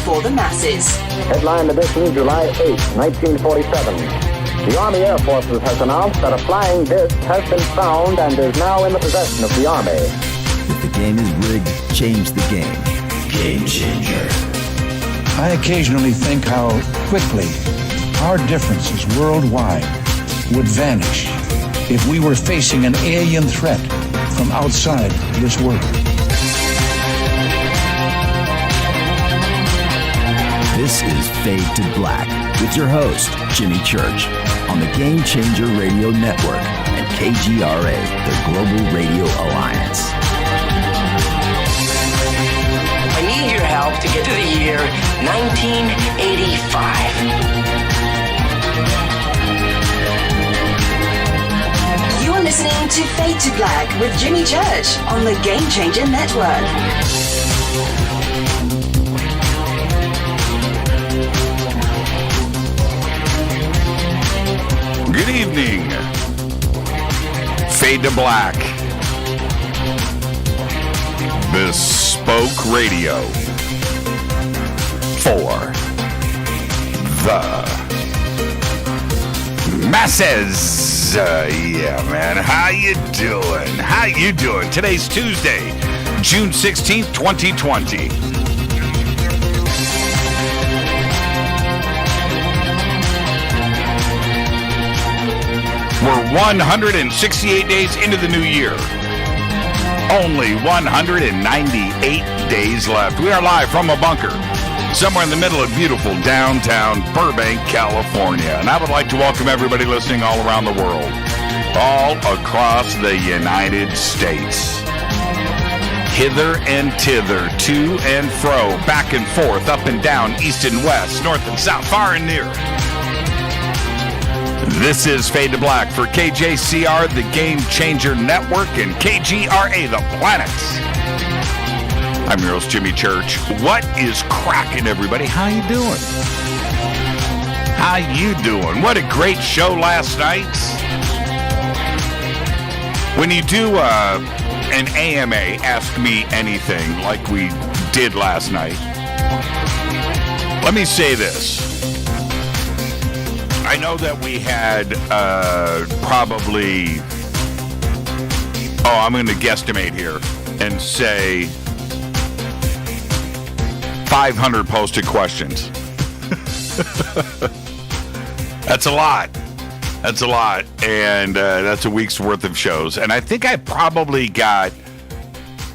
for the masses. Headline edition, July 8, 1947. The Army Air Forces has announced that a flying disc has been found and is now in the possession of the Army. If the game is rigged, change the game. Game changer. I occasionally think how quickly our differences worldwide would vanish if we were facing an alien threat from outside this world. This is Fade to Black with your host, Jimmy Church, on the Game Changer Radio Network and KGRA, the Global Radio Alliance. I need your help to get to the year 1985. You're listening to Fade to Black with Jimmy Church on the Game Changer Network. Good evening. Fade to Black. Bespoke radio for the masses. Yeah, man. How you doing? How you doing? Today's Tuesday, June 16th, 2020. We're 168 days into the new year. Only 198 days left. We are live from a bunker somewhere in the middle of beautiful downtown Burbank, California. And I would like to welcome everybody listening all around the world, all across the United States. Hither and thither, to and fro, back and forth, up and down, east and west, north and south, far and near. This is Fade to Black for KJCR, the Game Changer Network, and KGRA, the planets. I'm your host, Jimmy Church. What is cracking, everybody? How you doing? How you doing? What a great show last night. When you do an AMA, Ask Me Anything, like we did last night, let me say this. I know that we had probably, I'm going to guesstimate here and say 500 posted questions. That's a lot. That's a lot. And that's a week's worth of shows. And I think I probably got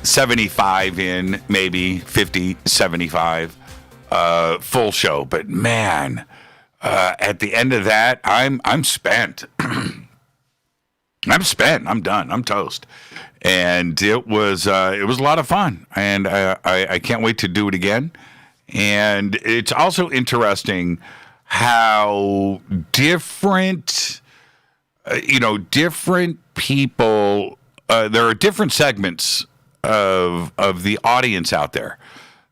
75 in, maybe 50, 75 full show. But man, at the end of that, I'm spent. I'm spent. I'm done. I'm toast. And it was a lot of fun, and I can't wait to do it again. And it's also interesting how different, different people. There are different segments of the audience out there.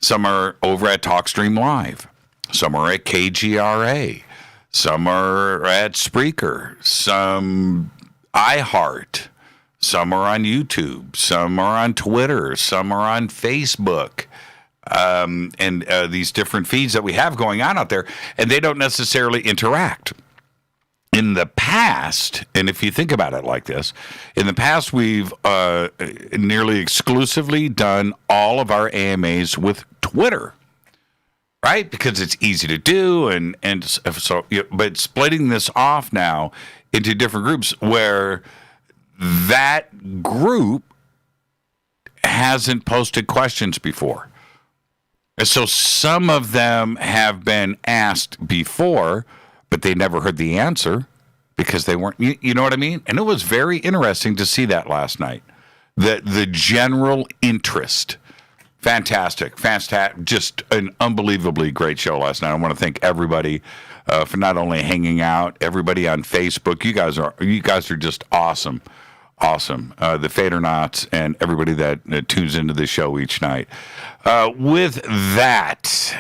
Some are over at TalkStream Live. Some are at KGRA. Some are at Spreaker. Some iHeart. Some are on YouTube. Some are on Twitter. Some are on Facebook. And these different feeds that we have going on out there, and they don't necessarily interact. In the past, and if you think about it like this, in the past we've nearly exclusively done all of our AMAs with Twitter. Right? Because it's easy to do, and so, but splitting this off now into different groups where that group hasn't posted questions before. And so some of them have been asked before, but they never heard the answer because they weren't, you know what I mean? And it was very interesting to see that last night. The general interest. Fantastic. Just an unbelievably great show last night. I want to thank everybody for not only hanging out, everybody on Facebook. You guys are just awesome. Awesome. The Fadernauts and everybody that tunes into the show each night. With that,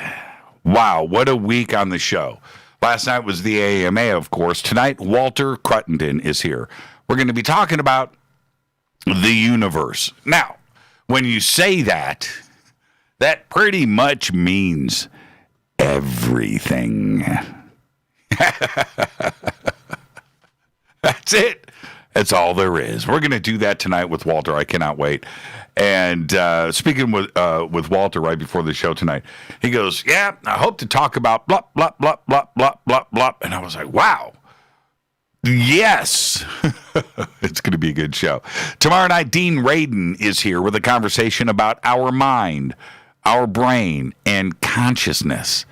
wow, what a week on the show. Last night was the AMA, of course. Tonight, Walter Cruttenden is here. We're going to be talking about the universe. Now, when you say that, that pretty much means everything. That's it. That's all there is. We're going to do that tonight with Walter. I cannot wait. And speaking with Walter right before the show tonight, he goes, yeah, I hope to talk about blah, blah, blah, blah, blah, blah, blah. And I was like, wow. Yes. It's going to be a good show. Tomorrow night, Dean Radin is here with a conversation about our mind, our brain, and consciousness.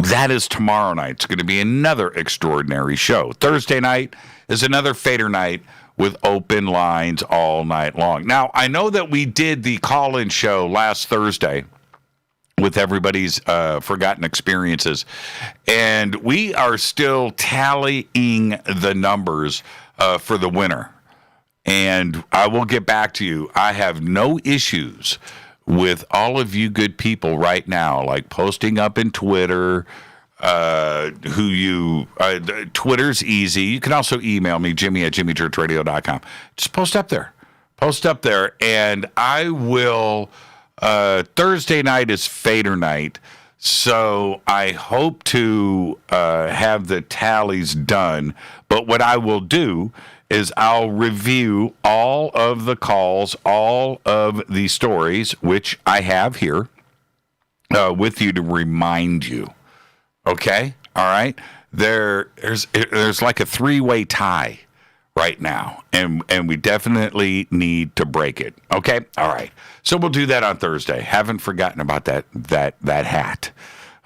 That is tomorrow night. It's going to be another extraordinary show. Thursday night is another Fader night with open lines all night long. Now, I know that we did the call-in show last Thursday with everybody's forgotten experiences, and we are still tallying the numbers for the winner. And I will get back to you. I have no issues with all of you good people right now, like posting up in Twitter, Twitter's easy. You can also email me, Jimmy@jimmychurchradio.com. Just post up there. And I will, Thursday night is Fader night, so I hope to have the tallies done. But what I will do is I'll review all of the calls, all of the stories, which I have here with you to remind you. Okay? All right? There's like a three-way tie right now, and we definitely need to break it. Okay? All right. So we'll do that on Thursday. Haven't forgotten about that hat.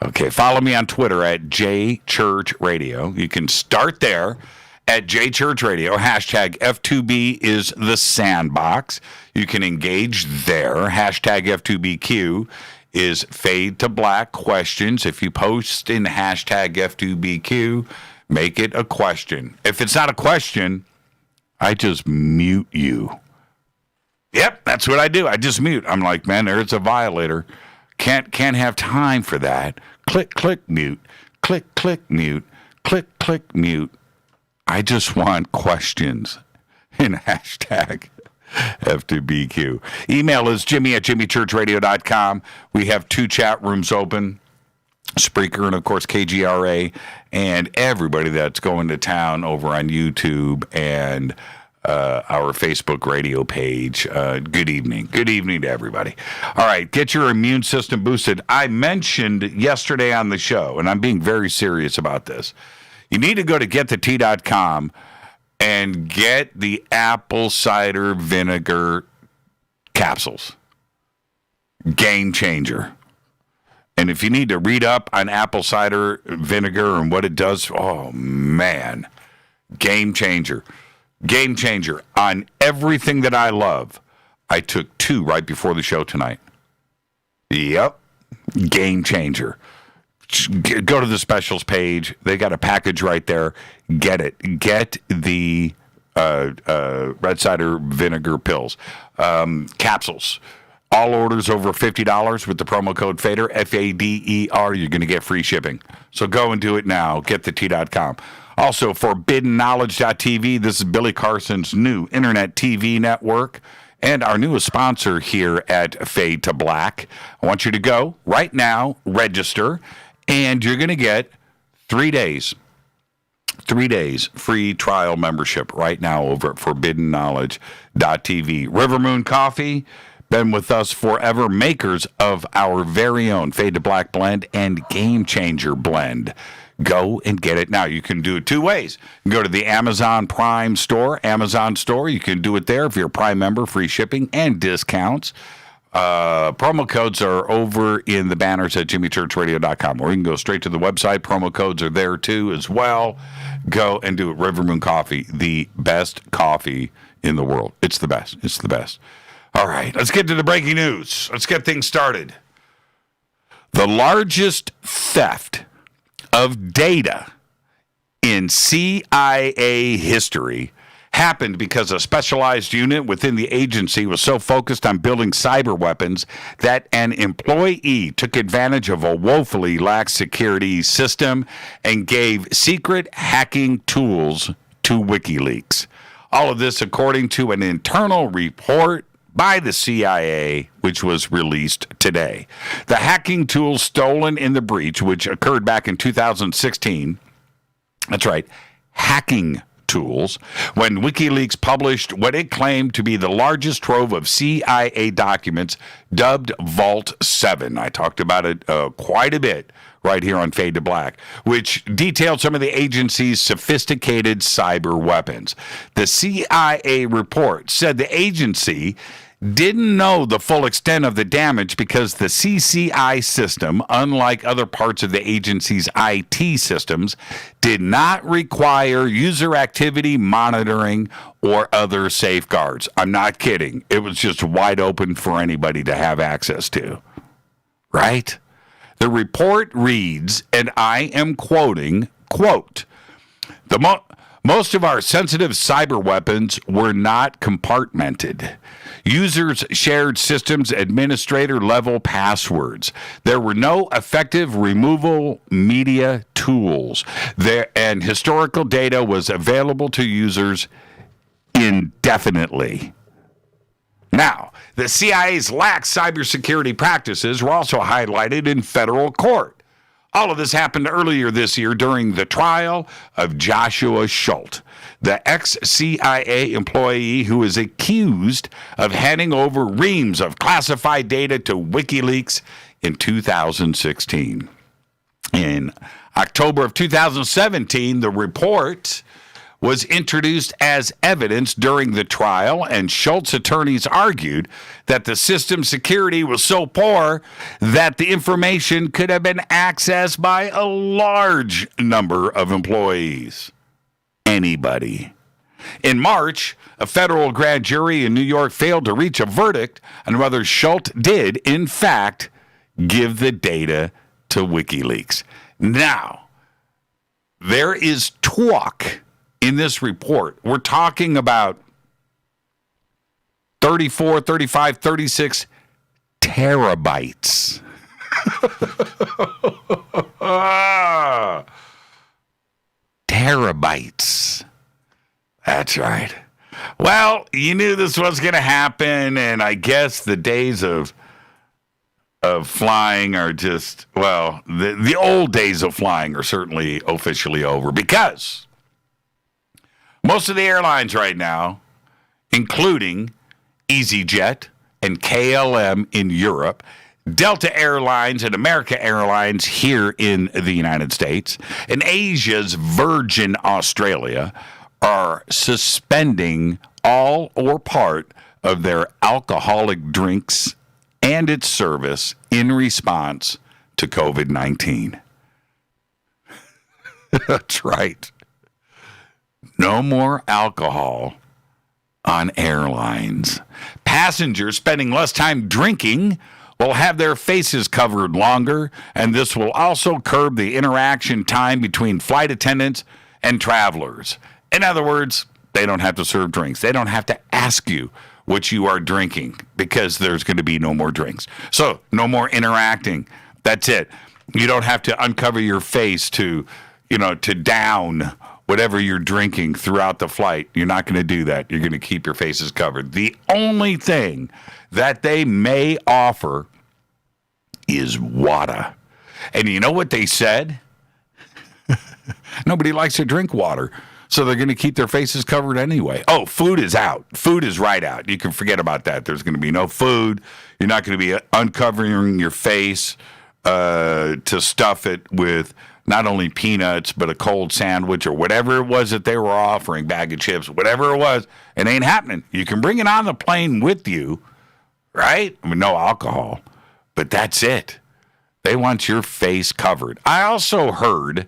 Okay. Follow me on Twitter at JChurchRadio. You can start there at JChurchRadio. Hashtag F2B is the sandbox. You can engage there. Hashtag F2BQ is fade to black questions. If you post in hashtag F2BQ, make it a question. If it's not a question, I just mute you. Yep, that's what I do. I just mute. I'm like, man, there's a violator. Can't have time for that. Click, click, mute. Click, click, mute. Click, click, mute. I just want questions in hashtag F2BQ. Email is Jimmy@jimmychurchradio.com. We have 2 chat rooms open, Spreaker and, of course, KGRA, and everybody that's going to town over on YouTube and our Facebook radio page. Good evening. Good evening to everybody. All right, get your immune system boosted. I mentioned yesterday on the show, and I'm being very serious about this, you need to go to getthetea.com and get the apple cider vinegar capsules. Game changer. And if you need to read up on apple cider vinegar and what it does, oh, man, game changer. Game changer on everything that I love. I took 2 right before the show tonight. Yep, game changer. Go to the specials page. They got a package right there. Get it. Get the red cider vinegar pills, capsules. All orders over $50 with the promo code FADER, FADER, you're going to get free shipping. So go and do it now. GetTheTea.com. Also, ForbiddenKnowledge.tv. This is Billy Carson's new internet TV network and our newest sponsor here at Fade to Black. I want you to go right now, register, and you're going to get 3 days. 3 days free trial membership right now over at ForbiddenKnowledge.tv. River Moon Coffee, been with us forever, makers of our very own Fade to Black blend and Game Changer blend. Go and get it now. You can do it 2 ways. You can go to the Amazon Prime store, Amazon store. You can do it there if you're a Prime member, free shipping and discounts. Promo codes are over in the banners at jimmychurchradio.com, or you can go straight to the website. Promo codes are there too as well. Go and do it. River Moon Coffee, the best coffee in the world. It's the best. It's the best. All right, let's get to the breaking news. Let's get things started. The largest theft of data in CIA history happened because a specialized unit within the agency was so focused on building cyber weapons that an employee took advantage of a woefully lax security system and gave secret hacking tools to WikiLeaks. All of this according to an internal report by the CIA, which was released today. The hacking tools stolen in the breach, which occurred back in 2016, that's right, hacking tools, when WikiLeaks published what it claimed to be the largest trove of CIA documents dubbed Vault 7. I talked about it quite a bit right here on Fade to Black, which detailed some of the agency's sophisticated cyber weapons. The CIA report said the agency didn't know the full extent of the damage because the CCI system, unlike other parts of the agency's IT systems, did not require user activity monitoring or other safeguards. I'm not kidding. It was just wide open for anybody to have access to. Right? The report reads, and I am quoting, quote, most of our sensitive cyber weapons were not compartmented. Users shared systems administrator level passwords. There were no effective removal media tools. And historical data was available to users indefinitely. Now, the CIA's lax cybersecurity practices were also highlighted in federal court. All of this happened earlier this year during the trial of Joshua Schultz, the ex-CIA employee who is accused of handing over reams of classified data to WikiLeaks in 2016. In October of 2017, the report was introduced as evidence during the trial, and Schultz attorneys argued that the system security was so poor that the information could have been accessed by a large number of employees. Anybody. In March, a federal grand jury in New York failed to reach a verdict on whether Schultz did, in fact, give the data to WikiLeaks. Now, there is talk in this report. We're talking about 34, 35, 36 terabytes. Terabytes. That's right. Well, you knew this was going to happen, and I guess the days of flying are just, well, the old days of flying are certainly officially over, because most of the airlines right now, including EasyJet and KLM in Europe, Delta Airlines and America Airlines here in the United States, and Asia's Virgin Australia, are suspending all or part of their alcoholic drinks and its service in response to COVID-19. That's right. No more alcohol on airlines. Passengers spending less time drinking will have their faces covered longer, and this will also curb the interaction time between flight attendants and travelers. In other words, they don't have to serve drinks. They don't have to ask you what you are drinking, because there's going to be no more drinks. So no more interacting. That's it. You don't have to uncover your face to down whatever you're drinking throughout the flight. You're not going to do that. You're going to keep your faces covered. The only thing that they may offer is water. And you know what they said? Nobody likes to drink water, so they're going to keep their faces covered anyway. Oh, food is out. Food is right out. You can forget about that. There's going to be no food. You're not going to be uncovering your face to stuff it with not only peanuts, but a cold sandwich or whatever it was that they were offering, bag of chips, whatever it was. It ain't happening. You can bring it on the plane with you, right? I mean, no alcohol, but that's it. They want your face covered. I also heard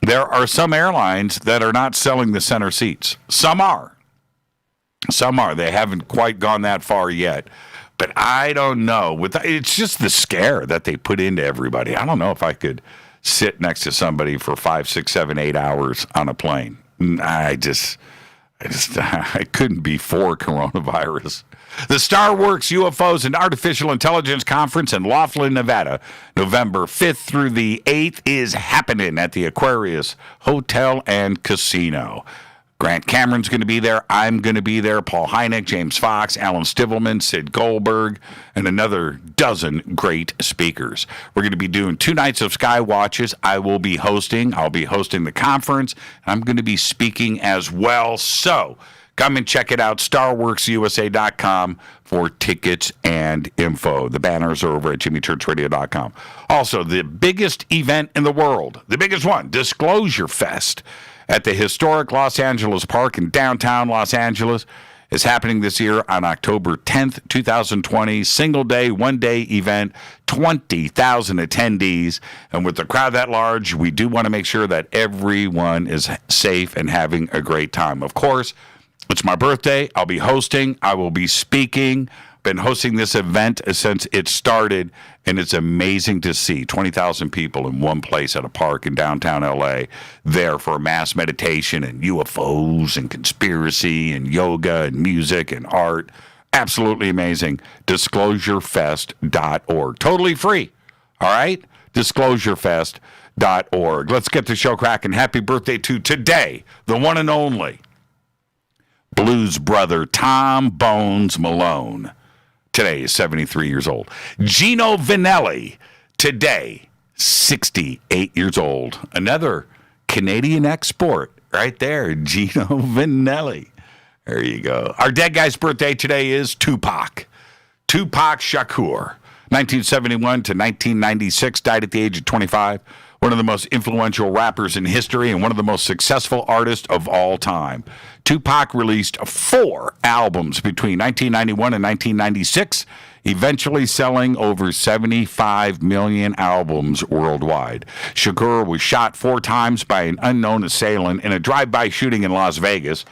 there are some airlines that are not selling the center seats. Some are. They haven't quite gone that far yet. But I don't know. It's just the scare that they put into everybody. I don't know if I could sit next to somebody for 5, 6, 7, 8 hours on a plane. I couldn't be for coronavirus. The StarWorks UFOs and Artificial Intelligence Conference in Laughlin, Nevada, November 5th through the 8th, is happening at the Aquarius Hotel and Casino. Grant Cameron's going to be there. I'm going to be there. Paul Hynek, James Fox, Alan Stivelman, Sid Goldberg, and another dozen great speakers. We're going to be doing 2 nights of Sky Watches. I'll be hosting the conference. I'm going to be speaking as well. So come and check it out, starworksusa.com for tickets and info. The banners are over at jimmychurchradio.com. Also, the biggest event in the world, the biggest one, Disclosure Fest, at the historic Los Angeles Park in downtown Los Angeles, is happening this year on October 10th, 2020. Single day, one-day event, 20,000 attendees. And with the crowd that large, we do want to make sure that everyone is safe and having a great time. Of course, it's my birthday. I'll be hosting. I will be speaking. Been hosting this event since it started, and it's amazing to see 20,000 people in one place at a park in downtown LA there for mass meditation and UFOs and conspiracy and yoga and music and art. Absolutely amazing. Disclosurefest.org. Totally free. All right? Disclosurefest.org. Let's get the show cracking. Happy birthday to today, the one and only blues brother Tom Bones Malone. Today is 73 years old. Gino Vanelli, today, 68 years old. Another Canadian export right there, Gino Vanelli. There you go. Our dead guy's birthday today is Tupac. Tupac Shakur, 1971 to 1996, died at the age of 25. One of the most influential rappers in history and one of the most successful artists of all time. Tupac released 4 albums between 1991 and 1996, eventually selling over 75 million albums worldwide. Shakur was shot 4 times by an unknown assailant in a drive-by shooting in Las Vegas.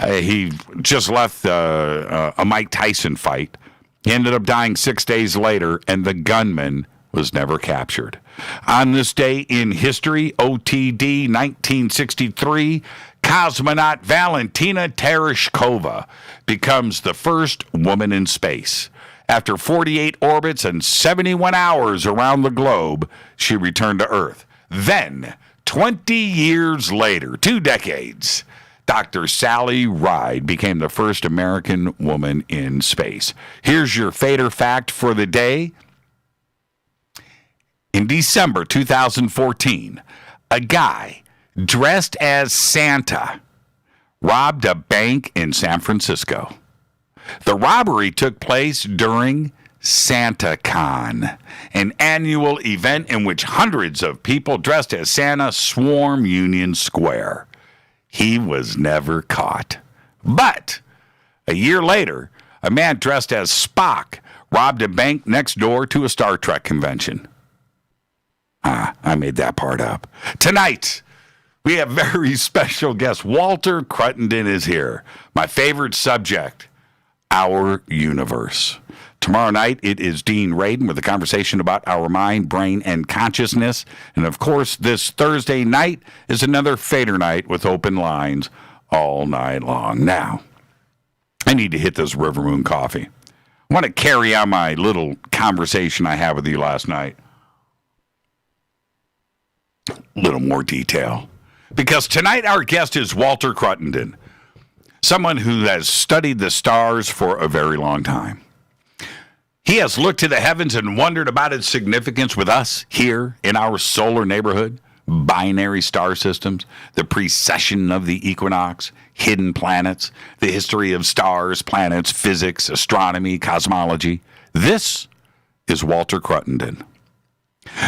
He just left a Mike Tyson fight. He ended up dying 6 days later, and the gunman was never captured. On this day in history, OTD 1963, cosmonaut Valentina Tereshkova becomes the first woman in space. After 48 orbits and 71 hours around the globe, she returned to Earth. Then, 20 years later, 2 decades, Dr. Sally Ride became the first American woman in space. Here's your fader fact for the day. In December 2014, a guy dressed as Santa robbed a bank in San Francisco. The robbery took place during SantaCon, an annual event in which hundreds of people dressed as Santa swarm Union Square. He was never caught. But a year later, a man dressed as Spock robbed a bank next door to a Star Trek convention. I made that part up. Tonight, we have very special guest. Walter Cruttenden is here. My favorite subject, our universe. Tomorrow night, it is Dean Radin with a conversation about our mind, brain, and consciousness. And of course, this Thursday night is another fader night with open lines all night long. Now, I need to hit this River Moon coffee. I want to carry on my little conversation I had with you last night. A little more detail. Because tonight our guest is Walter Cruttenden, someone who has studied the stars for a very long time. He has looked to the heavens and wondered about its significance with us here in our solar neighborhood, binary star systems, the precession of the equinox, hidden planets, the history of stars, planets, physics, astronomy, cosmology. This is Walter Cruttenden.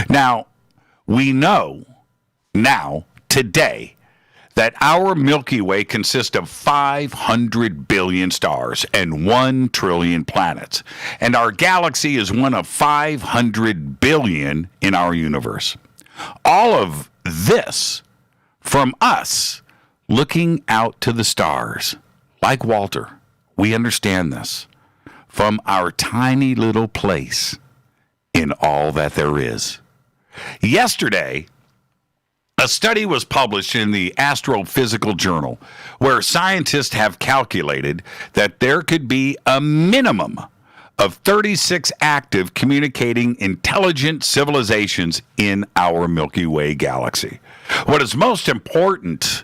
Now, we know now, today, that our Milky Way consists of 500 billion stars and 1 trillion planets. And our galaxy is one of 500 billion in our universe. All of this from us looking out to the stars. Like Walter, we understand this from our tiny little place in all that there is. Yesterday, a study was published in the Astrophysical Journal where scientists have calculated that there could be a minimum of 36 active communicating intelligent civilizations in our Milky Way galaxy. What is most important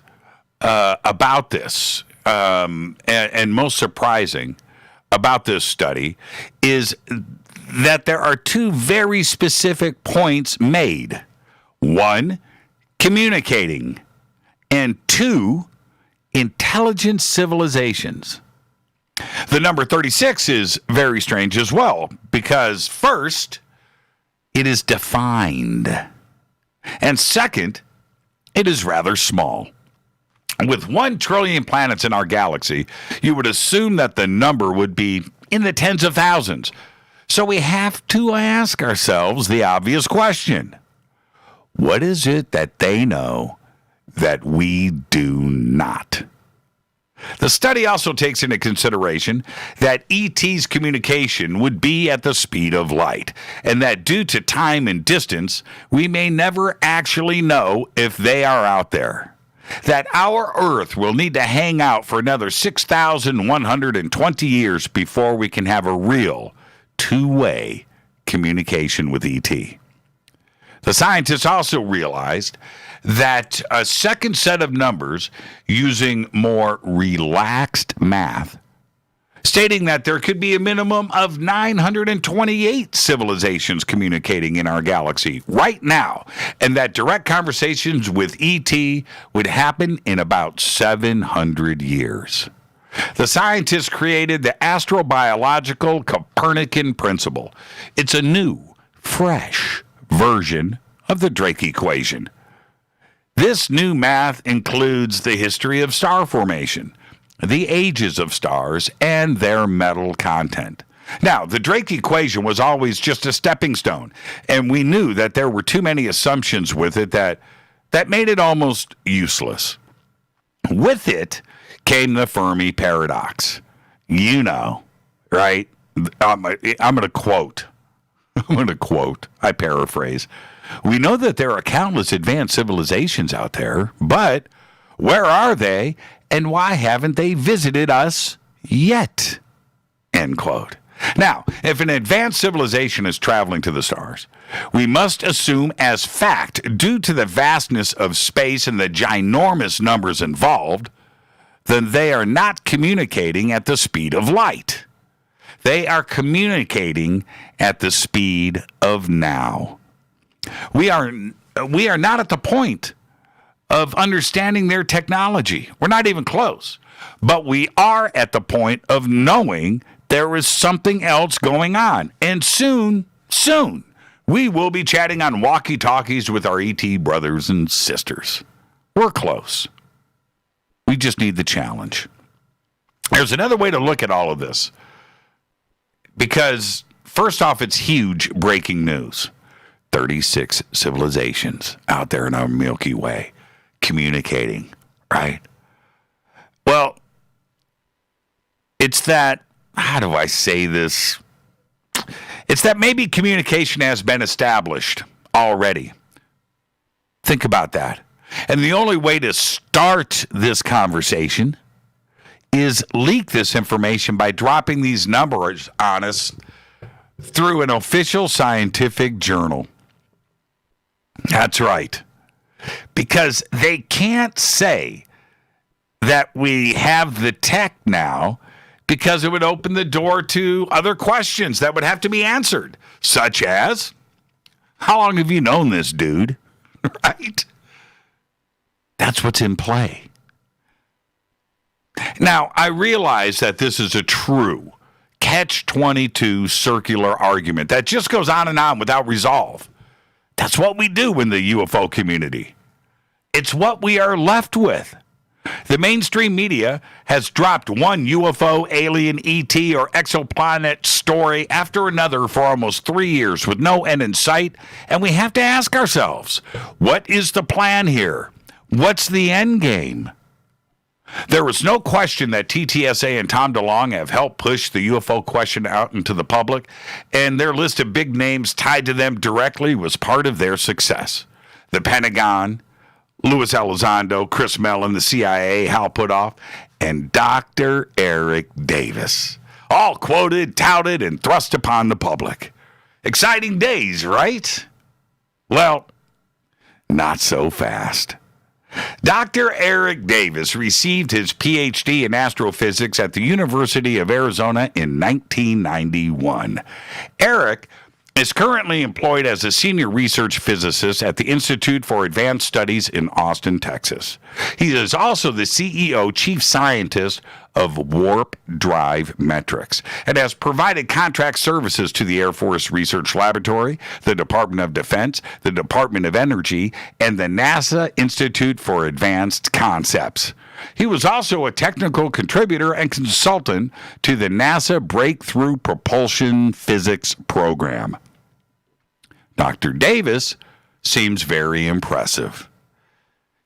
about this, and most surprising about this study, is that there are two very specific points made. One, communicating, and two, intelligent civilizations. The number 36 is very strange as well, because first, it is defined, and second, it is rather small. With 1 trillion planets in our galaxy, you would assume that the number would be in the tens of thousands. So we have to ask ourselves the obvious question. What is it that they know that we do not? The study also takes into consideration that ET's communication would be at the speed of light, and that due to time and distance, we may never actually know if they are out there. That our Earth will need to hang out for another 6,120 years before we can have a real two-way communication with ET. The scientists also realized that a second set of numbers using more relaxed math, stating that there could be a minimum of 928 civilizations communicating in our galaxy right now, and that direct conversations with ET would happen in about 700 years. The scientists created the astrobiological Copernican principle. It's a new, fresh version of the Drake equation. This new math includes the history of star formation, the ages of stars, and their metal content. Now, the Drake equation was always just a stepping stone, and we knew that there were too many assumptions with it that made it almost useless. With it came the Fermi paradox. You know, right? I'm going to quote. I paraphrase. We know that there are countless advanced civilizations out there, but where are they, and why haven't they visited us yet? End quote. Now, if an advanced civilization is traveling to the stars, we must assume as fact, due to the vastness of space and the ginormous numbers involved, then they are not communicating at the speed of light. They are communicating at the speed of now. We are not at the point of understanding their technology. We're not even close. But we are at the point of knowing there is something else going on. And soon, we will be chatting on walkie-talkies with our ET brothers and sisters. We're close. We just need the challenge. There's another way to look at all of this. Because, first off, it's huge breaking news. 36 civilizations out there in our Milky Way communicating, right? Well, it's that, how do I say this? It's that maybe communication has been established already. Think about that. And the only way to start this conversation is leak this information by dropping these numbers on us through an official scientific journal. That's right. Because they can't say that we have the tech now, because it would open the door to other questions that would have to be answered, such as, how long have you known this dude? Right? That's what's in play. Now, I realize that this is a true catch-22 circular argument that just goes on and on without resolve. That's what we do in the UFO community. It's what we are left with. The mainstream media has dropped one UFO, alien, ET, or exoplanet story after another for almost 3 years with no end in sight, and we have to ask ourselves, what is the plan here? What's the end game? There was no question that TTSA and Tom DeLonge have helped push the UFO question out into the public, and their list of big names tied to them directly was part of their success. The Pentagon, Louis Elizondo, Chris Mellon, the CIA, Hal Puthoff, and Dr. Eric Davis. All quoted, touted, and thrust upon the public. Exciting days, right? Well, not so fast. Dr. Eric Davis received his PhD in astrophysics at the University of Arizona in 1991. Eric is currently employed as a senior research physicist at the Institute for Advanced Studies in Austin, Texas. He is also the CEO, chief scientist of Warp Drive Metrics, and has provided contract services to the Air Force Research Laboratory, the Department of Defense, the Department of Energy, and the NASA Institute for Advanced Concepts. He was also a technical contributor and consultant to the NASA Breakthrough Propulsion Physics program. Dr. Davis seems very impressive.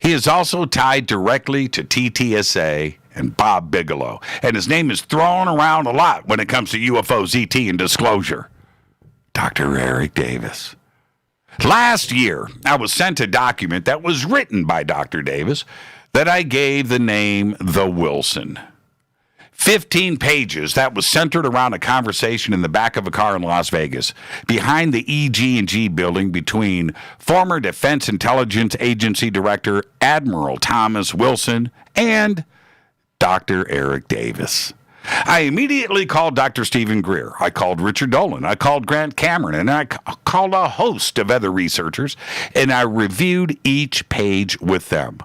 He is also tied directly to TTSA and Bob Bigelow, and his name is thrown around a lot when it comes to UFOs, ET, and disclosure. Dr. Eric Davis. Last year, I was sent a document that was written by Dr. Davis that I gave the name The Wilson. 15 pages that was centered around a conversation in the back of a car in Las Vegas, behind the EG&G building between former Defense Intelligence Agency Director Admiral Thomas Wilson and Dr. Eric Davis. I immediately called Dr. Stephen Greer. I called Richard Dolan. I called Grant Cameron, and I called a host of other researchers, and I reviewed each page with them.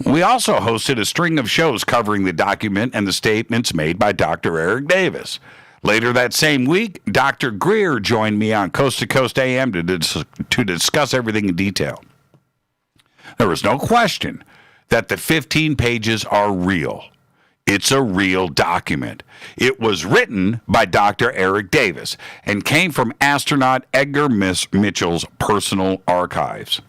We also hosted a string of shows covering the document and the statements made by Dr. Eric Davis. Later that same week, Dr. Greer joined me on Coast to Coast AM to discuss everything in detail. There was no question that the 15 pages are real. It's a real document. It was written by Dr. Eric Davis and came from astronaut Edgar Mitchell's personal archives.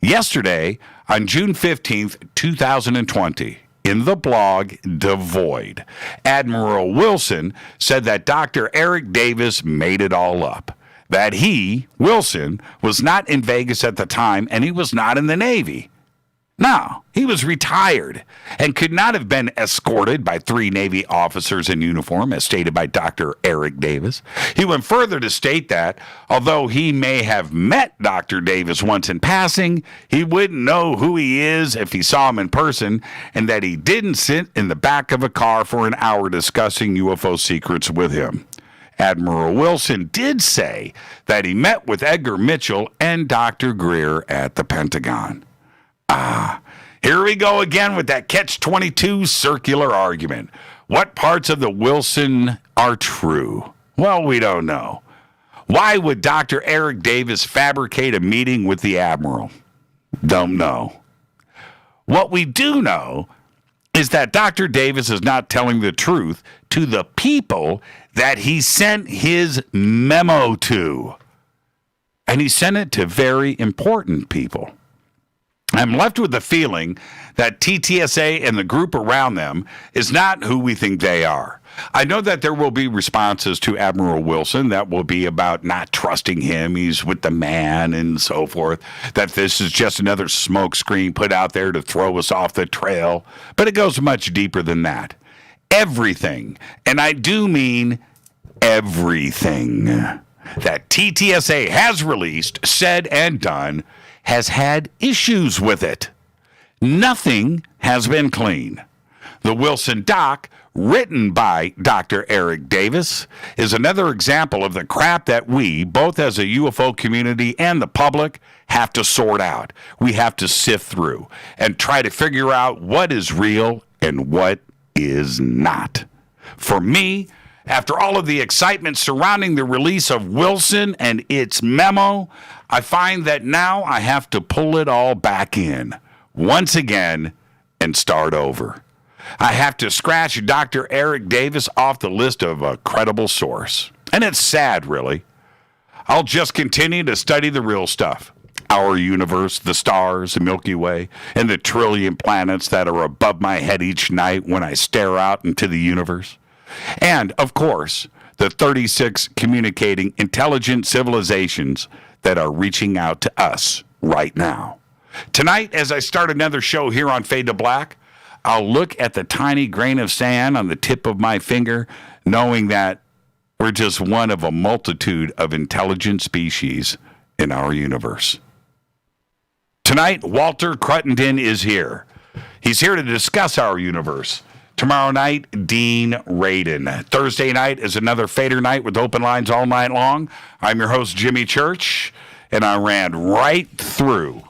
Yesterday, on June 15th, 2020, in the blog Devoid, Admiral Wilson said that Dr. Eric Davis made it all up. That he, Wilson, was not in Vegas at the time and he was not in the Navy. No, he was retired and could not have been escorted by 3 Navy officers in uniform, as stated by Dr. Eric Davis. He went further to state that, although he may have met Dr. Davis once in passing, he wouldn't know who he is if he saw him in person, and that he didn't sit in the back of a car for an hour discussing UFO secrets with him. Admiral Wilson did say that he met with Edgar Mitchell and Dr. Greer at the Pentagon. Here we go again with that catch-22 circular argument. What parts of the Wilson are true? Well, we don't know. Why would Dr. Eric Davis fabricate a meeting with the Admiral? Don't know. What we do know is that Dr. Davis is not telling the truth to the people that he sent his memo to. And he sent it to very important people. I'm left with the feeling that TTSA and the group around them is not who we think they are. I know that there will be responses to Admiral Wilson that will be about not trusting him, he's with the man and so forth, that this is just another smokescreen put out there to throw us off the trail. But it goes much deeper than that. Everything, and I do mean everything, that TTSA has released, said, and done has had issues with it. Nothing has been clean. The Wilson doc, written by Dr. Eric Davis, is another example of the crap that we, both as a UFO community and the public, have to sort out. We have to sift through and try to figure out what is real and what is not. For me, after all of the excitement surrounding the release of Wilson and its memo, I find that now I have to pull it all back in once again and start over. I have to scratch Dr. Eric Davis off the list of a credible source. And it's sad, really. I'll just continue to study the real stuff. Our universe, the stars, the Milky Way, and the trillion planets that are above my head each night when I stare out into the universe. And, of course, the 36 communicating intelligent civilizations that are reaching out to us right now. Tonight, as I start another show here on Fade to Black, I'll look at the tiny grain of sand on the tip of my finger, knowing that we're just one of a multitude of intelligent species in our universe. Tonight, Walter Cruttenden is here. He's here to discuss our universe. Tomorrow night, Dean Radin. Thursday night is another Fader night with open lines all night long. I'm your host, Jimmy Church, and I ran right through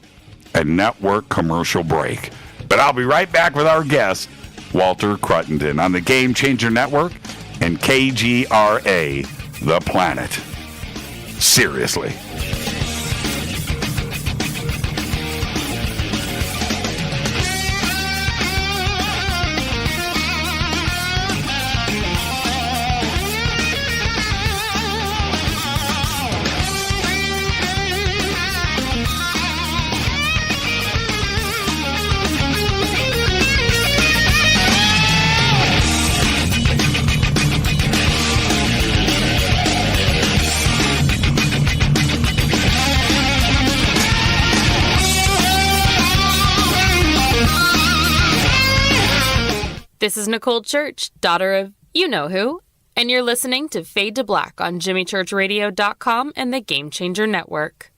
a network commercial break. But I'll be right back with our guest, Walter Cruttenden, on the Game Changer Network and KGRA, The Planet. Seriously. This is Nicole Church, daughter of you-know-who, and you're listening to Fade to Black on JimmyChurchRadio.com and the Game Changer Network.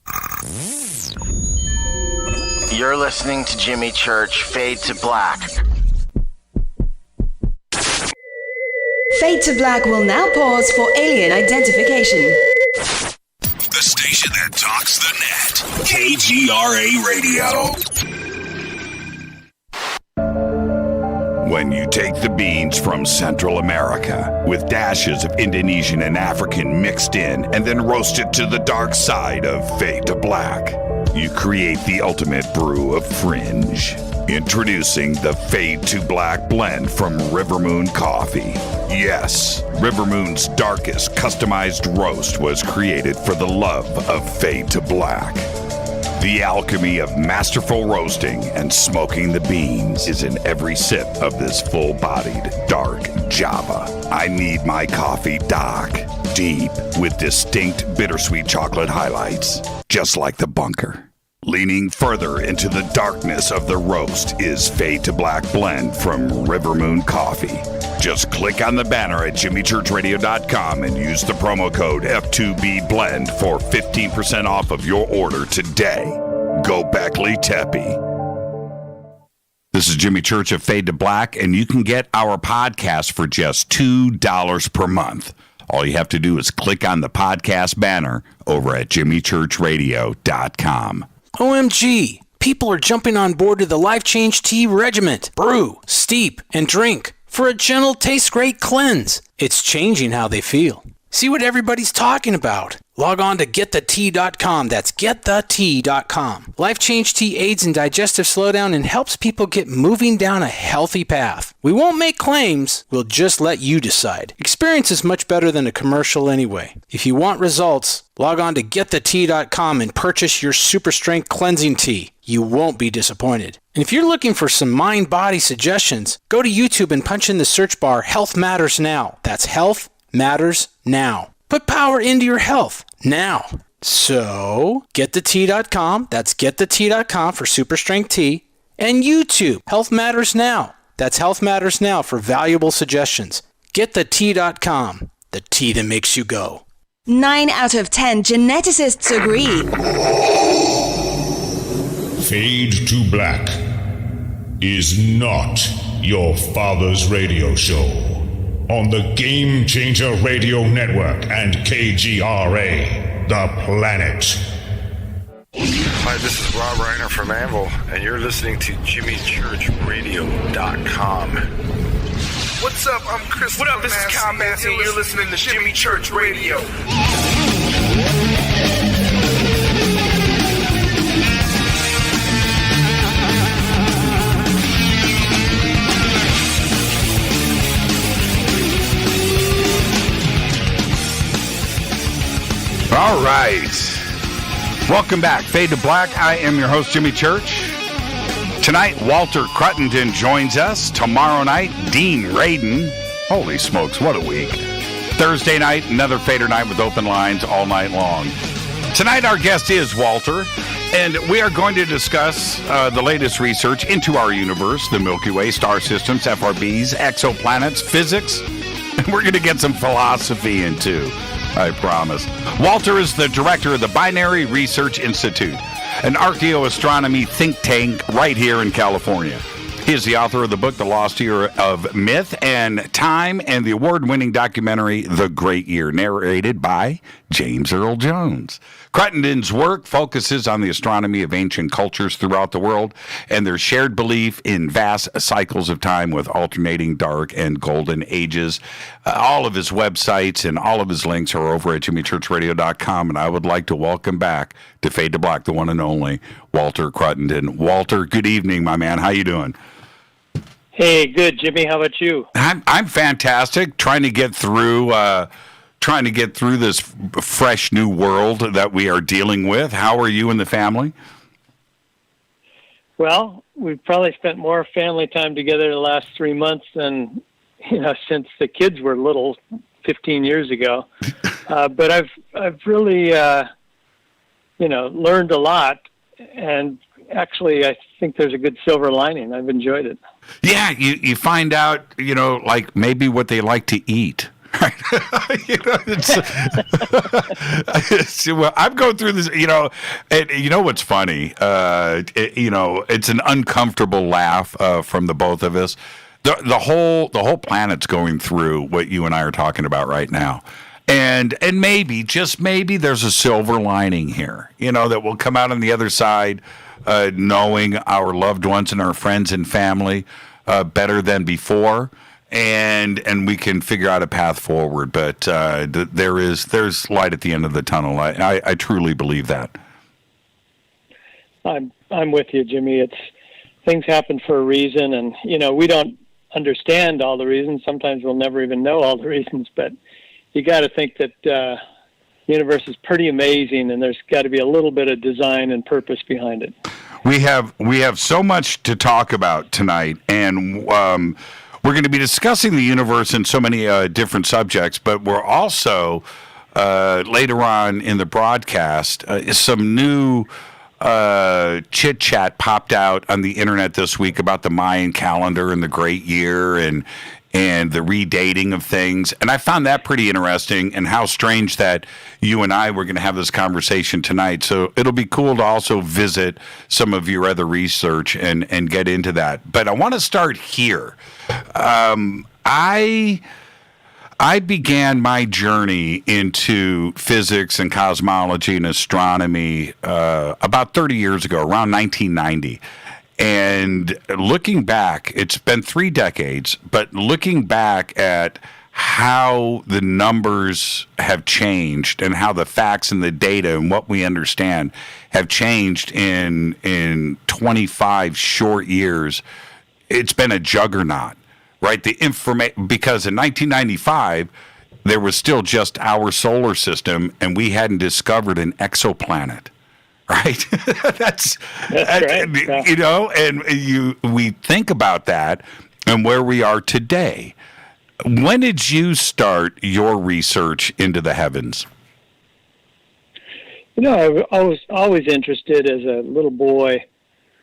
You're listening to Jimmy Church, Fade to Black. Fade to Black will now pause for alien identification. The station that talks the net. KGRA Radio. When you take the beans from Central America with dashes of Indonesian and African mixed in and then roast it to the dark side of Fade to Black, you create the ultimate brew of fringe. Introducing the Fade to Black blend from Rivermoon Coffee. Yes, Rivermoon's darkest customized roast was created for the love of Fade to Black. The alchemy of masterful roasting and smoking the beans is in every sip of this full-bodied, dark Java. I need my coffee dark, deep, with distinct bittersweet chocolate highlights, just like the bunker. Leaning further into the darkness of the roast is Fade to Black blend from Rivermoon Coffee. Just click on the banner at JimmyChurchRadio.com and use the promo code F2BBLEND for 15% off of your order today. Go Beckley Teppy. This is Jimmy Church of Fade to Black, and you can get our podcast for just $2 per month. All you have to do is click on the podcast banner over at JimmyChurchRadio.com. OMG! People are jumping on board to the Life Change Tea Regiment. Brew, steep, and drink for a gentle, taste-great cleanse. It's changing how they feel. See what everybody's talking about. Log on to getthetea.com. That's getthetea.com. Life Change Tea aids in digestive slowdown and helps people get moving down a healthy path. We won't make claims. We'll just let you decide. Experience is much better than a commercial anyway. If you want results, log on to getthetea.com and purchase your super strength cleansing tea. You won't be disappointed. And if you're looking for some mind-body suggestions, go to YouTube and punch in the search bar Health Matters Now. That's Health Matters Now. Put power into your health now. So, getthetea.com. That's getthetea.com for super strength tea. And YouTube, Health Matters Now. That's Health Matters Now for valuable suggestions. Getthetea.com. The tea that makes you go. 9 out of 10 geneticists agree. Fade to Black is not your father's radio show on the Game Changer Radio Network and KGRA, The Planet. Hi, this is Rob Reiner from Anvil, and you're listening to JimmyChurchRadio.com. What's up? I'm Chris. What up? This is Kyle Massey, and you're listening to Jimmy Church Radio. All right. Welcome back. Fade to Black. I am your host, Jimmy Church. Tonight, Walter Cruttenden joins us. Tomorrow night, Dean Radin. Holy smokes, what a week. Thursday night, another Fader night with open lines all night long. Tonight, our guest is Walter, and we are going to discuss the latest research into our universe, the Milky Way, star systems, FRBs, exoplanets, physics, and we're going to get some philosophy in too. I promise. Walter is the director of the Binary Research Institute. an archaeoastronomy think tank right here in California. He is the author of the book, The Lost Year of Myth and Time, and the award-winning documentary, The Great Year, narrated by James Earl Jones. Cruttenden's work focuses on the astronomy of ancient cultures throughout the world and their shared belief in vast cycles of time with alternating dark and golden ages. All of his websites and all of his links are over at jimmychurchradio.com, and I would like to welcome back to Fade to Black, the one and only Walter Cruttenden. Walter, good evening, my man. How you doing? Hey, good, Jimmy. How about you? I'm fantastic. Trying to get through this fresh new world that we are dealing with. How are you and the family? Well, we've probably spent more family time together the last 3 months than since the kids were little, 15 years ago. But I've really learned a lot, and actually I think there's a good silver lining. I've enjoyed it. Yeah, you find out, like maybe what they like to eat. Right. Well, I'm going through this, and what's funny? It's an uncomfortable laugh from the both of us. The whole planet's going through what you and I are talking about right now. And maybe, just maybe, there's a silver lining here, that will come out on the other side, knowing our loved ones and our friends and family better than before, and we can figure out a path forward. But there's light at the end of the tunnel. I truly believe that. I'm with you, Jimmy. Things happen for a reason, and we don't understand all the reasons. Sometimes we'll never even know all the reasons, but you got to think that the universe is pretty amazing, and there's got to be a little bit of design and purpose behind it. We have so much to talk about tonight, and we're going to be discussing the universe in so many different subjects, but we're also later on in the broadcast, some new chit-chat popped out on the internet this week about the Mayan calendar and the Great Year and the redating of things. And I found that pretty interesting, and how strange that you and I were going to have this conversation tonight. So it'll be cool to also visit some of your other research and get into that. But I want to start here. I began my journey into physics and cosmology and astronomy about 30 years ago, around 1990. And looking back, it's been 3 decades, but looking back at how the numbers have changed and how the facts and the data and what we understand have changed in 25 short years, it's been a juggernaut, right? Because in 1995, there was still just our solar system, and we hadn't discovered an exoplanet. Right, that's right. And we think about that and where we are today. When did you start your research into the heavens? I was always interested as a little boy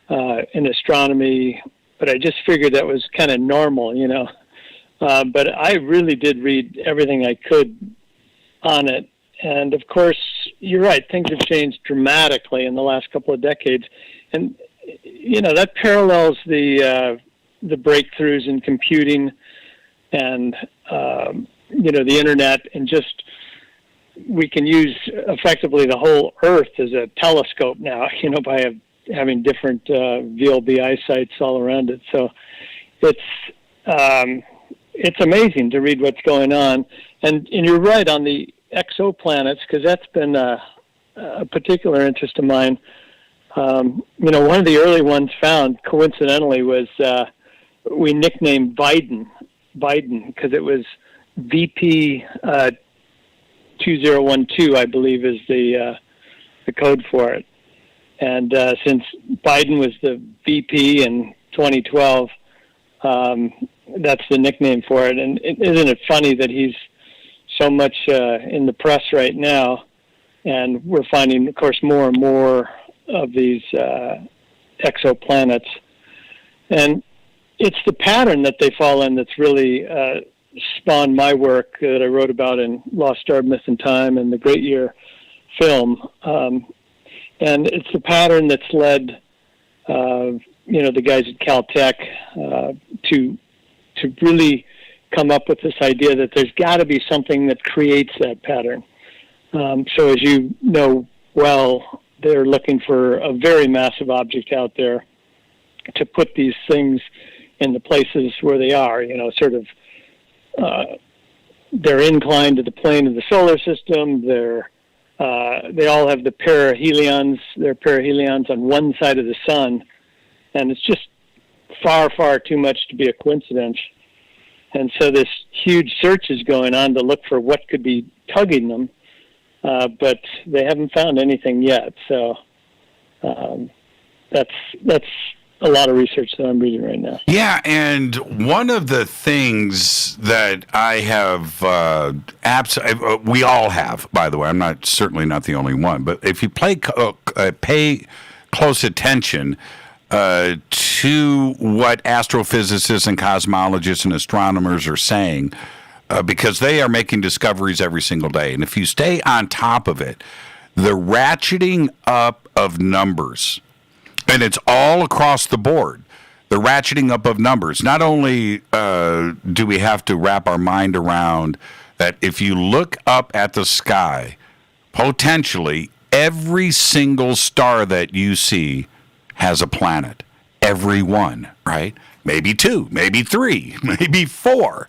in astronomy, but I just figured that was kind of normal, But I really did read everything I could on it. And, of course, you're right, things have changed dramatically in the last couple of decades. And, that parallels the breakthroughs in computing and, the Internet, and just we can use effectively the whole Earth as a telescope now, by having different VLBI sites all around it. So it's amazing to read what's going on. And you're right on the exoplanets, because that's been a particular interest of mine. One of the early ones found, coincidentally, was we nicknamed Biden, because it was VP 2012, I believe, is the code for it. And since Biden was the VP in 2012, that's the nickname for it. And isn't it funny that he's so much in the press right now, and we're finding, of course, more and more of these exoplanets. And it's the pattern that they fall in that's really spawned my work that I wrote about in Lost Star, Myth and Time and the Great Year film. And it's the pattern that's led, the guys at Caltech to really come up with this idea that there's got to be something that creates that pattern. So as you know well, they're looking for a very massive object out there to put these things in the places where they are, sort of they're inclined to the plane of the solar system. They all have the perihelions. They're perihelions on one side of the sun, and it's just far, far too much to be a coincidence. And so this huge search is going on to look for what could be tugging them, but they haven't found anything yet. So that's a lot of research that I'm reading right now. Yeah, and one of the things that I have, we all have, by the way, I'm certainly not the only one, but if you pay close attention to what astrophysicists and cosmologists and astronomers are saying, because they are making discoveries every single day. And if you stay on top of it, the ratcheting up of numbers, and it's all across the board, the ratcheting up of numbers. Not only do we have to wrap our mind around that if you look up at the sky, potentially every single star that you see has a planet. Every one, right? Maybe two, maybe three, maybe four.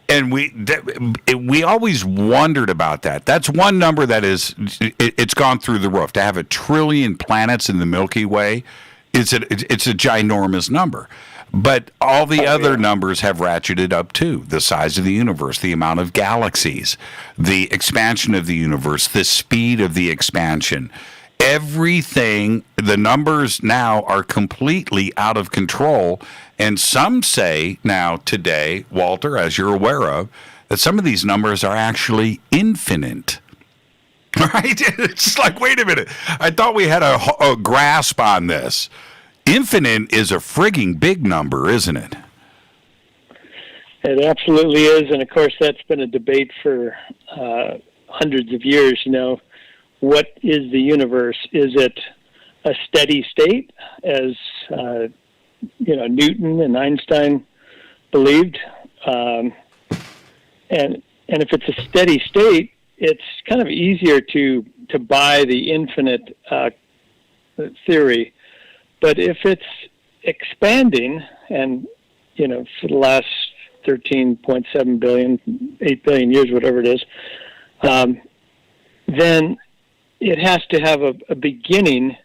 And we always wondered about that. That's one number that it's gone through the roof. To have 1 trillion planets in the Milky Way, it's a ginormous number. But all the other numbers have ratcheted up too. The size of the universe, the amount of galaxies, the expansion of the universe, the speed of the expansion. Everything, the numbers now are completely out of control. And some say now today, Walter, as you're aware of, that some of these numbers are actually infinite. Right? It's like, wait a minute. I thought we had a grasp on this. Infinite is a frigging big number, isn't it? It absolutely is. And, of course, that's been a debate for hundreds of years, What is the universe? Is it a steady state, as Newton and Einstein believed? And if it's a steady state, it's kind of easier to buy the infinite theory. But if it's expanding, and for the last 13.7 billion, 8 billion years, whatever it is, then it has to have a beginning,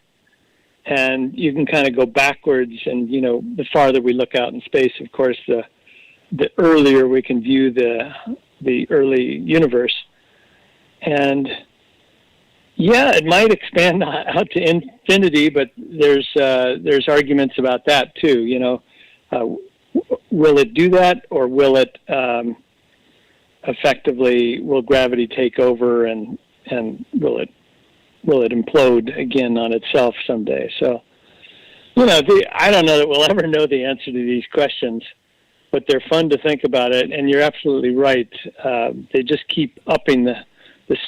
and you can kind of go backwards. And the farther we look out in space, of course, the earlier we can view the early universe. And it might expand out to infinity, but there's arguments about that too. Will it do that, or will it effectively? Will gravity take over, and will it implode again on itself someday? So, I don't know that we'll ever know the answer to these questions, but they're fun to think about it. And you're absolutely right. They just keep upping the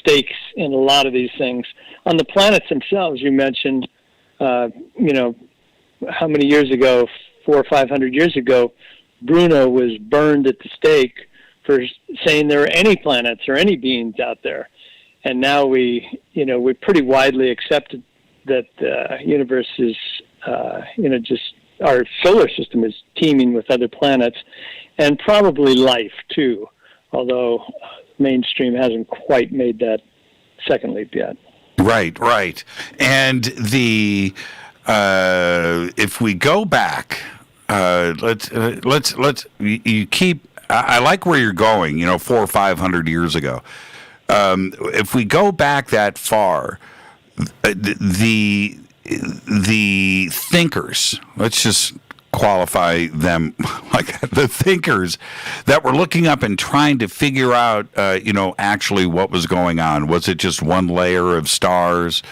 stakes in a lot of these things. On the planets themselves, you mentioned, how many years ago, 400 or 500 years ago, Bruno was burned at the stake for saying there are any planets or any beings out there. And now we pretty widely accepted that the universe is, just our solar system is teeming with other planets, and probably life too, although mainstream hasn't quite made that second leap yet. Right. And if we go back, you keep. I like where you're going. 400 or 500 years ago. If we go back that far, the thinkers, let's just qualify them like the thinkers that were looking up and trying to figure out, actually what was going on. Was it just one layer of stars?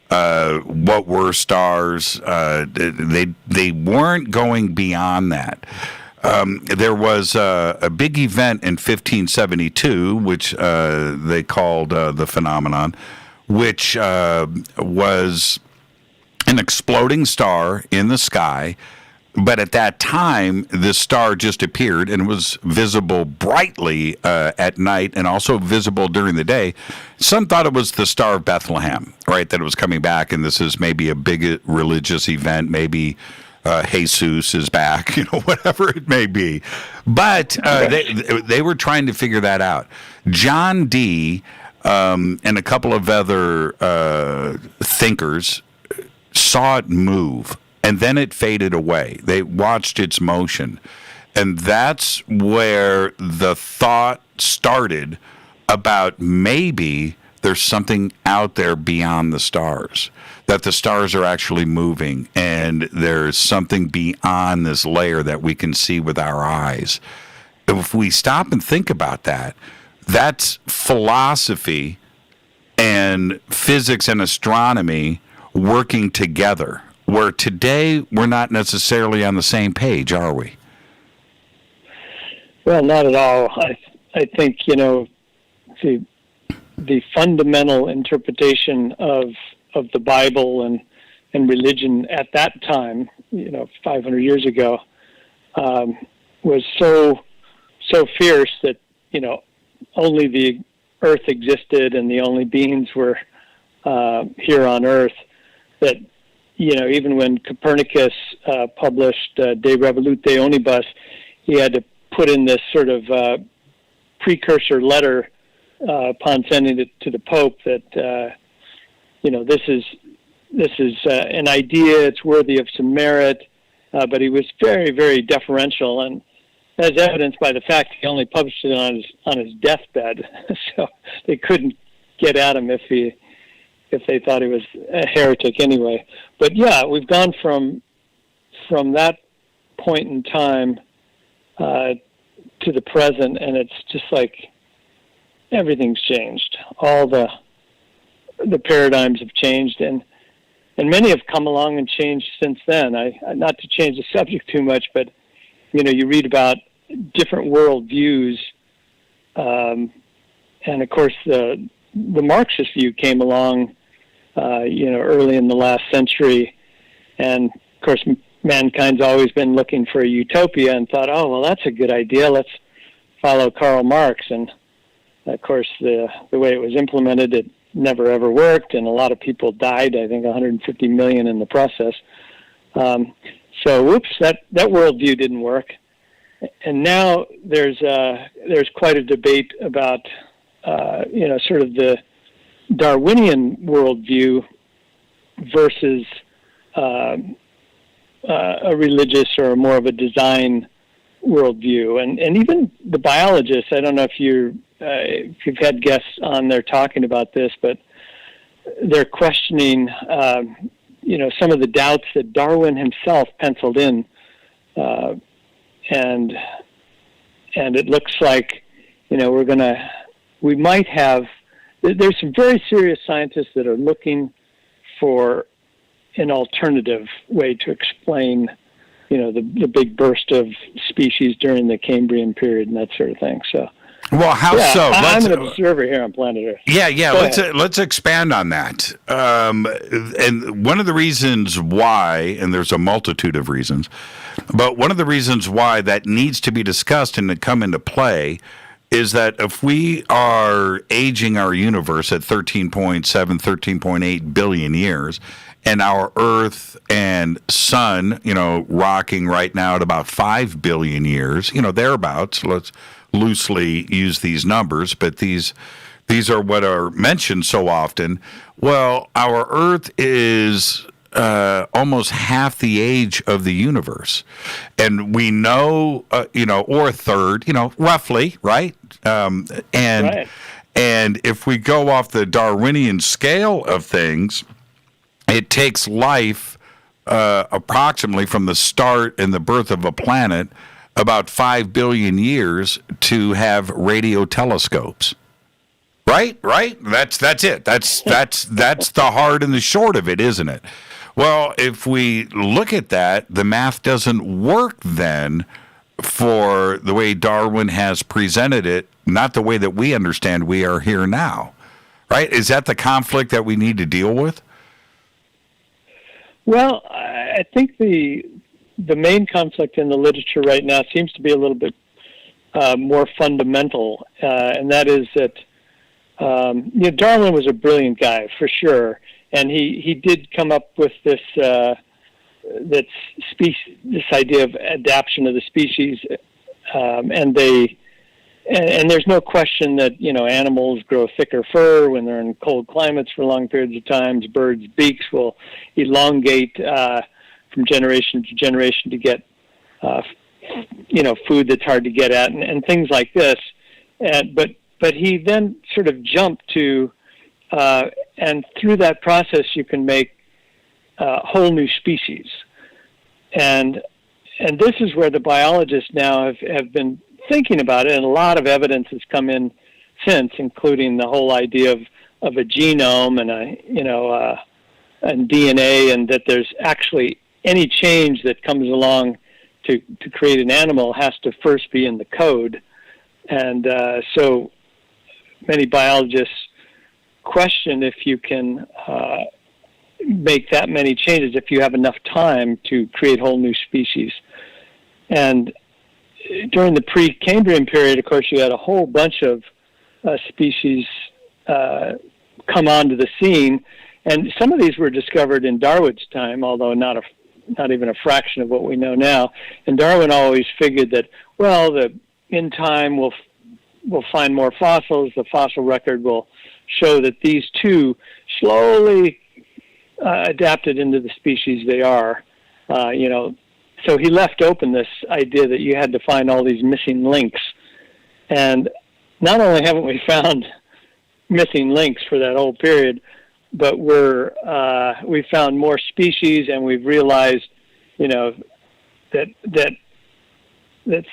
What were stars? They weren't going beyond that. There was a big event in 1572, which they called the phenomenon, which was an exploding star in the sky. But at that time, this star just appeared and was visible brightly at night and also visible during the day. Some thought it was the Star of Bethlehem, right, that it was coming back, and this is maybe a big religious event, maybe Jesus is back, whatever it may be. But they were trying to figure that out. John Dee and a couple of other thinkers saw it move. And then it faded away. They watched its motion. And that's where the thought started about maybe there's something out there beyond the stars, that the stars are actually moving, and there's something beyond this layer that we can see with our eyes. If we stop and think about that, that's philosophy and physics and astronomy working together. Where today we're not necessarily on the same page, are we? Well, not at all. I think the fundamental interpretation of the Bible and religion at that time, 500 years ago, was so fierce that only the Earth existed and the only beings were here on Earth. That even when Copernicus published De Revolute Omnibus, he had to put in this sort of precursor letter upon sending it to the Pope that this is an idea, it's worthy of some merit, but he was very, very deferential, and as evidenced by the fact he only published it on his deathbed, so they couldn't get at him if they thought he was a heretic anyway. But yeah, we've gone from that point in time to the present, and it's just like everything's changed. All the paradigms have changed, and many have come along and changed since then. Not to change the subject too much, but you read about different worldviews, and of course the Marxist view came along early in the last century, and of course mankind's always been looking for a utopia and thought, oh well, that's a good idea, let's follow Karl Marx. And of course the way it was implemented, it never ever worked, and a lot of people died. I think 150 million in the process. So whoops, that worldview didn't work. And now there's quite a debate about sort of the Darwinian worldview versus a religious or more of a design worldview, and even the biologists. I don't know if you've had guests on there talking about this, but they're questioning some of the doubts that Darwin himself penciled in, and it looks like we might have. There's some very serious scientists that are looking for an alternative way to explain, the big burst of species during the Cambrian period and that sort of thing. So, well, how so? I'm an observer here on planet Earth. Yeah. Let's expand on that. And one of the reasons why, and there's a multitude of reasons, but one of the reasons why that needs to be discussed and to come into play is that if we are aging our universe at 13.7, 13.8 billion years, and our Earth and Sun, rocking right now at about 5 billion years, thereabouts. Let's loosely use these numbers, but these are what are mentioned so often. Well, our Earth is almost half the age of the universe, and we know, or a third, roughly, right? Right. And if we go off the Darwinian scale of things, it takes life approximately from the start and the birth of a planet about 5 billion years to have radio telescopes. Right? That's it. That's the hard and the short of it, isn't it? Well, if we look at that, the math doesn't work then for the way Darwin has presented it, not the way that we understand we are here now. Right? Is that the conflict that we need to deal with? Well, I think the main conflict in the literature right now seems to be a little bit more fundamental, and that is that Darwin was a brilliant guy for sure, and he did come up with this this idea of adaptation of the species, and there's no question that animals grow thicker fur when they're in cold climates for long periods of time. Birds' beaks will elongate from generation to generation to get food that's hard to get at, and things like this. But he then sort of jumped to, and through that process you can make whole new species, and this is where the biologists now have been thinking about it, and a lot of evidence has come in since, including the whole idea of a genome and and DNA, and that there's actually any change that comes along to create an animal has to first be in the code. And so many biologists question if you can make that many changes if you have enough time to create whole new species. And during the pre-Cambrian period, of course, you had a whole bunch of species come onto the scene, and some of these were discovered in Darwin's time, although not even a fraction of what we know now. And Darwin always figured that, well, in time we'll find more fossils. The fossil record will show that these two slowly adapted into the species they are. So he left open this idea that you had to find all these missing links. And not only haven't we found missing links for that whole period, but we found more species, and we've realized, that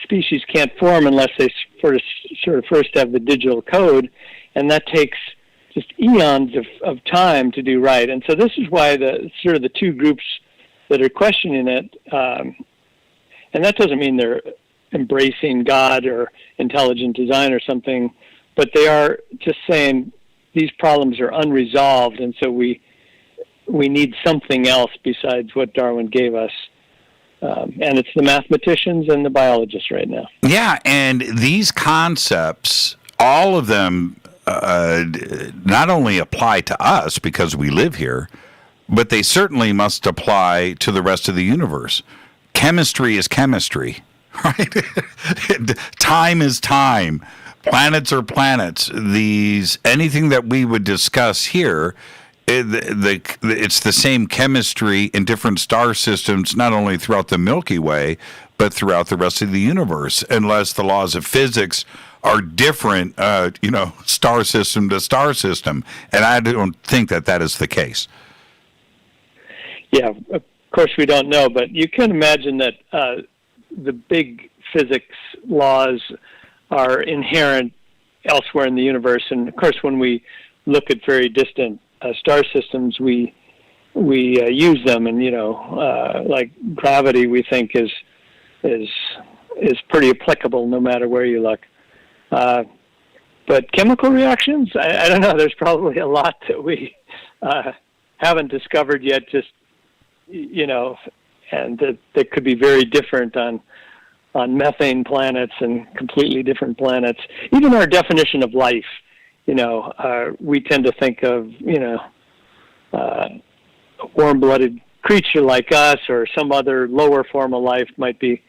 species can't form unless they first have the digital code, and that takes just eons of time to do right. And so this is why the two groups that are questioning it, and that doesn't mean they're embracing God or intelligent design or something, but they are just saying these problems are unresolved, and so we need something else besides what Darwin gave us. And it's the mathematicians and the biologists right now. Yeah, and these concepts, all of them, not only apply to us because we live here, but they certainly must apply to the rest of the universe. Chemistry is chemistry, right? Time is time. Planets are planets. Anything that we would discuss here, it's the same chemistry in different star systems, not only throughout the Milky Way, but throughout the rest of the universe, unless the laws of physics are different, star system to star system. And I don't think that is the case. Yeah, of course we don't know, but you can imagine that the big physics laws are inherent elsewhere in the universe. And of course, when we look at very distant star systems, we use them, and like gravity, we think is pretty applicable no matter where you look. But chemical reactions, I don't know. There's probably a lot that we haven't discovered yet. Just and that could be very different on methane planets and completely different planets. Even our definition of life, we tend to think of, a warm-blooded creature like us or some other lower form of life might be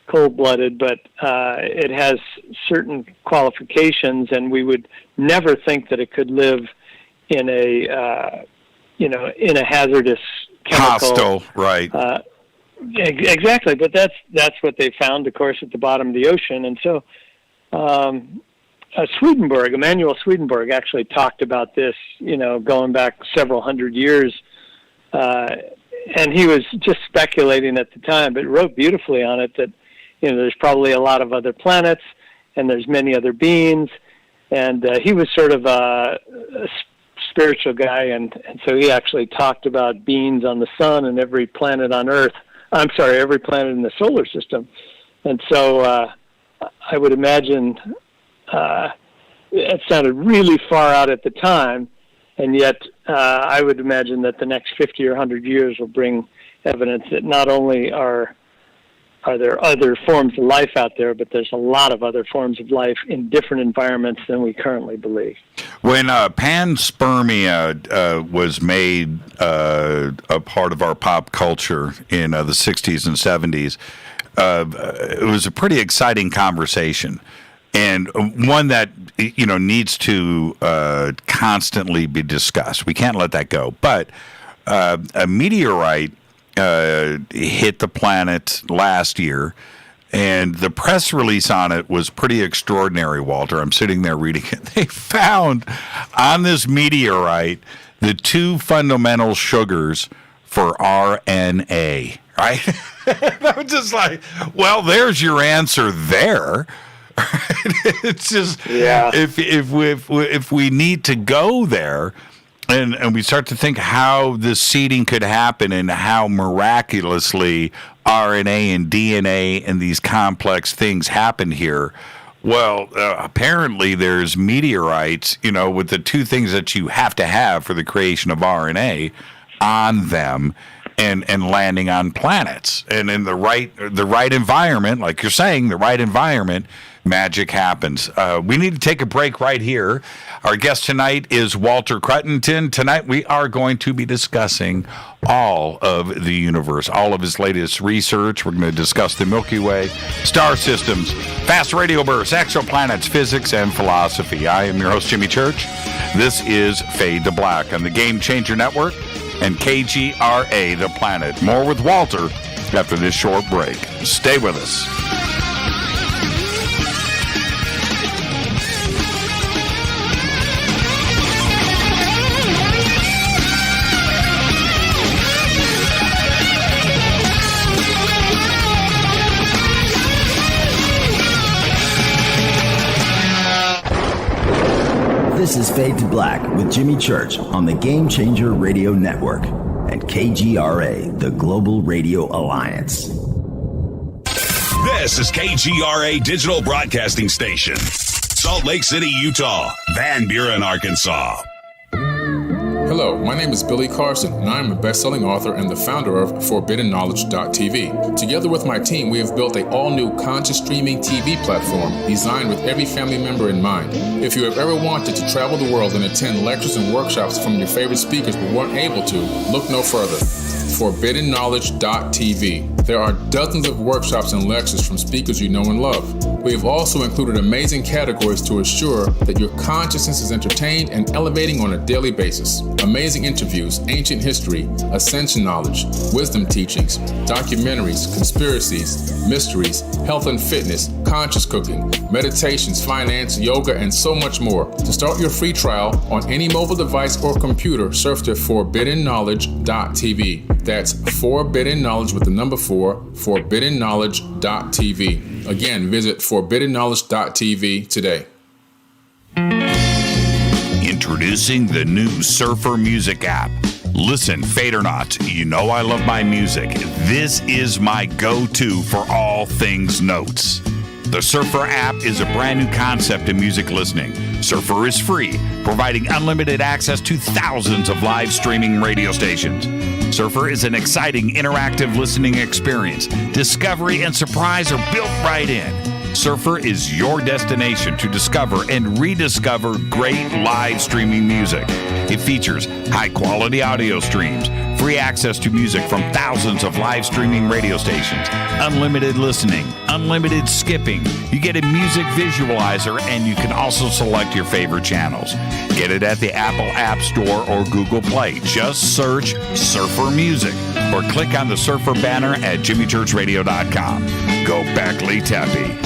cold-blooded, but it has certain qualifications, and we would never think that it could live in a hazardous chemical. Hostile, right. Exactly, but that's what they found, of course, at the bottom of the ocean. And so Emmanuel Swedenborg actually talked about this, going back several hundred years, and he was just speculating at the time, but wrote beautifully on it that, there's probably a lot of other planets, and there's many other beings, and he was sort of a spiritual guy, and so he actually talked about beings on the sun and every planet on Earth. Every planet in the solar system. And so I would imagine it sounded really far out at the time, and yet I would imagine that the next 50 or 100 years will bring evidence that not only are there other forms of life out there, but there's a lot of other forms of life in different environments than we currently believe. When Panspermia was made a part of our pop culture in the 60s and 70s, it was a pretty exciting conversation, and one that needs to constantly be discussed. We can't let that go. But a meteorite hit the planet last year, and the press release on it was pretty extraordinary, Walter. I'm sitting there reading it. They found on this meteorite the two fundamental sugars for RNA, right? I'm just like, well, there's your answer there. It's just, if we need to go there, and we start to think how the seeding could happen and how miraculously RNA and DNA and these complex things happen here. Well, apparently there's meteorites, with the two things that you have to have for the creation of RNA on them and landing on planets. And in the right environment, like you're saying, the right environment, magic happens. We need to take a break right here. Our guest tonight is Walter Cruttenden. Tonight we are going to be discussing all of the universe, all of his latest research. We're going to discuss the Milky Way, star systems, fast radio bursts, exoplanets, physics, and philosophy. I am your host, Jimmy Church. This is Fade to Black on the Game Changer Network and KGRA, The Planet. More with Walter after this short break. Stay with us. This is Fade to Black with Jimmy Church on the Game Changer Radio Network and KGRA, the Global Radio Alliance. This is KGRA Digital Broadcasting Station, Salt Lake City, Utah, Van Buren, Arkansas. Hello, my name is Billy Carson, and I am a best-selling author and the founder of ForbiddenKnowledge.tv. Together with my team, we have built an all-new conscious streaming TV platform designed with every family member in mind. If you have ever wanted to travel the world and attend lectures and workshops from your favorite speakers but weren't able to, look no further. ForbiddenKnowledge.tv. There are dozens of workshops and lectures from speakers you know and love. We have also included amazing categories to assure that your consciousness is entertained and elevating on a daily basis. Amazing interviews, ancient history, ascension knowledge, wisdom teachings, documentaries, conspiracies, mysteries, health and fitness, conscious cooking, meditations, finance, yoga, and so much more. To start your free trial on any mobile device or computer, surf to ForbiddenKnowledge.tv. That's Forbidden Knowledge with the number 4, ForbiddenKnowledge.tv. Again, visit ForbiddenKnowledge.tv today. Introducing the new Surfer Music app. Listen, fade or not, you know I love my music. This is my go-to for all things notes. The Surfer app is a brand new concept in music listening. Surfer is free, providing unlimited access to thousands of live streaming radio stations. Surfer is an exciting, interactive listening experience. Discovery and surprise are built right in. Surfer is your destination to discover and rediscover great live streaming music. It features high-quality audio streams, free access to music from thousands of live streaming radio stations, unlimited listening, unlimited skipping. You get a music visualizer, and you can also select your favorite channels. Get it at the Apple App Store or Google Play. Just search Surfer Music or click on the Surfer banner at jimmychurchradio.com. Go back, Lee Tappy.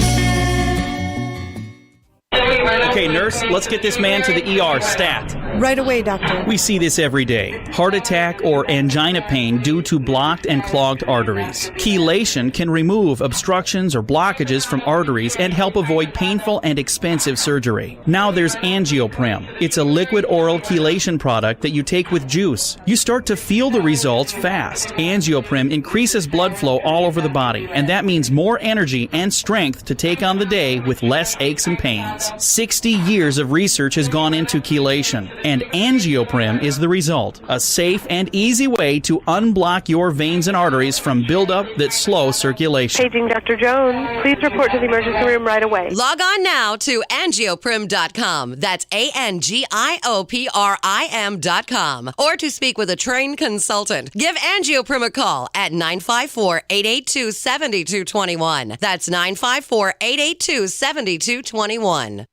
Okay, nurse, let's get this man to the ER stat. Right away, doctor. We see this every day. Heart attack or angina pain due to blocked and clogged arteries. Chelation can remove obstructions or blockages from arteries and help avoid painful and expensive surgery. Now there's Angioprim. It's a liquid oral chelation product that you take with juice. You start to feel the results fast. Angioprim increases blood flow all over the body, and that means more energy and strength to take on the day with less aches and pains. 60 years of research has gone into chelation. and Angioprim is the result. A safe and easy way to unblock your veins and arteries from buildup that slow circulation. Paging Dr. Jones. Please report to the emergency room right away. Log on now to angioprim.com. That's ANGIOPRIM.com. Or to speak with a trained consultant. Give Angioprim a call at 954-882-7221. That's 954-882-7221.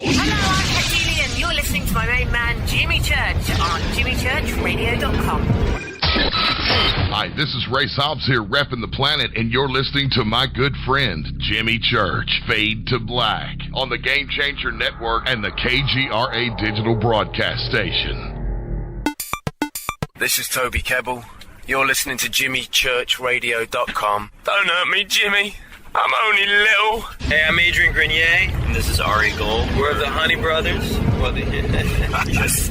Hello, I'm Katie, and you're listening to my main man, Jimmy Church, on jimmychurchradio.com. Hi, this is Ray Hobbs here, repping the planet, and you're listening to my good friend, Jimmy Church, Fade to Black, on the Game Changer Network and the KGRA digital broadcast station. This is Toby Kebbell. You're listening to jimmychurchradio.com. Don't hurt me, Jimmy. I'm only little. Hey, I'm Adrian Grenier. And this is Ari Gold. We're the Honey Brothers. Yes.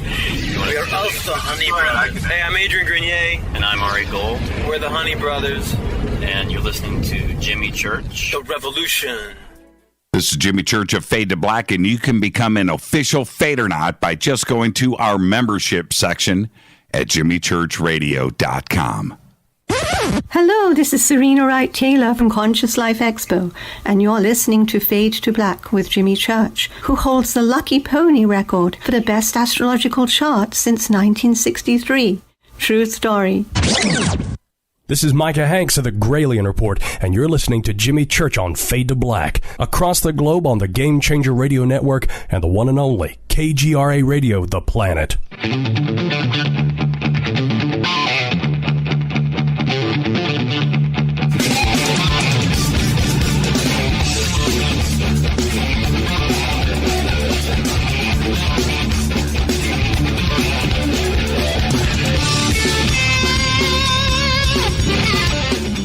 We're of the Honey Brothers. Hey, I'm Adrian Grenier. And I'm Ari Gold. We're the Honey Brothers. And you're listening to Jimmy Church. The Revolution. This is Jimmy Church of Fade to Black, and you can become an official Fadernaut by just going to our membership section at jimmychurchradio.com. Hello, this is Serena Wright Taylor from Conscious Life Expo, and you're listening to Fade to Black with Jimmy Church, who holds the Lucky Pony record for the best astrological chart since 1963. True story. This is Micah Hanks of the Gralien Report, and you're listening to Jimmy Church on Fade to Black, across the globe on the Game Changer Radio Network and the one and only KGRA Radio, The Planet.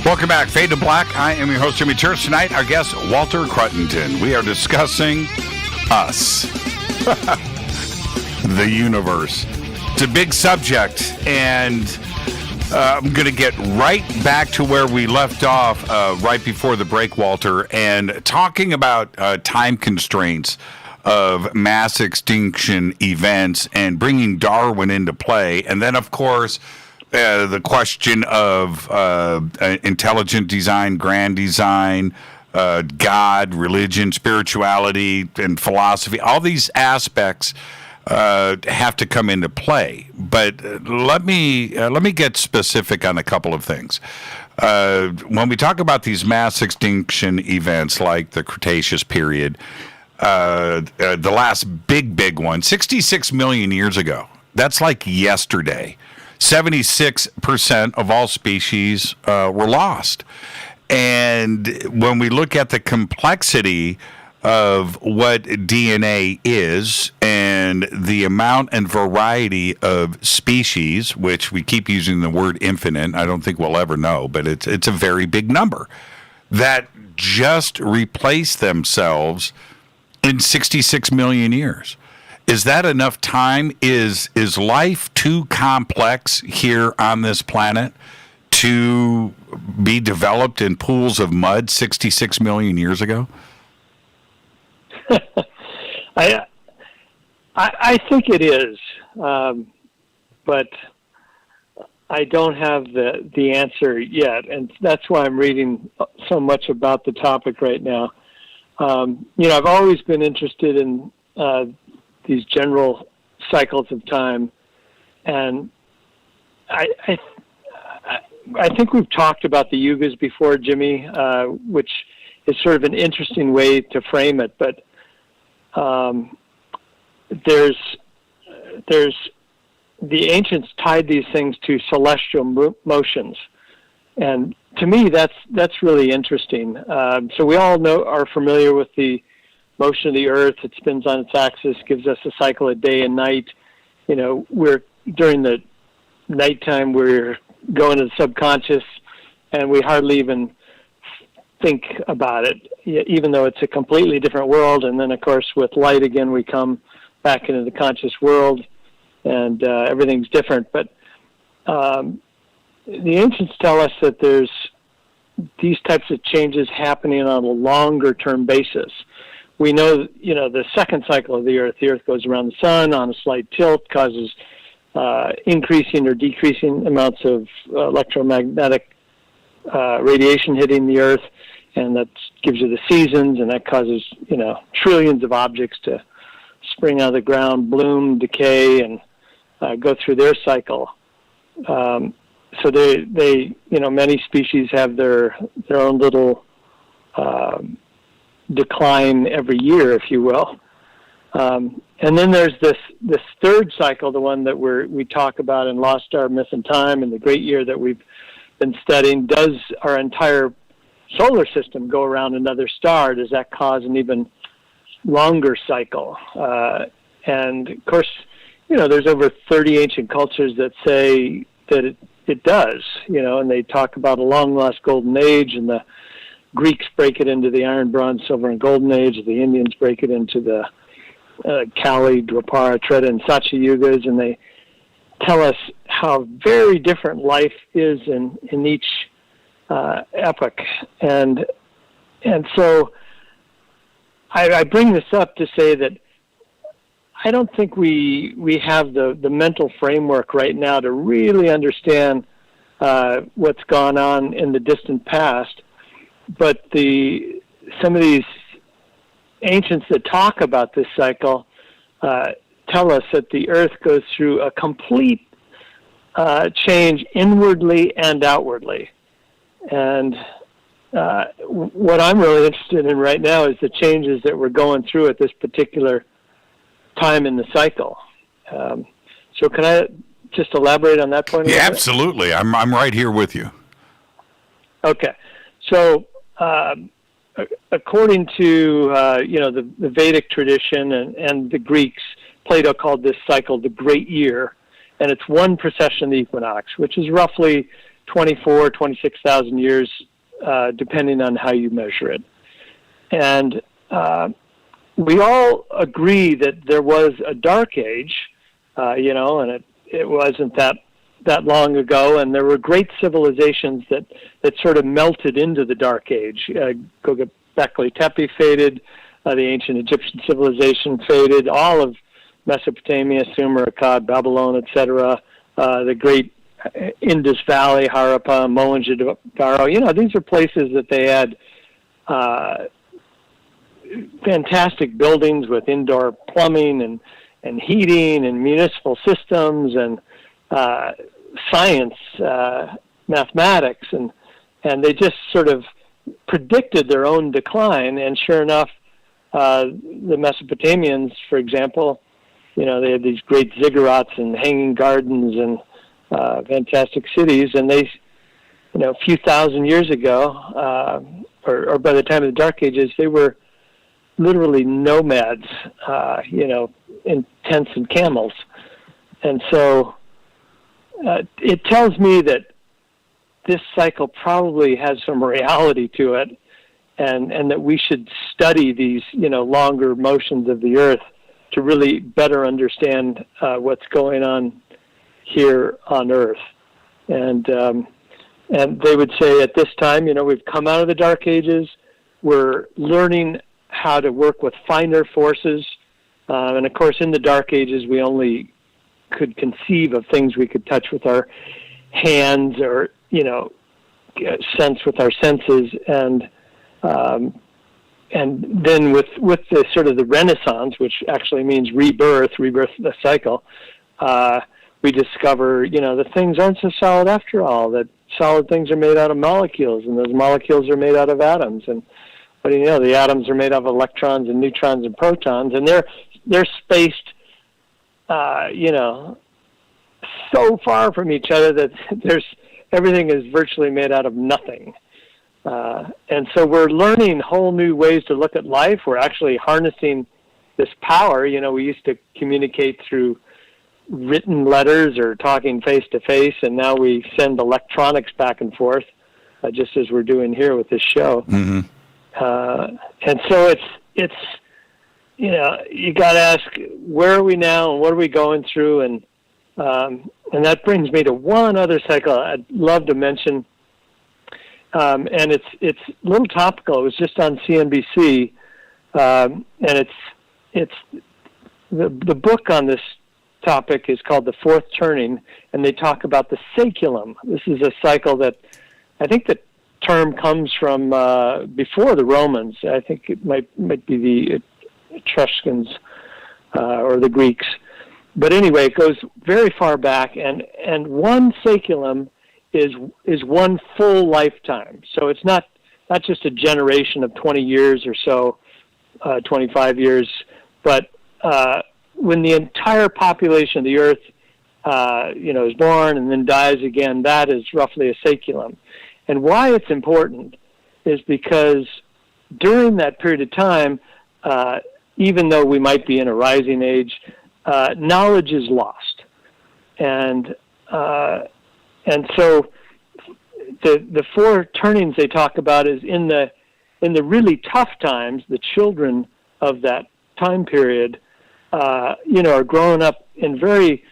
Welcome back, Fade to Black. I am your host, Jimmy Church. Tonight, our guest, Walter Cruttenden. We are discussing us, the universe. It's a big subject, and I'm going to get right back to where we left off right before the break, Walter, and talking about time constraints of mass extinction events and bringing Darwin into play. And then, of course, the question of intelligent design, grand design, God, religion, spirituality, and philosophy. All these aspects have to come into play. But let me get specific on a couple of things. When we talk about these mass extinction events like the Cretaceous period, the last big one, 66 million years ago, that's like yesterday. 76% of all species were lost. And when we look at the complexity of what DNA is and the amount and variety of species, which we keep using the word infinite, I don't think we'll ever know, but it's a very big number, that just replace themselves in 66 million years. Is that enough time? Is life too complex here on this planet to be developed in pools of mud 66 million years ago? I think it is, but I don't have the answer yet, and that's why I'm reading so much about the topic right now. I've always been interested in these general cycles of time, and I think we've talked about the yugas before, Jimmy, which is sort of an interesting way to frame it. But there's the ancients tied these things to celestial motions, and to me that's really interesting. So we all are familiar with the motion of the Earth. It spins on its axis, gives us a cycle of day and night. We're during the nighttime, we're going to the subconscious, and we hardly even think about it, even though it's a completely different world. And then, of course, with light again, we come back into the conscious world, and everything's different. But the ancients tell us that there's these types of changes happening on a longer-term basis, we know, the second cycle of the Earth goes around the sun on a slight tilt, causes increasing or decreasing amounts of electromagnetic radiation hitting the Earth, and that gives you the seasons, and that causes, trillions of objects to spring out of the ground, bloom, decay, and go through their cycle. So they many species have their own little decline every year, if you will. And then there's this third cycle, the one that we talk about in Lost Star, Myth and Time, and the Great Year that we've been studying. Does our entire solar system go around another star? Does that cause an even longer cycle? And of course, there's over 30 ancient cultures that say that it does, and they talk about a long-lost golden age, and the Greeks break it into the Iron, Bronze, Silver, and Golden Age. The Indians break it into the Kali, Dwapara, Treta, and Satya Yugas, and they tell us how very different life is in each epoch. And so I bring this up to say that I don't think we have the mental framework right now to really understand what's gone on in the distant past. But some of these ancients that talk about this cycle tell us that the Earth goes through a complete change inwardly and outwardly. And what I'm really interested in right now is the changes that we're going through at this particular time in the cycle. So can I just elaborate on that point? Yeah, absolutely. I'm right here with you. Okay. So according to the Vedic tradition and the Greeks, Plato called this cycle the Great Year, and it's one precession of the equinox, which is roughly 26,000 years, depending on how you measure it. And we all agree that there was a dark age, and it wasn't that long ago, and there were great civilizations that sort of melted into the dark age. Göbekli Tepe faded, the ancient Egyptian civilization faded, all of Mesopotamia, Sumer, Akkad, Babylon, etc., the great Indus Valley, Harappa, Mohenjo-Daro. These are places that they had fantastic buildings with indoor plumbing and heating and municipal systems and science, mathematics, and they just sort of predicted their own decline. And sure enough, the Mesopotamians, for example, they had these great ziggurats and hanging gardens and fantastic cities, and they, a few thousand years ago, or by the time of the Dark Ages, they were literally nomads, in tents and camels. And so it tells me that this cycle probably has some reality to it, and that we should study these, longer motions of the Earth to really better understand what's going on here on Earth. And they would say at this time, we've come out of the Dark Ages, we're learning how to work with finer forces, and of course in the Dark Ages we only could conceive of things we could touch with our hands or, sense with our senses, and then with the sort of the Renaissance, which actually means rebirth the cycle, we discover, that things aren't so solid after all, that solid things are made out of molecules, and those molecules are made out of atoms. And what do you know? The atoms are made of electrons and neutrons and protons, and they're spaced, so far from each other that everything is virtually made out of nothing. And so we're learning whole new ways to look at life. We're actually harnessing this power. We used to communicate through written letters or talking face-to-face, and now we send electronics back and forth, just as we're doing here with this show. Mm-hmm. And so it's you got to ask, where are we now and what are we going through? And that brings me to one other cycle I'd love to mention. And it's a little topical. It was just on CNBC. And it's the book on this topic is called The Fourth Turning, and they talk about the saculum. This is a cycle that I think the term comes from before the Romans. I think it might be the Etruscans or the Greeks. But anyway, it goes very far back, and one saculum is one full lifetime. So it's not just a generation of 20 years or so, 25 years, but when the entire population of the Earth, is born and then dies again, that is roughly a saculum. And why it's important is because during that period of time, even though we might be in a rising age, knowledge is lost, and so the four turnings they talk about is in the really tough times, the children of that time period, are growing up in very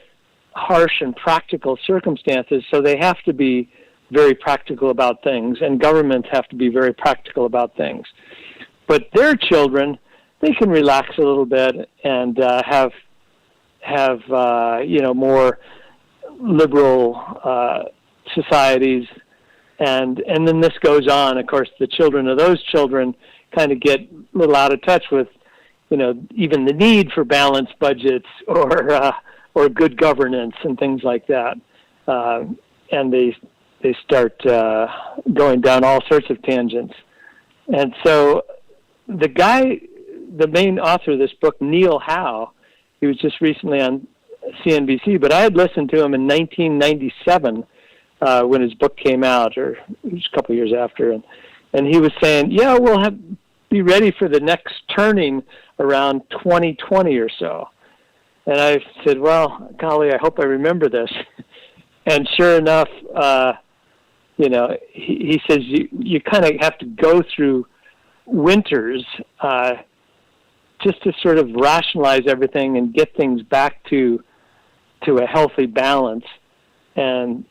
harsh and practical circumstances, so they have to be very practical about things, and governments have to be very practical about things. But their children, they can relax a little bit and have more liberal societies, and then this goes on. Of course, the children of those children kind of get a little out of touch with, even the need for balanced budgets or good governance and things like that, and they start going down all sorts of tangents. And so the main author of this book, Neil Howe, he was just recently on CNBC, but I had listened to him in 1997 when his book came out, or it was a couple of years after, and he was saying, yeah, we'll be ready for the next turning around 2020 or so. And I said, well, golly, I hope I remember this. And sure enough, he says you kind of have to go through winters just to sort of rationalize everything and get things back to a healthy balance. And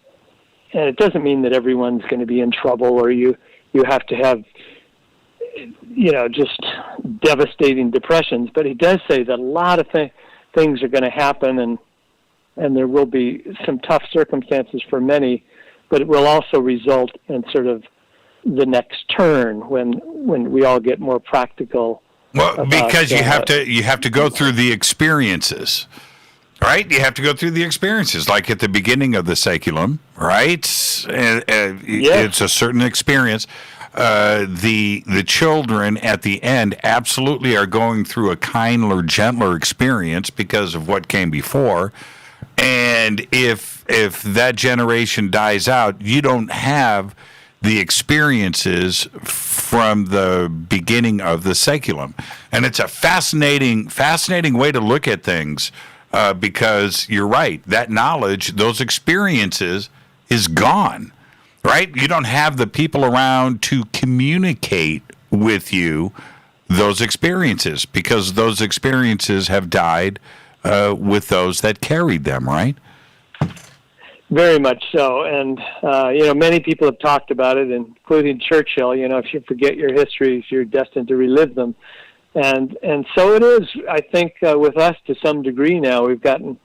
it doesn't mean that everyone's going to be in trouble, or you have to have just devastating depressions. But he does say that a lot of things are going to happen, and there will be some tough circumstances for many, but it will also result in sort of the next turn when we all get more practical. Well, because you have to go through the experiences, right? You have to go through the experiences, like at the beginning of the saculum, right? It's a certain experience. The children at the end absolutely are going through a kinder, gentler experience because of what came before. And if that generation dies out, you don't have the experiences from the beginning of the saculum. And it's a fascinating way to look at things, because you're right, that knowledge, those experiences is gone, right? You don't have the people around to communicate with you those experiences, because those experiences have died with those that carried them, right? Very much so. And, many people have talked about it, including Churchill. If you forget your histories, you're destined to relive them. And so it is, I think, with us to some degree now. We've gotten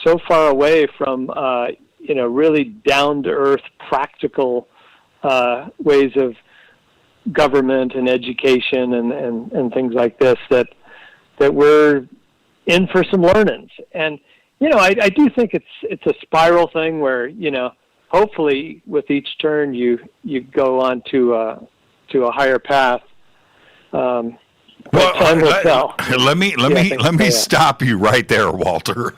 so far away from, really down-to-earth, practical ways of government and education and things like this that we're in for some learnings. And I do think it's a spiral thing where, hopefully with each turn you go on to a higher path. Time will tell. Let me stop you right there, Walter.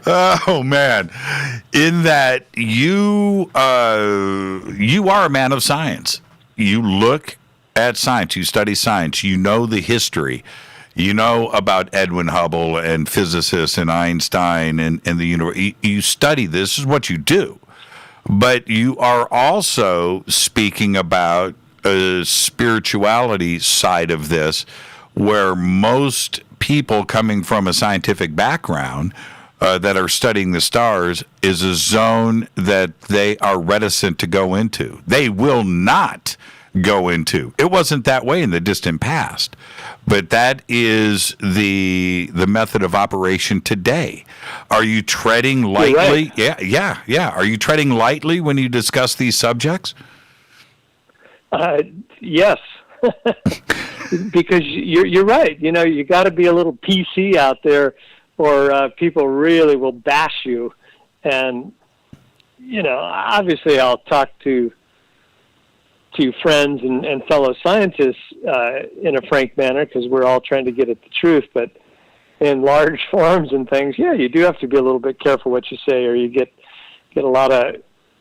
Oh man, in that you are a man of science. You look at science. You study science. You know the history. You know about Edwin Hubble and physicists and Einstein and the universe. You study this. This is what you do. But you are also speaking about a spirituality side of this, where most people coming from a scientific background that are studying the stars is a zone that they are reticent to go into. They will not go into. It wasn't that way in the distant past, but that is the method of operation today. Are you treading lightly? Right. Yeah. Are you treading lightly when you discuss these subjects? Yes, because you're right. You got to be a little PC out there, or people really will bash you. And obviously, I'll talk to friends and fellow scientists in a frank manner, because we're all trying to get at the truth. But in large forums and things, you do have to be a little bit careful what you say, or you get a lot of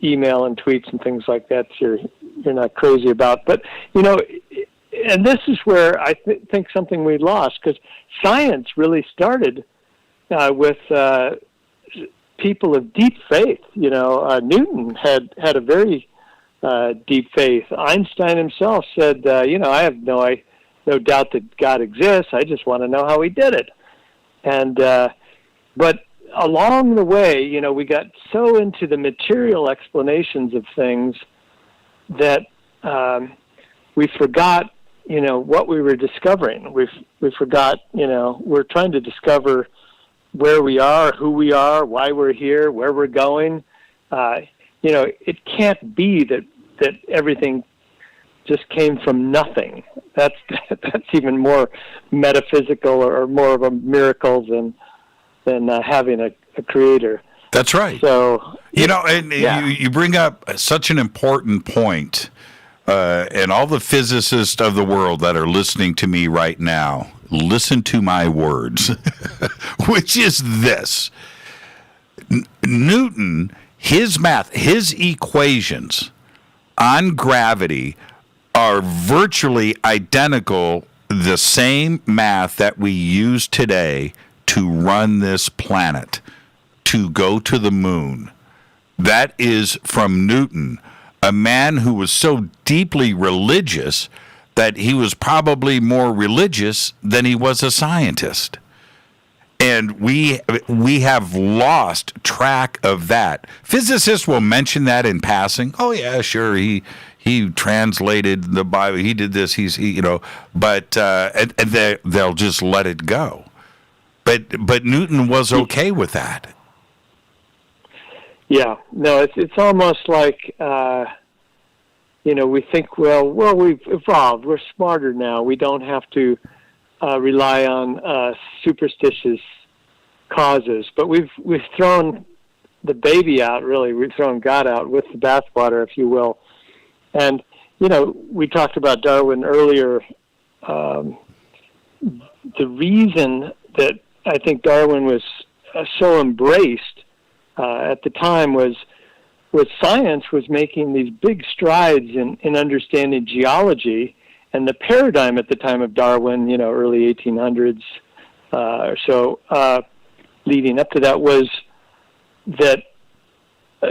email and tweets and things like that you're not crazy about. But and this is where I think something we lost, because science really started with people of deep faith. Newton had a very deep faith. Einstein himself said, I have no doubt that God exists. I just want to know how he did it. And but along the way, we got so into the material explanations of things that we forgot, what we were discovering. We forgot, we're trying to discover where we are, who we are, why we're here, where we're going. It can't be that everything just came from nothing. That's even more metaphysical or more of a miracle than having a creator. That's right. So you bring up such an important point, and all the physicists of the world that are listening to me right now, listen to my words, which is this: Newton, his math, his equations on gravity are virtually identical, the same math that we use today to run this planet, to go to the moon. That is from Newton, a man who was so deeply religious that he was probably more religious than he was a scientist. And we have lost track of that. Physicists will mention that in passing. Oh yeah, sure, he translated the Bible. He did this. But and they'll just let it go. But Newton was okay with that. Yeah, no, it's almost like we think, well, we've evolved. We're smarter now. We don't have to rely on superstitious causes. But we've thrown the baby out. Really, we've thrown God out with the bathwater, if you will. And we talked about Darwin earlier. The reason that I think Darwin was so embraced at the time was science was making these big strides in understanding geology, and the paradigm at the time of Darwin, early 1800s or so, leading up to that, was that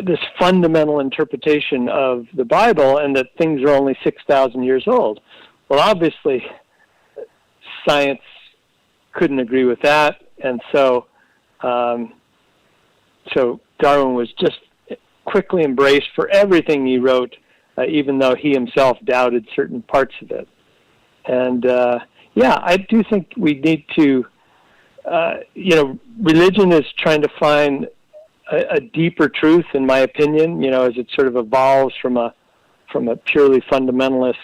this fundamental interpretation of the Bible, and that things are only 6,000 years old. Well, obviously, science couldn't agree with that, and so Darwin was just quickly embraced for everything he wrote, even though he himself doubted certain parts of it. And I do think we need to, religion is trying to find a deeper truth, in my opinion, as it sort of evolves from a purely fundamentalist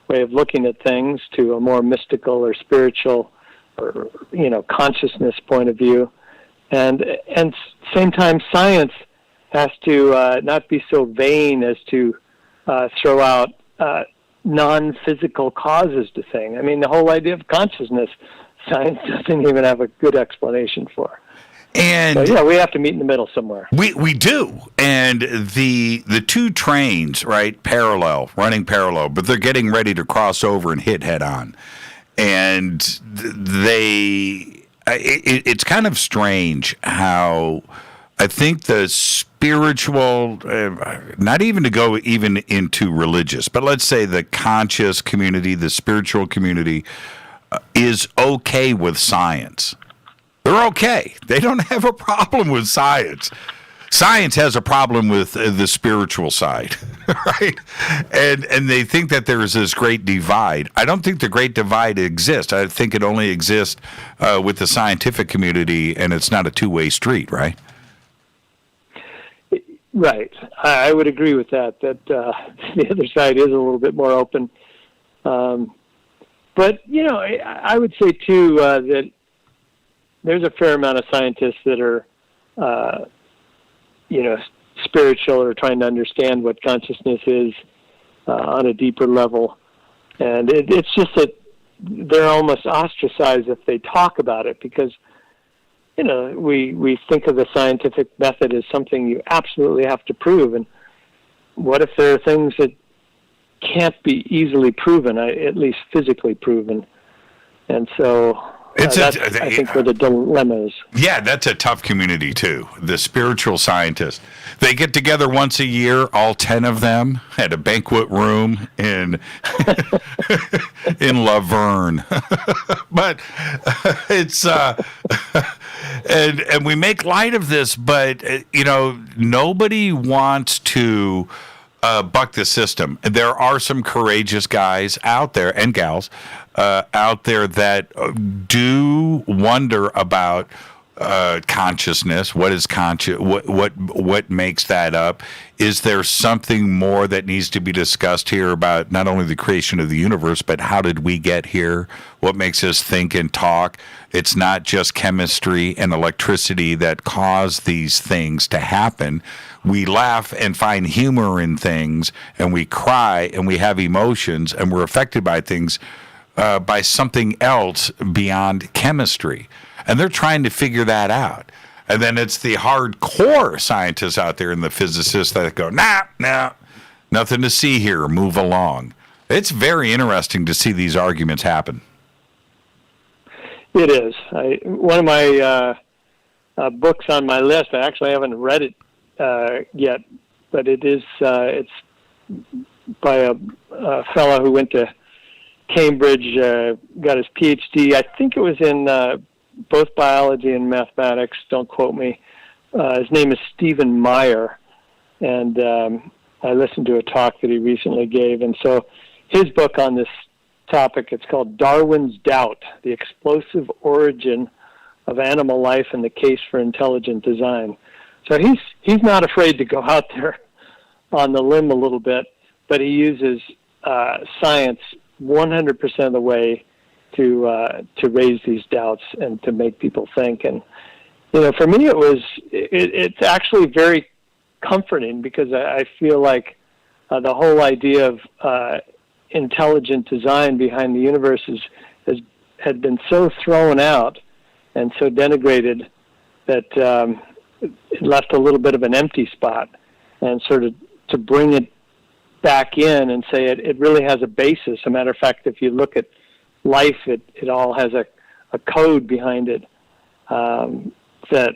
way of looking at things to a more mystical or spiritual or consciousness point of view. And same time, science has to not be so vain as to throw out non-physical causes to things. I mean, the whole idea of consciousness, science doesn't even have a good explanation for. And so, we have to meet in the middle somewhere. We do. And the two trains, right, running parallel, but they're getting ready to cross over and hit head on. And it's kind of strange how I think the spiritual, not even to go even into religious, but let's say the conscious community, the spiritual community, is okay with science. They're okay. They don't have a problem with science. Science has a problem with the spiritual side, right? And they think that there is this great divide. I don't think the great divide exists. I think it only exists with the scientific community, and it's not a two-way street, right? Right. I would agree with that, the other side is a little bit more open. But, I would say, too, that there's a fair amount of scientists that are, spiritual or trying to understand what consciousness is on a deeper level. And it's just that they're almost ostracized if they talk about it because, we think of the scientific method as something you absolutely have to prove. And what if there are things that can't be easily proven, at least physically proven? And so that's, I think, where the dilemma is. Yeah, that's a tough community, too. The spiritual scientists. They get together once a year, all 10 of them, at a banquet room in Laverne. But it's... And we make light of this, but, nobody wants to buck the system. There are some courageous guys out there, and gals, out there that do wonder about consciousness. What is what makes that up? Is there something more that needs to be discussed here about not only the creation of the universe, but how did we get here? What makes us think and talk? It's not just chemistry and electricity that cause these things to happen. We laugh and find humor in things, and we cry and we have emotions, and we're affected by things by something else beyond chemistry. And they're trying to figure that out. And then it's the hardcore scientists out there and the physicists that go, nah, nothing to see here, move along. It's very interesting to see these arguments happen. It is. One of my books on my list, I actually haven't read it yet, but it's by a fellow who went to Cambridge, got his PhD. I think it was in both biology and mathematics. Don't quote me. His name is Stephen Meyer, and I listened to a talk that he recently gave. And so his book on this topic, it's called Darwin's Doubt, The Explosive Origin of Animal Life and the Case for Intelligent Design. So he's not afraid to go out there on the limb a little bit, but he uses science 100% of the way to raise these doubts and to make people think. And for me, it's actually very comforting because I feel like the whole idea of intelligent design behind the universe had been so thrown out and so denigrated that it left a little bit of an empty spot, and sort of to bring it back in and say it really has a basis. As a matter of fact, if you look at life, it all has a code behind it that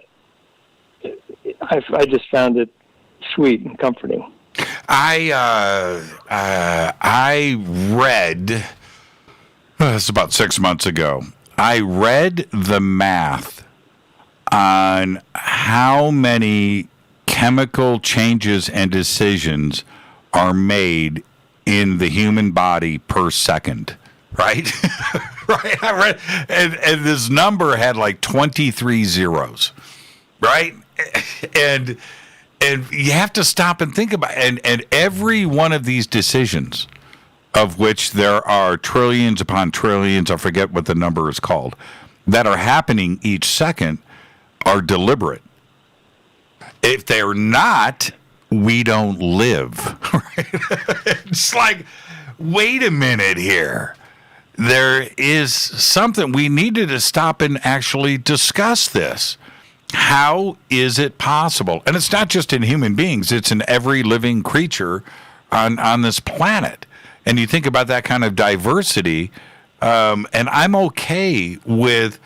I just found it sweet and comforting. I read, it's about 6 months ago, I read the math on how many chemical changes and decisions are made in the human body per second, right? Right. I read, and this number had like 23 zeros, right? And you have to stop and think about it. And every one of these decisions, of which there are trillions upon trillions, I forget what the number is called, that are happening each second, are deliberate. If they're not, we don't live. Right? It's like, wait a minute here. There is something, we needed to stop and actually discuss this. How is it possible? And it's not just in human beings, it's in every living creature on this planet. And you think about that kind of diversity, and I'm okay with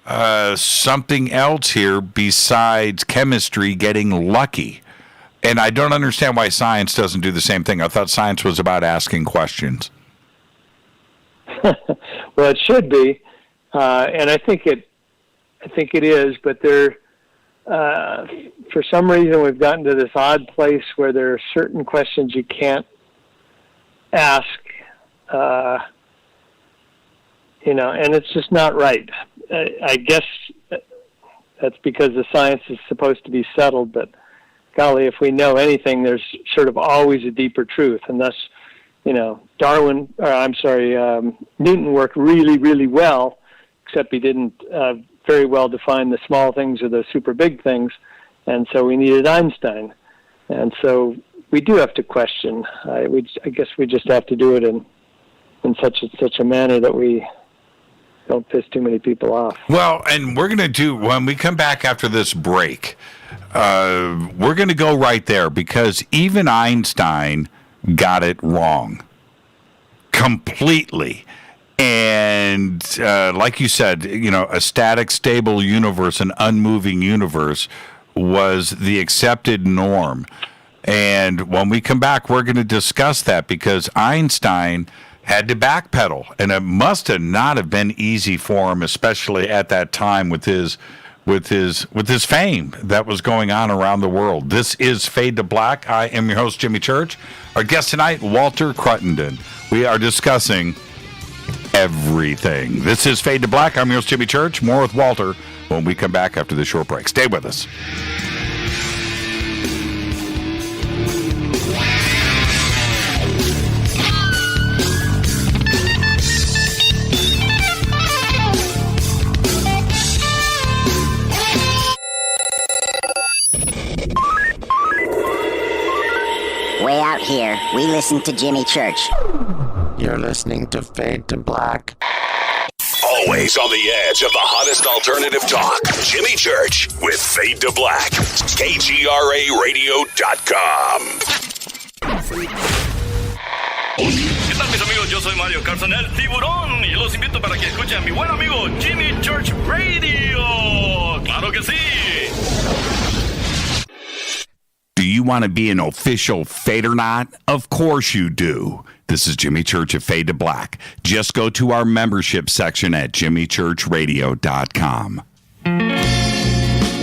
something else here besides chemistry getting lucky. And I don't understand why science doesn't do the same thing. I thought science was about asking questions. Well, it should be, and I think it is. But there for some reason, we've gotten to this odd place where there are certain questions you can't ask, and it's just not right. I guess that's because the science is supposed to be settled, but golly, if we know anything, there's sort of always a deeper truth, and thus, Newton worked really, really well, except he didn't very well define the small things or the super big things, and so we needed Einstein. And so we do have to question. I guess we just have to do it in such a manner that we don't piss too many people off. Well, and we're going to do, when we come back after this break, we're going to go right there, because even Einstein got it wrong completely. And like you said, a static, stable universe, an unmoving universe was the accepted norm. And when we come back, we're going to discuss that, because Einstein had to backpedal, and it must have not have been easy for him, especially at that time with his fame that was going on around the world. This is Fade to Black. I am your host, Jimmy Church. Our guest tonight, Walter Cruttenden. We are discussing everything. This is Fade to Black. I'm your host, Jimmy Church. More with Walter when we come back after the short break. Stay with us. Way out here, we listen to Jimmy Church. You're listening to Fade to Black. Always on the edge of the hottest alternative talk. Jimmy Church with Fade to Black. KGRARadio.com. ¿Qué tal, mis amigos? Yo soy Mario Carson, el tiburón, y los invito para que escuchen a mi buen amigo Jimmy Church Radio. ¡Claro que sí! Do you want to be an official Fadernaut? Of course you do. This is Jimmy Church of Fade to Black. Just go to our membership section at jimmychurchradio.com.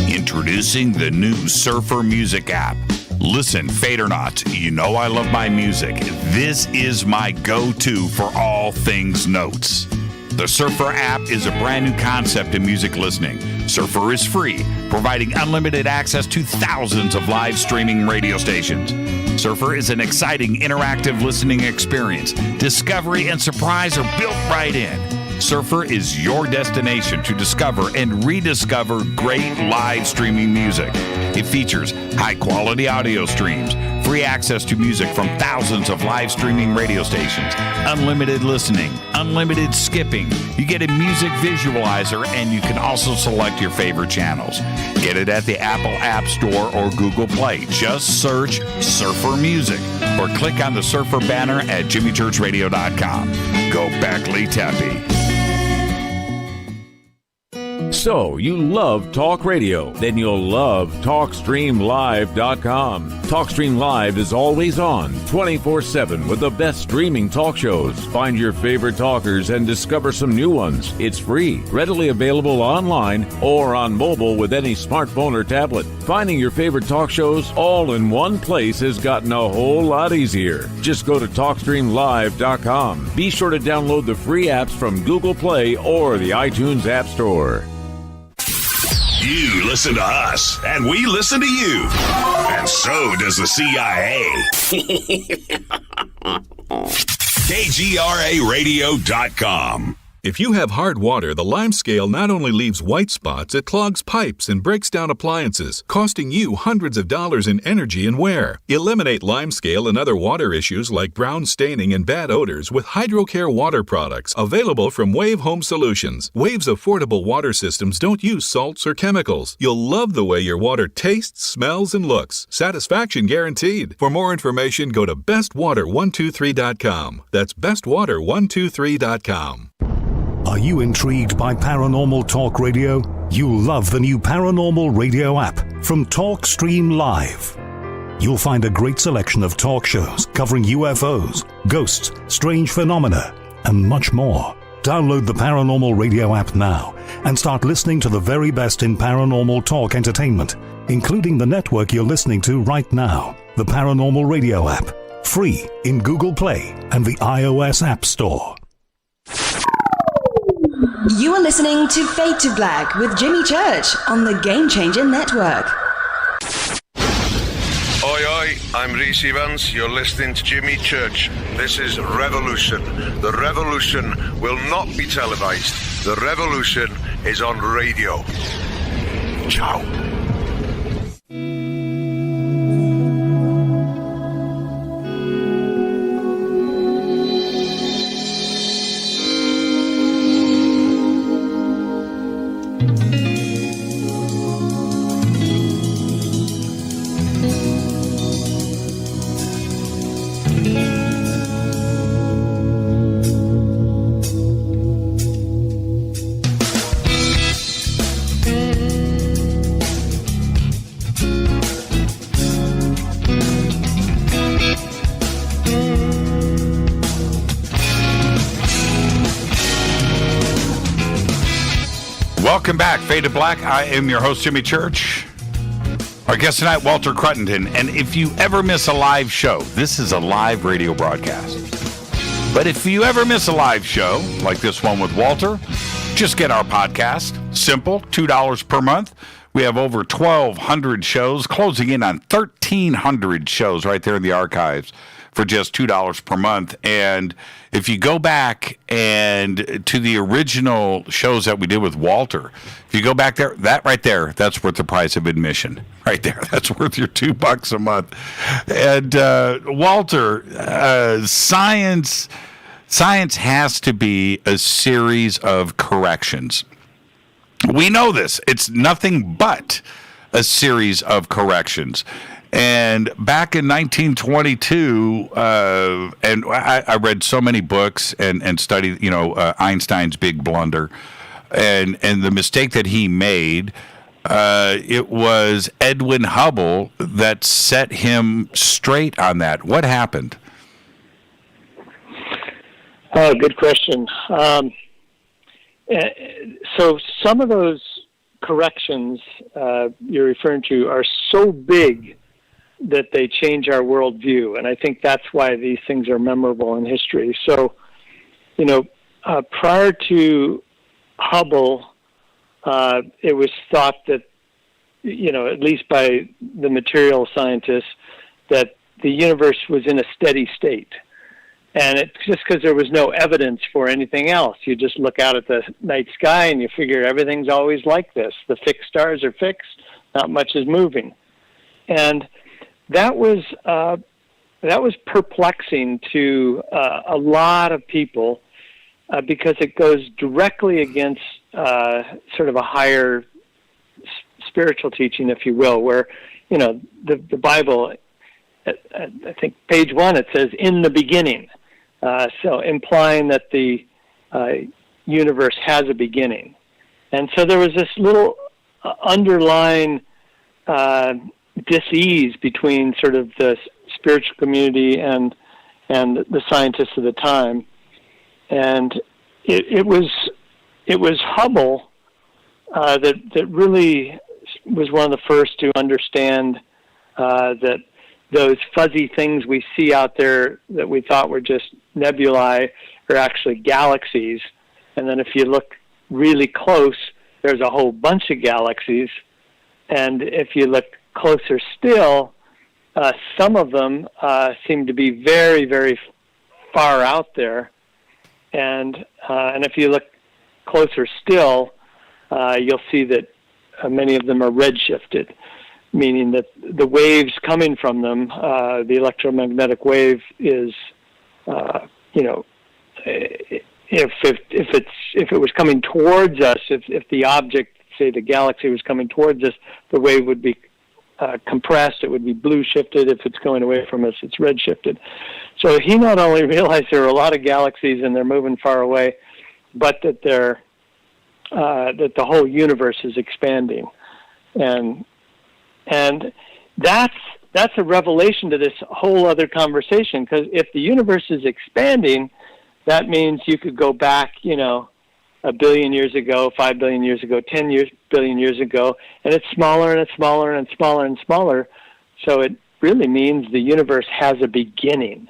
Introducing the new Surfer Music app. Listen, Fadernauts, you know I love my music. This is my go-to for all things notes. The Surfer app is a brand new concept in music listening. Surfer is free, providing unlimited access to thousands of live streaming radio stations. Surfer is an exciting, interactive listening experience. Discovery and surprise are built right in. Surfer is your destination to discover and rediscover great live streaming music. It features high-quality audio streams, free access to music from thousands of live streaming radio stations, unlimited listening, unlimited skipping. You get a music visualizer, and you can also select your favorite channels. Get it at the Apple App Store or Google Play. Just search Surfer Music or click on the Surfer banner at jimmychurchradio.com. Go Beckley Teppy. So, you love talk radio? Then you'll love TalkStreamLive.com. TalkStream Live is always on, 24/7 with the best streaming talk shows. Find your favorite talkers and discover some new ones. It's free, readily available online or on mobile with any smartphone or tablet. Finding your favorite talk shows all in one place has gotten a whole lot easier. Just go to TalkStreamLive.com. Be sure to download the free apps from Google Play or the iTunes App Store. You listen to us, and we listen to you. And so does the CIA. KGRARadio.com. If you have hard water, the lime scale not only leaves white spots, it clogs pipes and breaks down appliances, costing you hundreds of dollars in energy and wear. Eliminate lime scale and other water issues like brown staining and bad odors with HydroCare water products available from Wave Home Solutions. Wave's affordable water systems don't use salts or chemicals. You'll love the way your water tastes, smells, and looks. Satisfaction guaranteed. For more information, go to bestwater123.com. That's bestwater123.com. Are you intrigued by paranormal talk radio? You'll love the new paranormal radio app from TalkStream Live. You'll find a great selection of talk shows covering UFOs, ghosts, strange phenomena, and much more. Download the Paranormal Radio app now and start listening to the very best in paranormal talk entertainment, including the network you're listening to right now. The Paranormal Radio app, free in Google Play and the iOS App Store. You are listening to Fade to Black with Jimmy Church on the Game Changer Network. Oi, oi, I'm Reese Evans. You're listening to Jimmy Church. This is Revolution. The revolution will not be televised. The revolution is on radio. Ciao. Welcome back, Fade to Black. I am your host, Jimmy Church. Our guest tonight, Walter Cruttenden. And if you ever miss a live show, this is a live radio broadcast. But if you ever miss a live show, like this one with Walter, just get our podcast. Simple, $2 per month. We have over 1,200 shows, closing in on 1,300 shows right there in the archives for just $2 per month. And if you go back and to the original shows that we did with Walter, if you go back there, that right there, that's worth the price of admission. Right there, that's worth your $2 a month. And Walter, science has to be a series of corrections. We know this. It's nothing but a series of corrections. And back in 1922, and I read so many books and studied, Einstein's big blunder, and the mistake that he made. It was Edwin Hubble that set him straight on that. What happened? Oh, good question. So some of those corrections you're referring to are so big that they change our worldview, and I think that's why these things are memorable in history. So, prior to Hubble, it was thought that, at least by the material scientists, that the universe was in a steady state. And it's just because there was no evidence for anything else. You just look out at the night sky and you figure everything's always like this. The fixed stars are fixed, not much is moving. And that was perplexing to a lot of people because it goes directly against sort of a higher spiritual teaching, if you will, where the Bible, I think page 1, it says "in the beginning," so implying that the universe has a beginning. And so there was this little underlying dis-ease between sort of the spiritual community and the scientists of the time, and it was Hubble that really was one of the first to understand that those fuzzy things we see out there that we thought were just nebulae are actually galaxies, and then if you look really close, there's a whole bunch of galaxies, and if you look closer still, some of them seem to be very, very far out there, and if you look closer still, you'll see that many of them are redshifted, meaning that the waves coming from them, the electromagnetic wave is, if it was coming towards us, if the object, say the galaxy, was coming towards us, the wave would be compressed, it would be blue shifted. If it's going away from us, it's red shifted. So he not only realized there are a lot of galaxies and they're moving far away, but that that the whole universe is expanding, and that's a revelation to this whole other conversation. Because if the universe is expanding, that means you could go back, 1 billion years ago, 5 billion years ago, 10 billion years ago, and it's smaller and it's smaller and smaller and smaller. So it really means the universe has a beginning.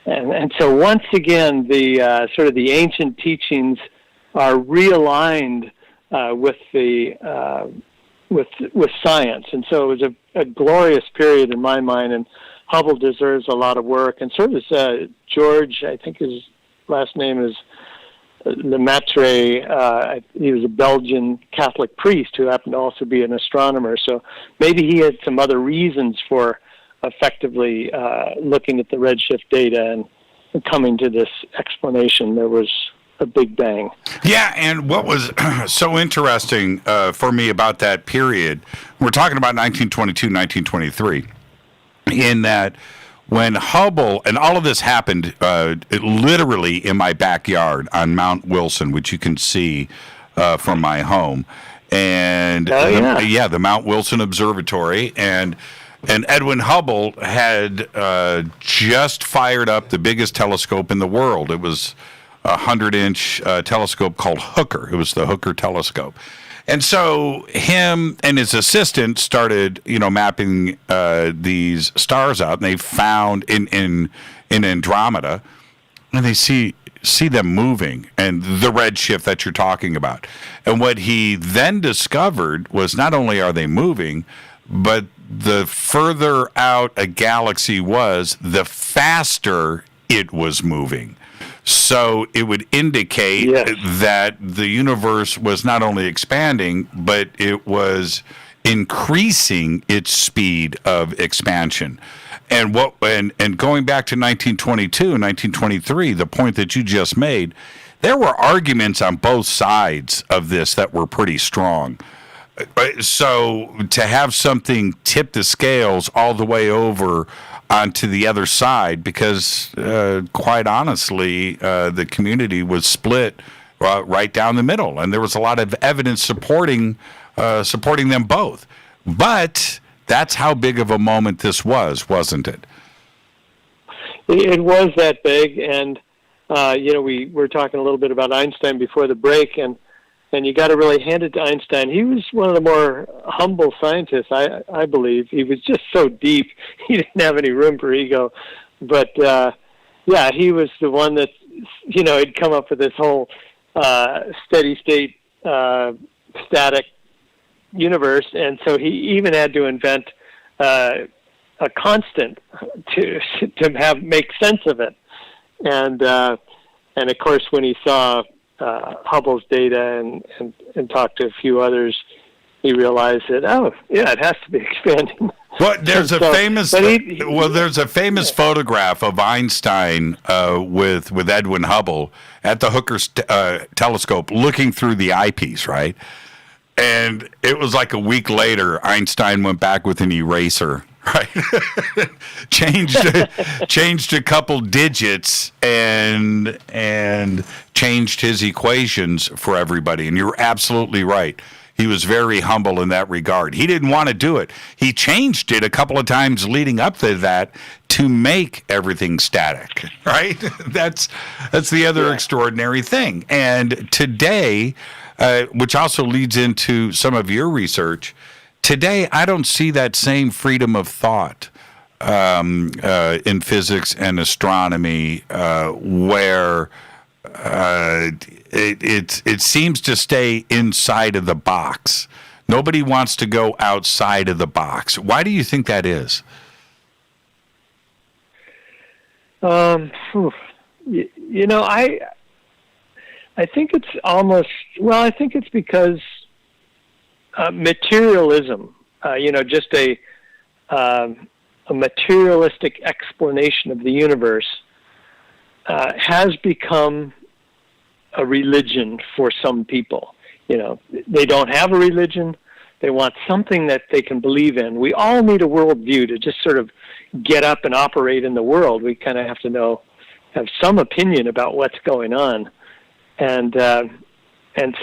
And so once again, the sort of the ancient teachings are realigned with science. And so it was a glorious period in my mind, and Hubble deserves a lot of work. And so does George, I think his last name is Lemaitre. He was a Belgian Catholic priest who happened to also be an astronomer. So maybe he had some other reasons for effectively looking at the redshift data and coming to this explanation. There was a big bang. Yeah, and what was so interesting for me about that period, we're talking about 1922, 1923, in that when Hubble, and all of this happened literally in my backyard on Mount Wilson, which you can see from my home, and the Mount Wilson Observatory, and Edwin Hubble had just fired up the biggest telescope in the world. It was a 100-inch telescope called Hooker. It was the Hooker telescope. And so him and his assistant started, mapping these stars out, and they found in Andromeda, and they see them moving, and the redshift that you're talking about. And what he then discovered was not only are they moving, but the further out a galaxy was, the faster it was moving. So it would indicate that the universe was not only expanding, but it was increasing its speed of expansion. And going back to 1922, 1923, the point that you just made, there were arguments on both sides of this that were pretty strong. So to have something tip the scales all the way over onto the other side, because quite honestly, the community was split right down the middle, and there was a lot of evidence supporting them both. But that's how big of a moment this was, wasn't it? It was that big, and we were talking a little bit about Einstein before the break, and you got to really hand it to Einstein. He was one of the more humble scientists, I believe. He was just so deep. He didn't have any room for ego. But, he was the one that, had come up with this whole steady state, static universe. And so he even had to invent a constant to make sense of it. And of course, when he saw Hubble's data and talked to a few others, he realized that it has to be expanding. Well, there's a famous photograph of Einstein with Edwin Hubble at the Hooker telescope looking through the eyepiece, right? And it was like a week later, Einstein went back with an eraser. Right, changed a couple digits and changed his equations for everybody. And you're absolutely right. He was very humble in that regard. He didn't want to do it. He changed it a couple of times leading up to that to make everything static. Right, that's the other extraordinary thing. And today, which also leads into some of your research. Today, I don't see that same freedom of thought in physics and astronomy, where it seems to stay inside of the box. Nobody wants to go outside of the box. Why do you think that is? I think it's almost, I think it's because materialism, just a materialistic explanation of the universe has become a religion for some people. They don't have a religion. They want something that they can believe in. We all need a worldview to just sort of get up and operate in the world. We kind of have to have some opinion about what's going on. And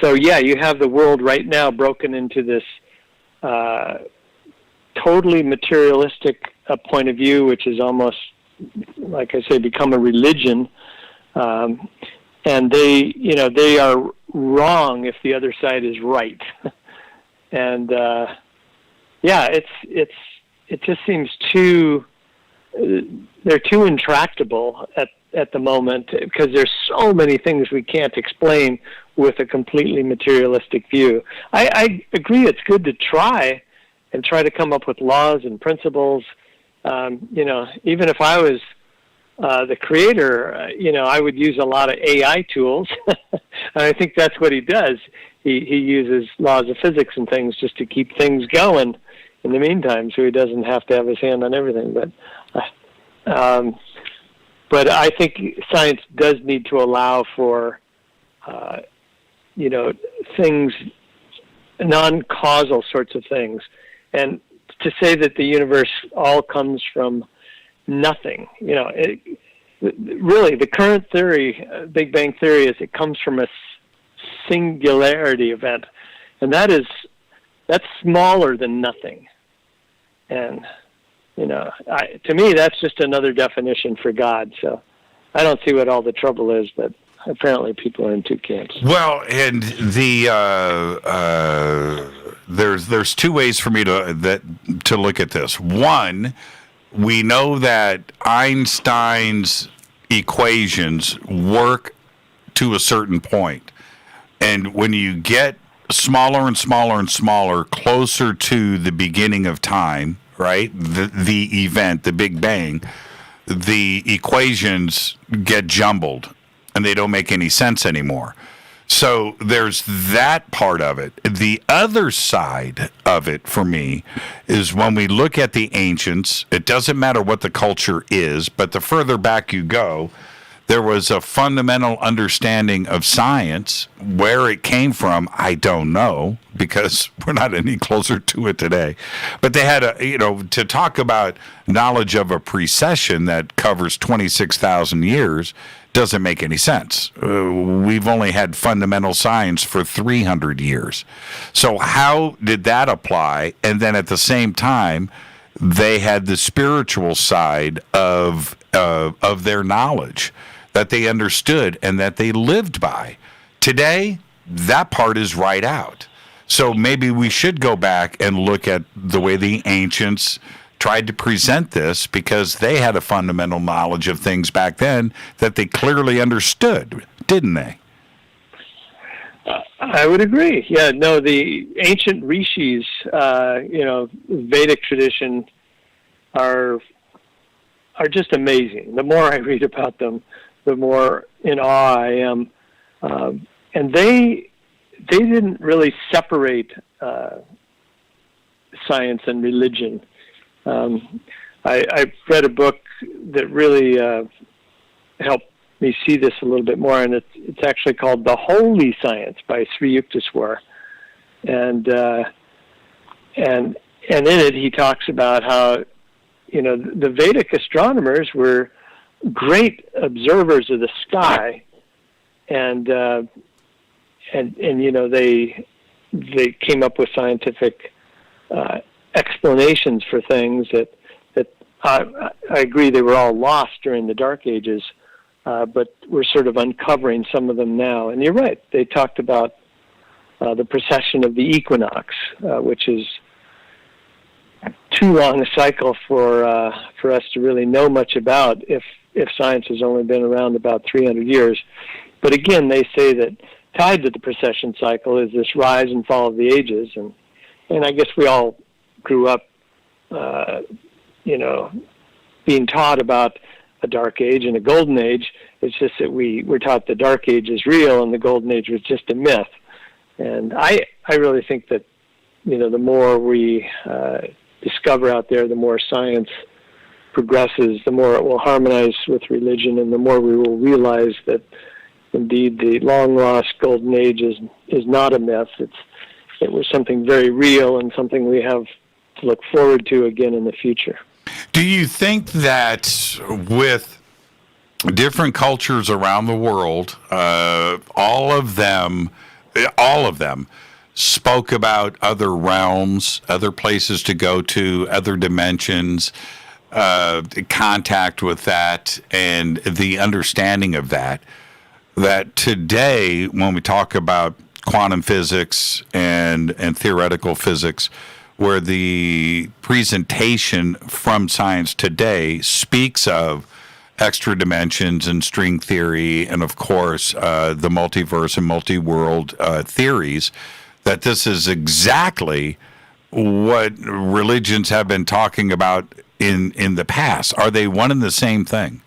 so, you have the world right now broken into this totally materialistic point of view, which is almost, like I say, become a religion. And they are wrong if the other side is right. And it just seems they're too intractable at the moment, because there's so many things we can't explain with a completely materialistic view. I agree it's good to try to come up with laws and principles. Even if I was the creator, I would use a lot of AI tools. And I think that's what he does. He uses laws of physics and things just to keep things going in the meantime, so he doesn't have to have his hand on everything. But I think science does need to allow for, things, non-causal sorts of things. And to say that the universe all comes from nothing, really the current theory, Big Bang Theory, is it comes from a singularity event. And that's smaller than nothing. And, to me, that's just another definition for God. So I don't see what all the trouble is, but apparently people are in two camps. Well, and there's two ways for me to look at this. One, we know that Einstein's equations work to a certain point. And when you get smaller and smaller and smaller, closer to the beginning of time, right? The event, the Big Bang, the equations get jumbled and they don't make any sense anymore. So there's that part of it. The other side of it for me is when we look at the ancients, it doesn't matter what the culture is, but the further back you go, there was a fundamental understanding of science. Where it came from, I don't know, because we're not any closer to it today. But they had to talk about knowledge of a precession that covers 26,000 years doesn't make any sense. We've only had fundamental science for 300 years. So how did that apply? And then at the same time, they had the spiritual side of their knowledge that they understood and that they lived by. Today, that part is right out. So maybe we should go back and look at the way the ancients tried to present this, because they had a fundamental knowledge of things back then that they clearly understood, didn't they? I would agree. Yeah, no, the ancient rishis, Vedic tradition are just amazing. The more I read about them, the more in awe I am. And they didn't really separate science and religion. I read a book that really helped me see this a little bit more, and it's actually called The Holy Science by Sri Yukteswar. And in it he talks about how, the Vedic astronomers were great observers of the sky, and they came up with scientific explanations for things that I agree they were all lost during the Dark Ages, but we're sort of uncovering some of them now. And you're right, they talked about the precession of the equinox, which is too long a cycle for us to really know much about if science has only been around about 300 years. But again, they say that tied to the precession cycle is this rise and fall of the ages, and I guess we all grew up, being taught about a dark age and a golden age. It's just that we were taught the dark age is real and the golden age was just a myth. And I really think that, the more we discover out there, the more science progresses, the more it will harmonize with religion, and the more we will realize that indeed the long lost golden age is not a myth. It was something very real and something we have to look forward to again in the future. Do you think that with different cultures around the world, all of them spoke about other realms, other places to go to, other dimensions? contact with that and the understanding of that today, when we talk about quantum physics and theoretical physics, where the presentation from science today speaks of extra dimensions and string theory and, of course, the multiverse and multi-world theories, that this is exactly what religions have been talking about in the past. Are they one and the same thing?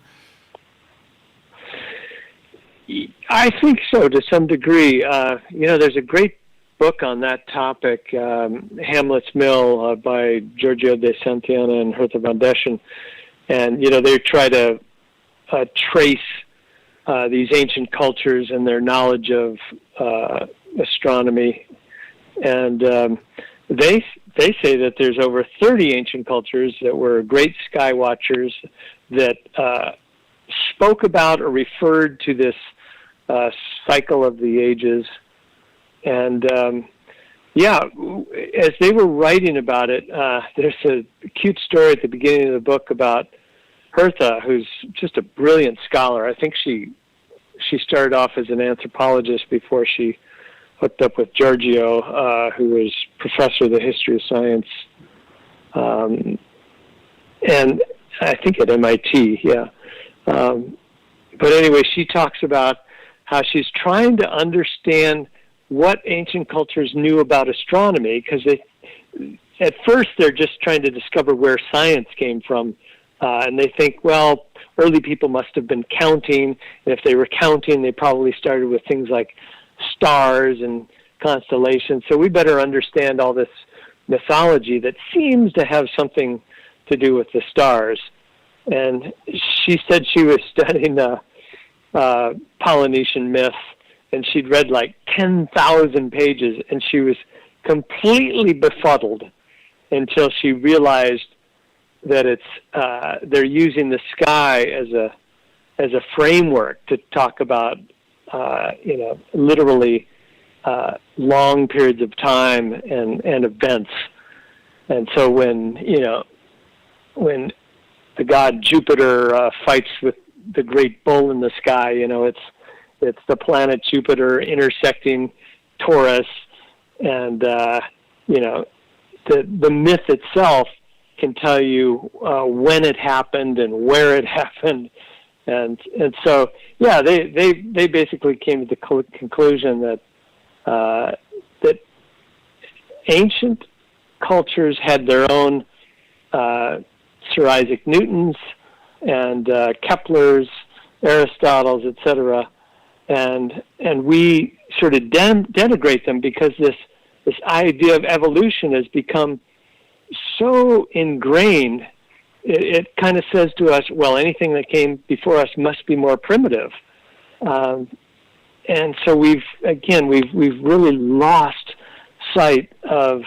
I think so, to some degree. There's a great book on that topic, Hamlet's Mill, by Giorgio de Santillana and Hertha von Deschen. And, they try to trace these ancient cultures and their knowledge of astronomy. And they say that there's over 30 ancient cultures that were great sky watchers that spoke about or referred to this cycle of the ages. And as they were writing about it, there's a cute story at the beginning of the book about Hertha, who's just a brilliant scholar. I think she started off as an anthropologist before she hooked up with Giorgio, who was professor of the history of science, and I think at MIT, but anyway, she talks about how she's trying to understand what ancient cultures knew about astronomy, because at first they're just trying to discover where science came from, and they think, well, early people must have been counting, and if they were counting, they probably started with things like stars and constellations, so we better understand all this mythology that seems to have something to do with the stars. And she said she was studying Polynesian myth, and she'd read like 10,000 pages, and she was completely befuddled until she realized that they're using the sky as a framework to talk about literally long periods of time and events. And so when the god Jupiter fights with the great bull in the sky, it's the planet Jupiter intersecting Taurus, and the myth itself can tell you when it happened and where it happened, and so they basically came to the conclusion that ancient cultures had their own Sir Isaac Newtons and Kepler's, Aristotle's, etc., and we sort of denigrate them because this idea of evolution has become so ingrained. It kind of says to us, well, anything that came before us must be more primitive, and so we've really lost sight of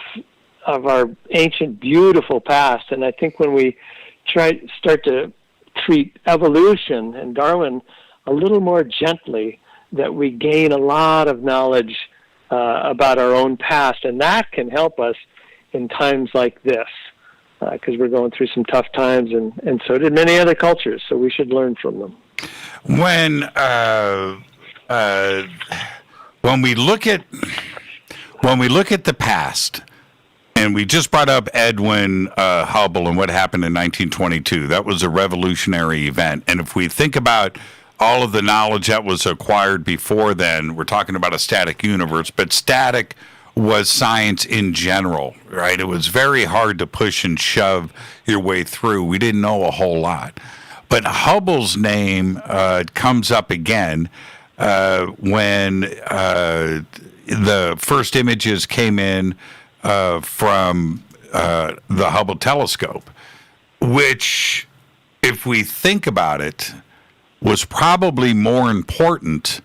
our ancient, beautiful past. And I think when we start to treat evolution and Darwin a little more gently, that we gain a lot of knowledge about our own past, and that can help us in times like this, because we're going through some tough times, and so did many other cultures, so we should learn from them. When we look at the past, and we just brought up Edwin Hubble and what happened in 1922. That was a revolutionary event. And if we think about all of the knowledge that was acquired before then, we're talking about a static universe, but static was science in general, right? It was very hard to push and shove your way through. We didn't know a whole lot. But Hubble's name comes up again when the first images came in from the Hubble telescope, which, if we think about it, was probably more important,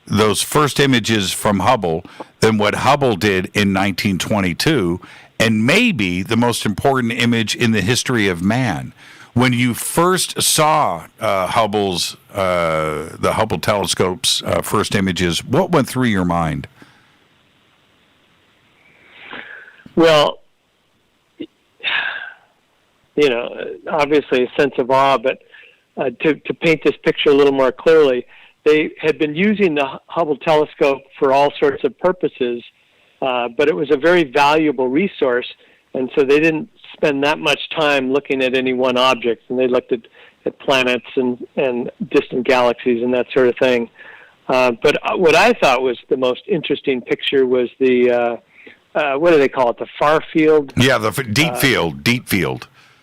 those first images from Hubble, than what Hubble did in 1922, and maybe the most important image in the history of man. When you first saw the Hubble telescope's first images, what went through your mind? Well, obviously a sense of awe, but to paint this picture a little more clearly, they had been using the Hubble telescope for all sorts of purposes, but it was a very valuable resource, and so they didn't spend that much time looking at any one object, and they looked at planets and distant galaxies and that sort of thing. But what I thought was the most interesting picture was the, what do they call it, the far field? Yeah, the deep field.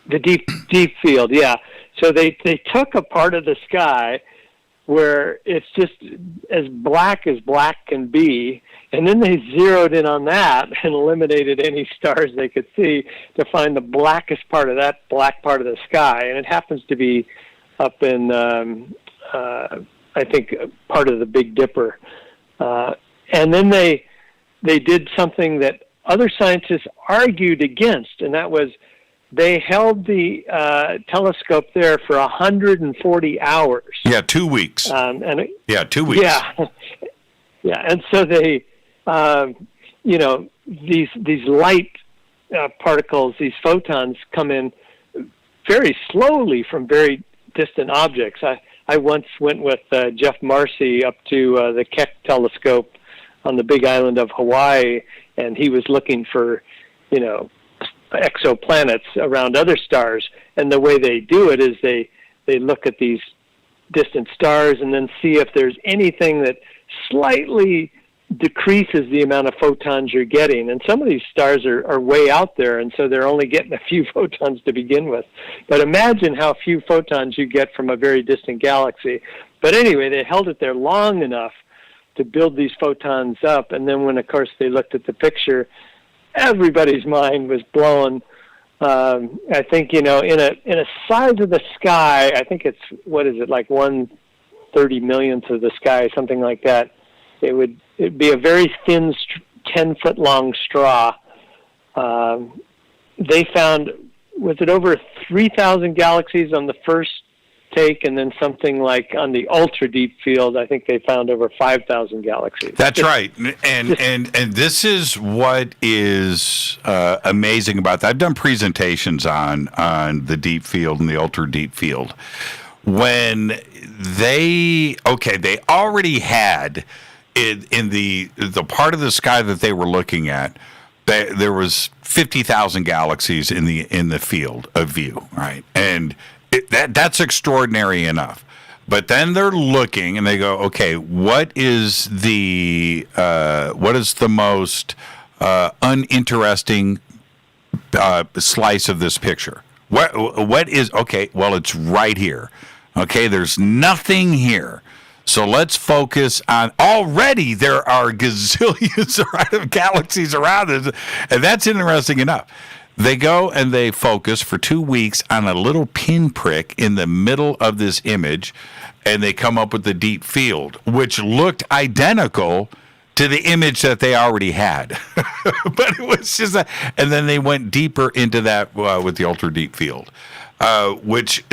The deep field, yeah. So they took a part of the sky where it's just as black can be, and then they zeroed in on that and eliminated any stars they could see to find the blackest part of that black part of the sky. And it happens to be up in, I think, part of the Big Dipper. And then they did something that other scientists argued against, and that was they held the telescope there for 140 hours. Yeah, 2 weeks. 2 weeks. Yeah, and so they, these light particles, these photons, come in very slowly from very distant objects. I once went with Jeff Marcy up to the Keck telescope on the big island of Hawaii, and he was looking for, exoplanets around other stars. And the way they do it is they look at these distant stars and then see if there's anything that slightly decreases the amount of photons you're getting. And some of these stars are way out there, and so they're only getting a few photons to begin with. But imagine how few photons you get from a very distant galaxy. But anyway, they held it there long enough to build these photons up, and then when, of course, they looked at the picture, everybody's mind was blown. I think, in a size of the sky, I think it's, like 1/30 millionth of the sky, something like that. It'd be a very thin 10-foot long straw. They found, was it over 3,000 galaxies on the first take, and then something like on the ultra deep field, I think they found over 5,000 galaxies. That's right, and this is what is amazing about that. I've done presentations on the deep field and the ultra deep field. When they already had in the part of the sky that they were looking at, there was 50,000 galaxies in the field of view, right? And that's extraordinary enough. But then they're looking and they go, okay, what is the most uninteresting slice of this picture? What is, okay, well, it's right here. Okay, there's nothing here. So let's focus on, already there are gazillions of galaxies around us, and that's interesting enough. They go and they focus for 2 weeks on a little pinprick in the middle of this image, and they come up with the deep field, which looked identical to the image that they already had. But it was just and then they went deeper into that with the ultra deep field, which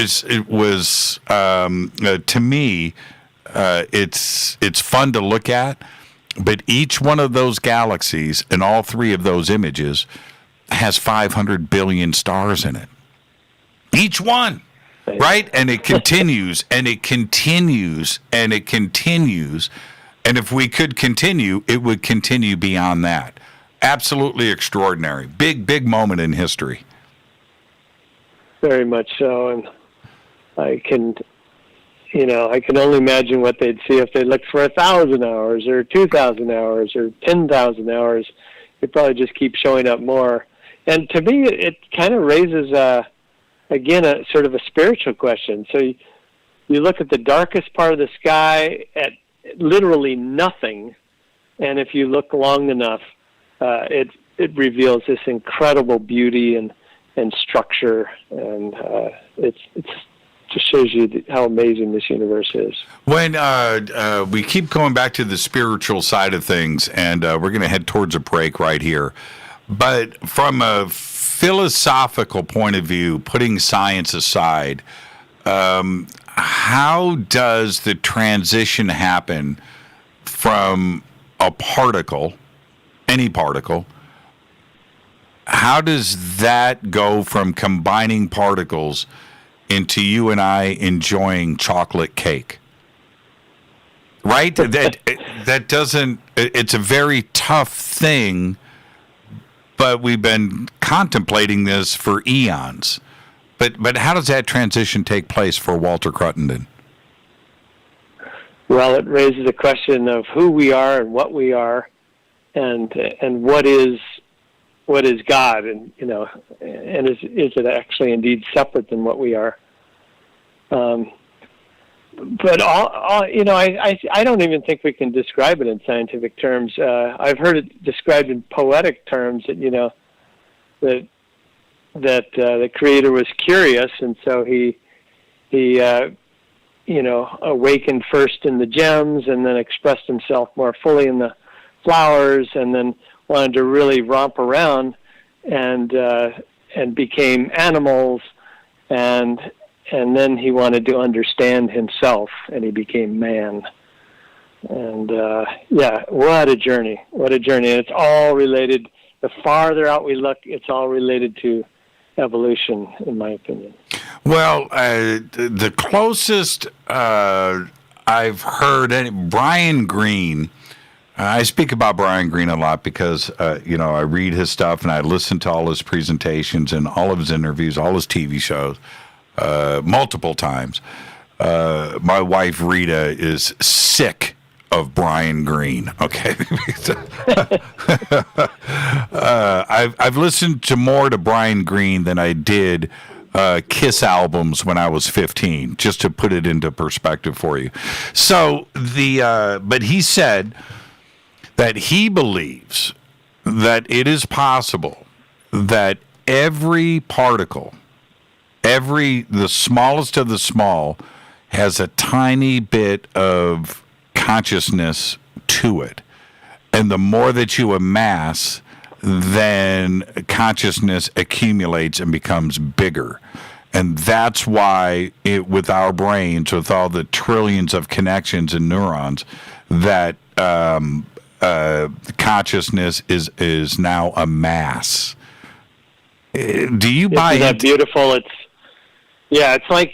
was to me, it's fun to look at, but each one of those galaxies and all three of those images has 500 billion stars in it. Each one, right? And it continues, and it continues, and it continues. And if we could continue, it would continue beyond that. Absolutely extraordinary. Big moment in history. Very much so. And I can only imagine what they'd see if they looked for 1,000 hours or 2,000 hours or 10,000 hours. They'd probably just keep showing up more. And to me, it kind of raises, again, a sort of a spiritual question. So you look at the darkest part of the sky at literally nothing, and if you look long enough, it reveals this incredible beauty and structure, and it's just shows you how amazing this universe is. When we keep going back to the spiritual side of things, and we're going to head towards a break right here, but from a philosophical point of view, putting science aside, how does the transition happen from a particle, any particle, how does that go from combining particles into you and I enjoying chocolate cake? Right? That doesn't, it's a very tough thing, but we've been contemplating this for eons. But how does that transition take place for Walter Cruttenden? Well, it raises a question of who we are and what we are, and what is God, and and is it actually indeed separate than what we are? But I don't even think we can describe it in scientific terms. I've heard it described in poetic terms that the Creator was curious, and so he awakened first in the gems, and then expressed himself more fully in the flowers, and then wanted to really romp around and became animals, and then he wanted to understand himself, and he became man. And what a journey! What a journey! And it's all related. The farther out we look, it's all related to evolution, in my opinion. Well, the closest I've heard, Brian Greene. I speak about Brian Greene a lot because, I read his stuff and I listen to all his presentations and all of his interviews, all his TV shows, multiple times. My wife, Rita, is sick of Brian Greene. Okay. I've listened to more to Brian Greene than I did Kiss albums when I was 15, just to put it into perspective for you. So but he said that he believes that it is possible that every particle, the smallest of the small, has a tiny bit of consciousness to it. And the more that you amass, then consciousness accumulates and becomes bigger. And that's why with our brains, with all the trillions of connections and neurons, that consciousness is now a mass. Do you buy Isn't that beautiful? It's like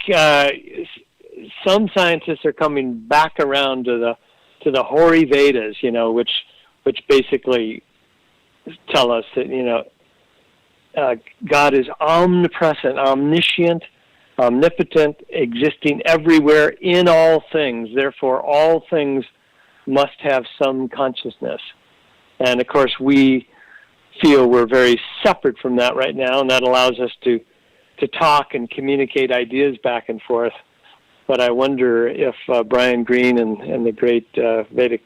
some scientists are coming back around to the hoary Vedas, which basically tell us that God is omnipresent, omniscient, omnipotent, existing everywhere in all things. Therefore, all things must have some consciousness. And of course, we feel we're very separate from that right now, and that allows us to talk and communicate ideas back and forth. But I wonder if Brian Greene and the great Vedic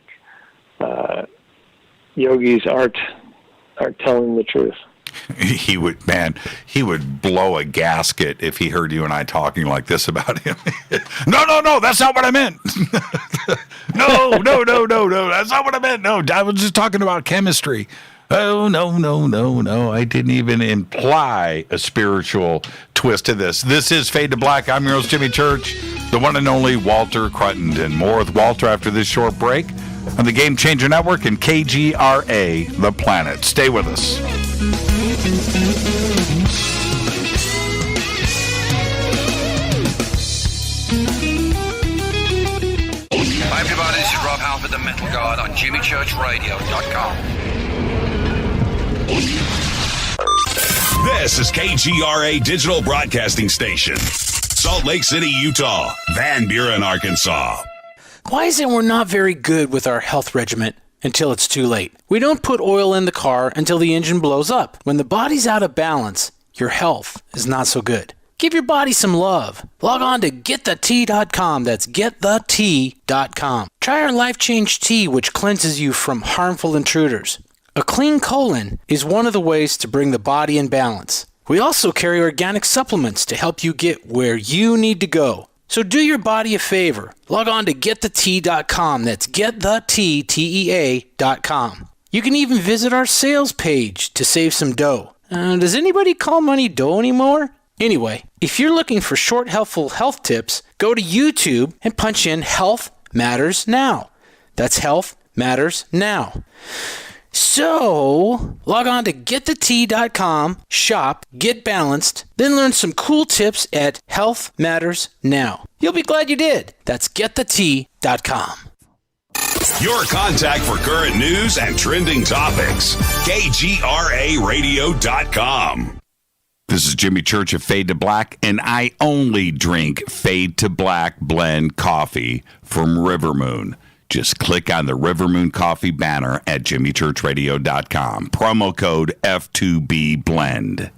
yogis aren't telling the truth. He would blow a gasket if he heard you and I talking like this about him. No, that's not what I meant. No, that's not what I meant. No, I was just talking about chemistry. Oh, no, I didn't even imply a spiritual twist to this. This is Fade to Black. I'm your host, Jimmy Church, the one and only Walter Cruttenden. More with Walter after this short break on the Game Changer Network and KGRA, The Planet. Stay with us. Hi everybody, this is Rob Halford, the Metal Guard on JimmyChurchRadio.com. This is KGRA Digital Broadcasting Station, Salt Lake City, Utah, Van Buren, Arkansas. Why is it we're not very good with our health regimen until it's too late? We don't put oil in the car until the engine blows up. When the body's out of balance, your health is not so good. Give your body some love. Log on to GetTheT.com. That's GetTheT.com. Try our Life Change Tea, which cleanses you from harmful intruders. A clean colon is one of the ways to bring the body in balance. We also carry organic supplements to help you get where you need to go. So do your body a favor. Log on to GetTheT.com. That's GetTheT.com. You can even visit our sales page to save some dough. Does anybody call money dough anymore? Anyway, if you're looking for short, helpful health tips, go to YouTube and punch in Health Matters Now. That's Health Matters Now. So, log on to getthetea.com, shop, get balanced, then learn some cool tips at Health Matters Now. You'll be glad you did. That's getthetea.com. Your contact for current news and trending topics. KGRAradio.com. This is Jimmy Church of Fade to Black, and I only drink Fade to Black blend coffee from Rivermoon. Just click on the Rivermoon Coffee banner at jimmychurchradio.com. Promo code F2B Blend.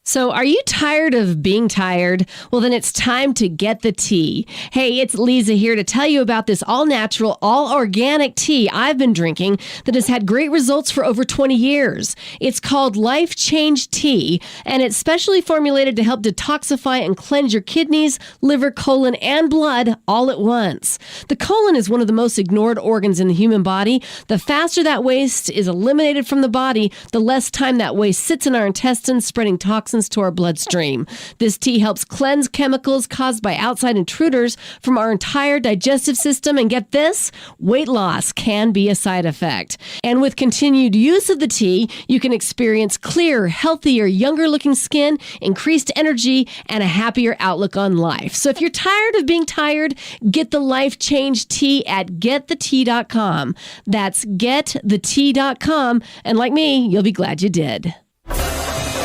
So are you tired of being tired? Well, then it's time to get the tea. Hey, it's Lisa here to tell you about this all-natural, all-organic tea I've been drinking that has had great results for over 20 years. It's called Life Change Tea, and it's specially formulated to help detoxify and cleanse your kidneys, liver, colon, and blood all at once. The colon is one of the most ignored organs in the human body. The faster that waste is eliminated from the body, the less time that waste sits in our intestines, spreading toxins to our bloodstream. This tea helps cleanse chemicals caused by outside intruders from our entire digestive system. And get this, weight loss can be a side effect. And with continued use of the tea, you can experience clearer, healthier, younger looking skin, increased energy, and a happier outlook on life. So if you're tired of being tired, get the Life Change Tea at getthetea.com. That's getthetea.com. And like me, you'll be glad you did.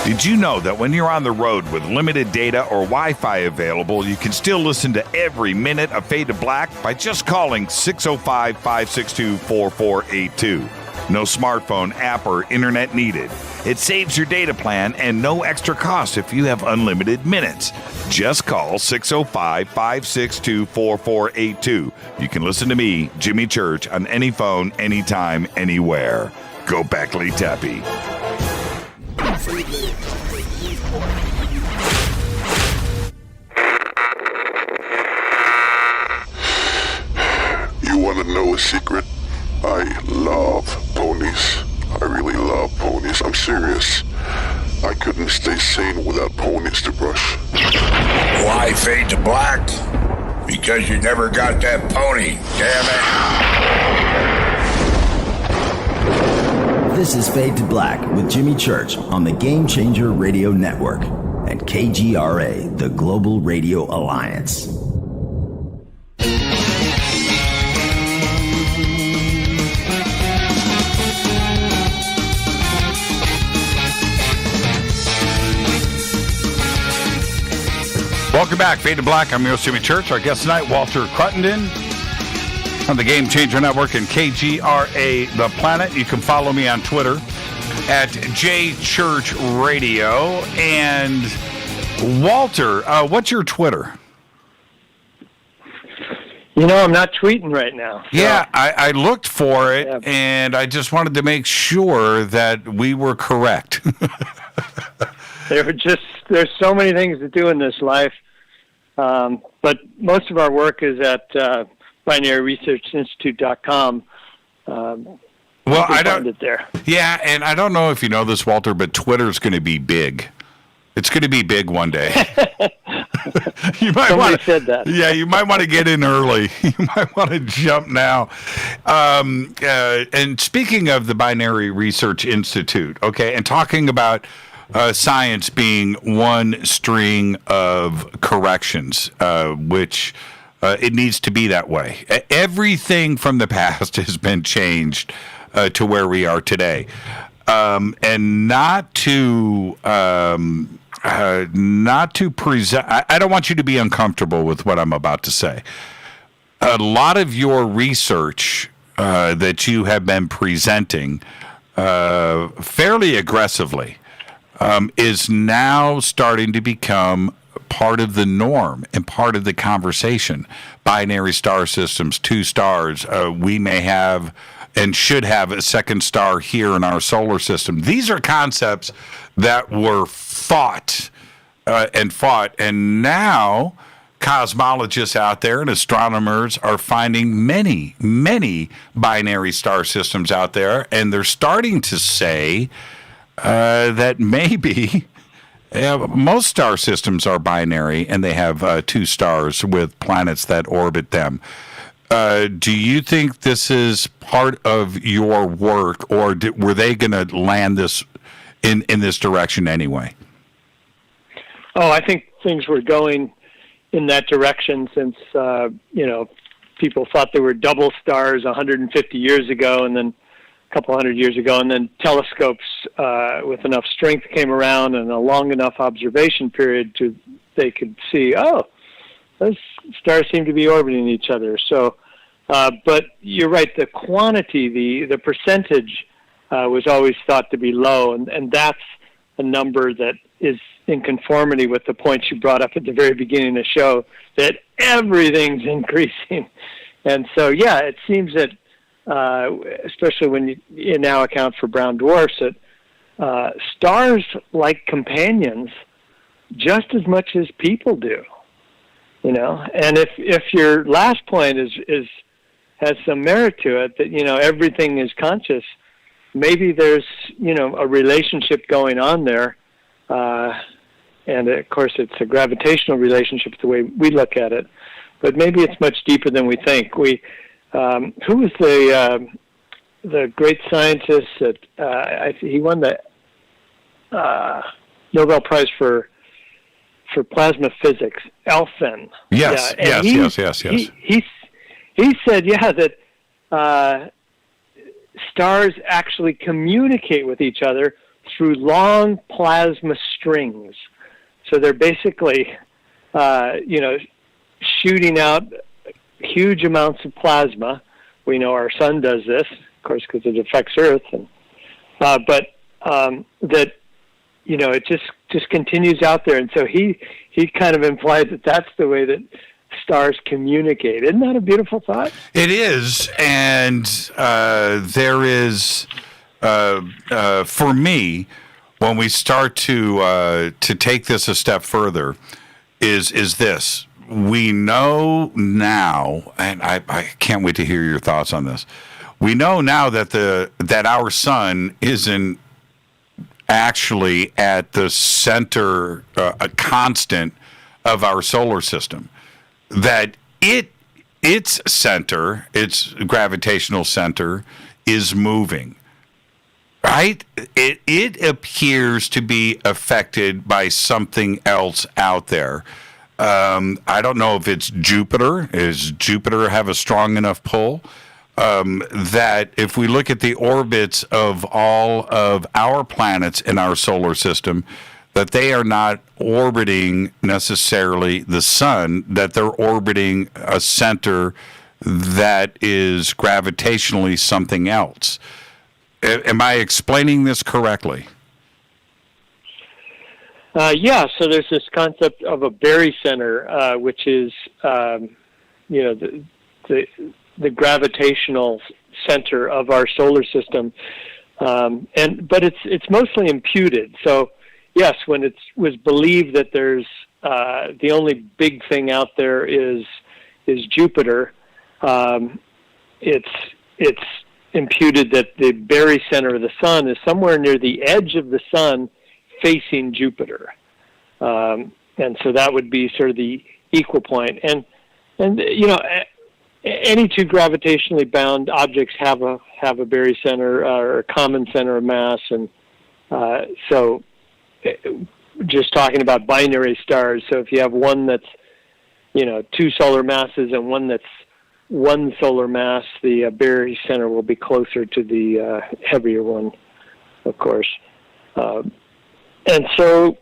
Did you know that when you're on the road with limited data or Wi-Fi available, you can still listen to every minute of Fade to Black by just calling 605-562-4482. No smartphone, app, or internet needed. It saves your data plan and no extra cost if you have unlimited minutes. Just call 605-562-4482. You can listen to me, Jimmy Church, on any phone, anytime, anywhere. Go Beckley Tappy. You want to know a secret? I love ponies. I really love ponies. I'm serious. I couldn't stay sane without ponies to brush. Why Fade to Black? Because you never got that pony, damn it. This is Fade to Black with Jimmy Church on the Game Changer Radio Network and KGRA, the Global Radio Alliance. Welcome back, Fade to Black. I'm your host, Jimmy Church. Our guest tonight, Walter Cruttenden on the Game Changer Network and KGRA The Planet. You can follow me on Twitter at JChurchRadio. And Walter, what's your Twitter? You know, I'm not tweeting right now. So. Yeah, I looked for it, and I just wanted to make sure that we were correct. There's so many things to do in this life, but most of our work is at binaryresearchinstitute.com. Well, I don't. It there. Yeah, and I don't know if you know this, Walter, but Twitter's going to be big. It's going to be big one day. Somebody said that. Yeah, you might want to get in early. You might want to jump now. And speaking of the Binary Research Institute, okay, and talking about science being one string of corrections, which it needs to be that way. Everything from the past has been changed to where we are today. And not to present, I don't want you to be uncomfortable with what I'm about to say. A lot of your research that you have been presenting fairly aggressively is now starting to become part of the norm and part of the conversation. Binary star systems, 2 stars. We may have and should have a second star here in our solar system. These are concepts that were fought, and now cosmologists out there and astronomers are finding many, many binary star systems out there, and they're starting to say that maybe most star systems are binary, and they have 2 stars with planets that orbit them. Do you think this is part of your work, or were they going to land this in this direction anyway? Oh, I think things were going in that direction since, people thought they were double stars 150 years ago and then a couple hundred years ago, and then telescopes with enough strength came around and a long enough observation period they could see, those stars seem to be orbiting each other. So, but you're right, the quantity, the percentage was always thought to be low, and that's a number that is in conformity with the points you brought up at the very beginning of the show, that everything's increasing. And so, yeah, it seems that, especially when you now account for brown dwarfs, that stars like companions just as much as people do. And if your last point has some merit to it, that everything is conscious, maybe there's a relationship going on there, and of course it's a gravitational relationship the way we look at it, but maybe it's much deeper than we think. Who was the great scientist that he won the Nobel Prize for plasma physics, Alfvén. Yes, yeah. yes. He said, that stars actually communicate with each other through long plasma strings. So they're basically, shooting out huge amounts of plasma. We know our sun does this, of course, because it affects Earth. But it just continues out there. And so he kind of implied that that's the way that stars communicate. Isn't that a beautiful thought? It is, and there is, for me, when we start to take this a step further, is this. We know now, and I can't wait to hear your thoughts on this. We know now that our sun isn't actually at the center, a constant of our solar system. That its center, its gravitational center, is moving. Right? It appears to be affected by something else out there. I don't know if it's Jupiter. Does Jupiter have a strong enough pull? That if we look at the orbits of all of our planets in our solar system, that they are not orbiting necessarily the sun, that they're orbiting a center that is gravitationally something else. Am I explaining this correctly? Yeah, so there's this concept of a barycenter, which is, the gravitational center of our solar system, but it's mostly imputed. So, yes, when it was believed that there's the only big thing out there is Jupiter, it's imputed that the barycenter of the sun is somewhere near the edge of the sun, facing Jupiter, and so that would be sort of the equal point. And any two gravitationally bound objects have a barycenter or a common center of mass, and so just talking about binary stars. So if you have one that's two solar masses and one that's one solar mass, the barycenter will be closer to the heavier one, of course. And so,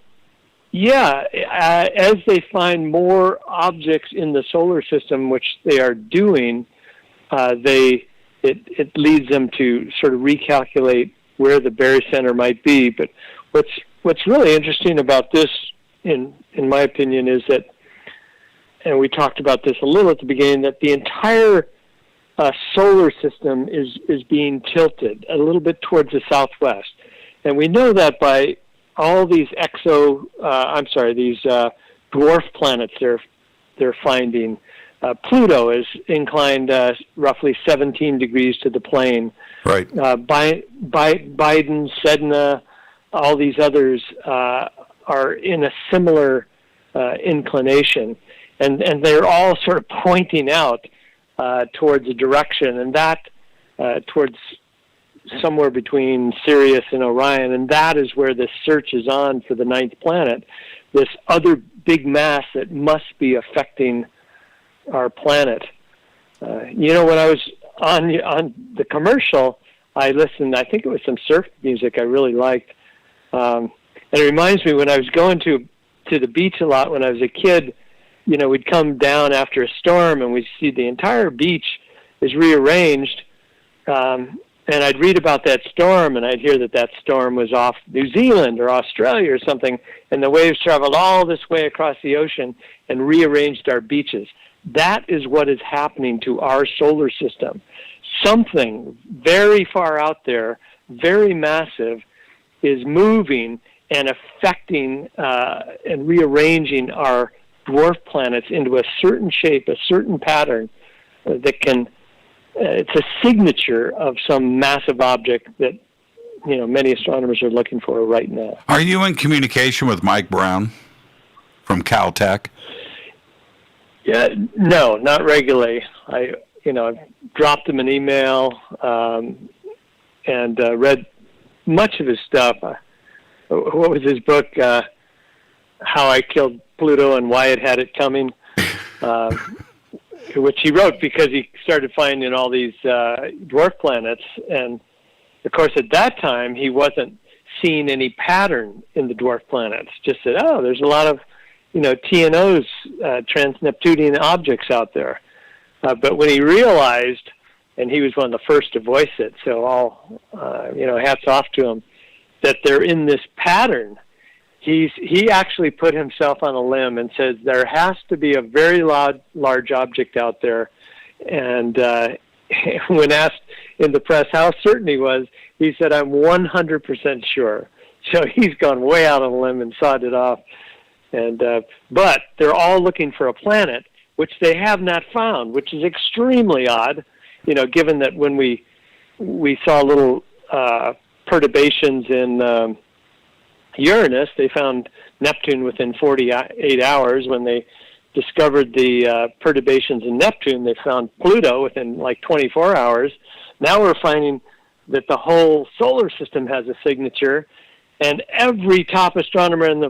as they find more objects in the solar system, which they are doing, it leads them to sort of recalculate where the barycenter might be. But what's really interesting about this, in my opinion, is that, and we talked about this a little at the beginning, that the entire solar system is being tilted a little bit towards the southwest, and we know that by all these dwarf planets they're finding. Pluto is inclined roughly 17 degrees to the plane. Right. Biden, Sedna, all these others are in a similar inclination, and they're all sort of pointing out towards a direction, and that towards somewhere between Sirius and Orion, and that is where this search is on for the ninth planet, this other big mass that must be affecting our planet. When I was on the commercial, I listened. I think it was some surf music I really liked. And it reminds me when I was going to the beach a lot when I was a kid, we'd come down after a storm and we'd see the entire beach is rearranged. And I'd read about that storm and I'd hear that storm was off New Zealand or Australia or something, and the waves traveled all this way across the ocean and rearranged our beaches. That is what is happening to our solar system. Something very far out there, very massive, is moving and affecting and rearranging our dwarf planets into a certain shape, a certain pattern that can, it's a signature of some massive object that, many astronomers are looking for right now. Are you in communication with Mike Brown from Caltech? Yeah, no, not regularly. I've dropped him an email and read much of his stuff. What was his book? How I Killed Pluto and Why It Had It Coming, which he wrote because he started finding all these dwarf planets. And, of course, at that time, he wasn't seeing any pattern in the dwarf planets. Just said, there's a lot of TNOs, trans-Neptunian objects out there. But when he realized, and he was one of the first to voice it, so all, hats off to him, that they're in this pattern, he actually put himself on a limb and says there has to be a very large object out there. And when asked in the press how certain he was, he said, I'm 100% sure. So he's gone way out on a limb and sawed it off. And but they're all looking for a planet, which they have not found, which is extremely odd, given that when we saw little perturbations in Uranus, they found Neptune within 48 hours. When they discovered the perturbations in Neptune, they found Pluto within like 24 hours. Now we're finding that the whole solar system has a signature, and every top astronomer in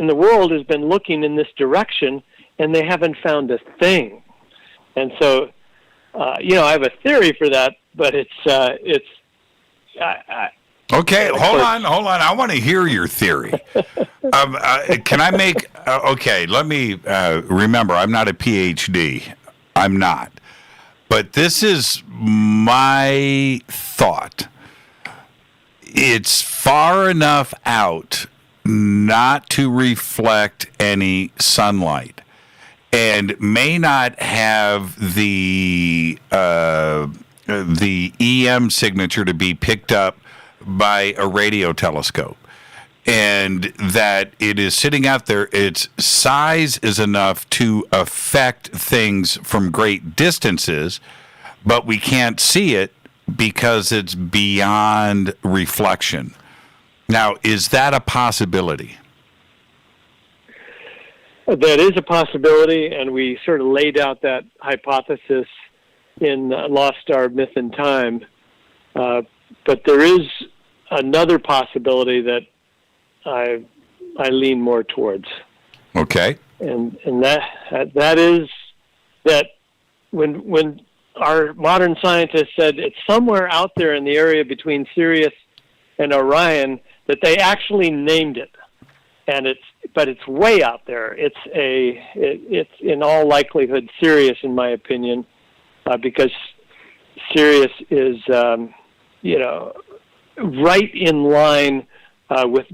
the world has been looking in this direction, and they haven't found a thing. And so, I have a theory for that, but Okay, hold on. I want to hear your theory. Can I make... let me remember, I'm not a PhD. I'm not. But this is my thought. It's far enough out not to reflect any sunlight, and may not have the EM signature to be picked up by a radio telescope, and that it is sitting out there. Its size is enough to affect things from great distances, but we can't see it because it's beyond reflection. Now, is that a possibility? That is a possibility, and we sort of laid out that hypothesis in Lost Star Myth and Time. But there is another possibility that I lean more towards. Okay. And that is that when our modern scientists said it's somewhere out there in the area between Sirius and Orion, that they actually named it, but it's way out there. It's in all likelihood Sirius, in my opinion, because Sirius is right in line with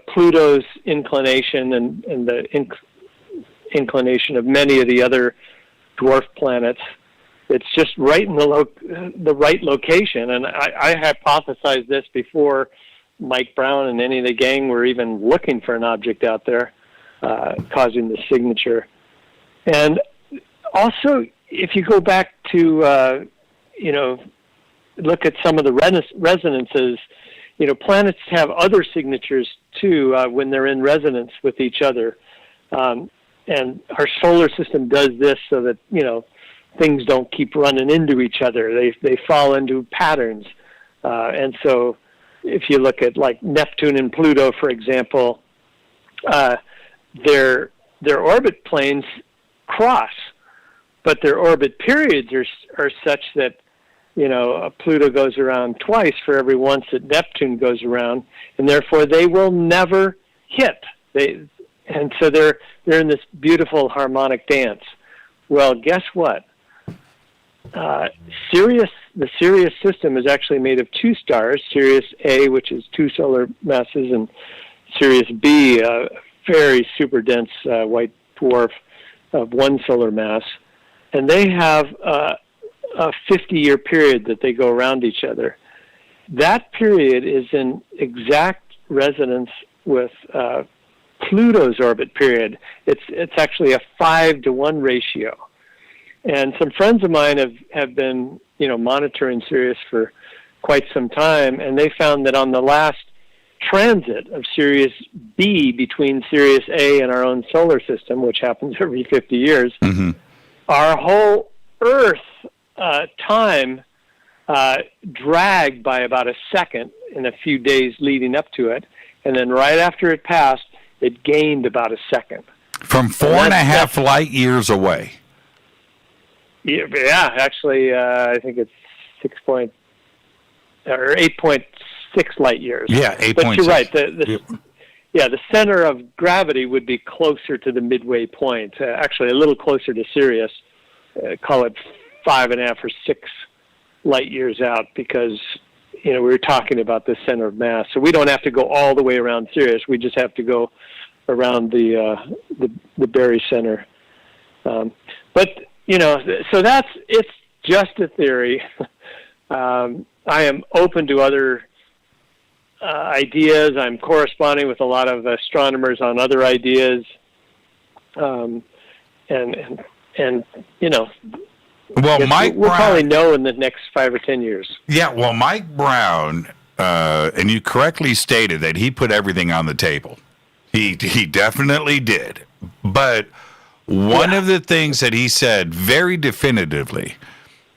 Pluto's inclination and the inclination of many of the other dwarf planets. It's just right in the right location, and I hypothesized this before Mike Brown and any of the gang were even looking for an object out there, causing the signature. And also, if you go back to, look at some of the resonances, planets have other signatures too when they're in resonance with each other. And our solar system does this so that, things don't keep running into each other. They fall into patterns. And so if you look at like Neptune and Pluto, for example, their orbit planes cross, but their orbit periods are such that, Pluto goes around twice for every once that Neptune goes around, and therefore they will never hit. And so they're in this beautiful harmonic dance. Well, guess what? The Sirius system is actually made of two stars, Sirius A, which is 2 solar masses, and Sirius B, a very super dense white dwarf of 1 solar mass. And they have a 50-year period that they go around each other. That period is in exact resonance with Pluto's orbit period. It's actually a 5-to-1 ratio. And some friends of mine have been, monitoring Sirius for quite some time, and they found that on the last transit of Sirius B between Sirius A and our own solar system, which happens every 50 years, our whole Earth time dragged by about a second in a few days leading up to it, and then right after it passed, it gained about a second. From 4.5 light years away. Yeah, actually, I think it's 8.6 light years. Yeah, 8.6. But you're right. The center of gravity would be closer to the midway point. Actually, a little closer to Sirius. Call it 5.5 or 6 light years out, because we were talking about the center of mass. So we don't have to go all the way around Sirius. We just have to go around the Berry center. But so it's just a theory. I am open to other ideas. I'm corresponding with a lot of astronomers on other ideas, and Well, Mike we'll Brown, probably know in the next 5 or 10 years. Yeah, well, Mike Brown, and you correctly stated that he put everything on the table. He definitely did. But one of the things that he said very definitively,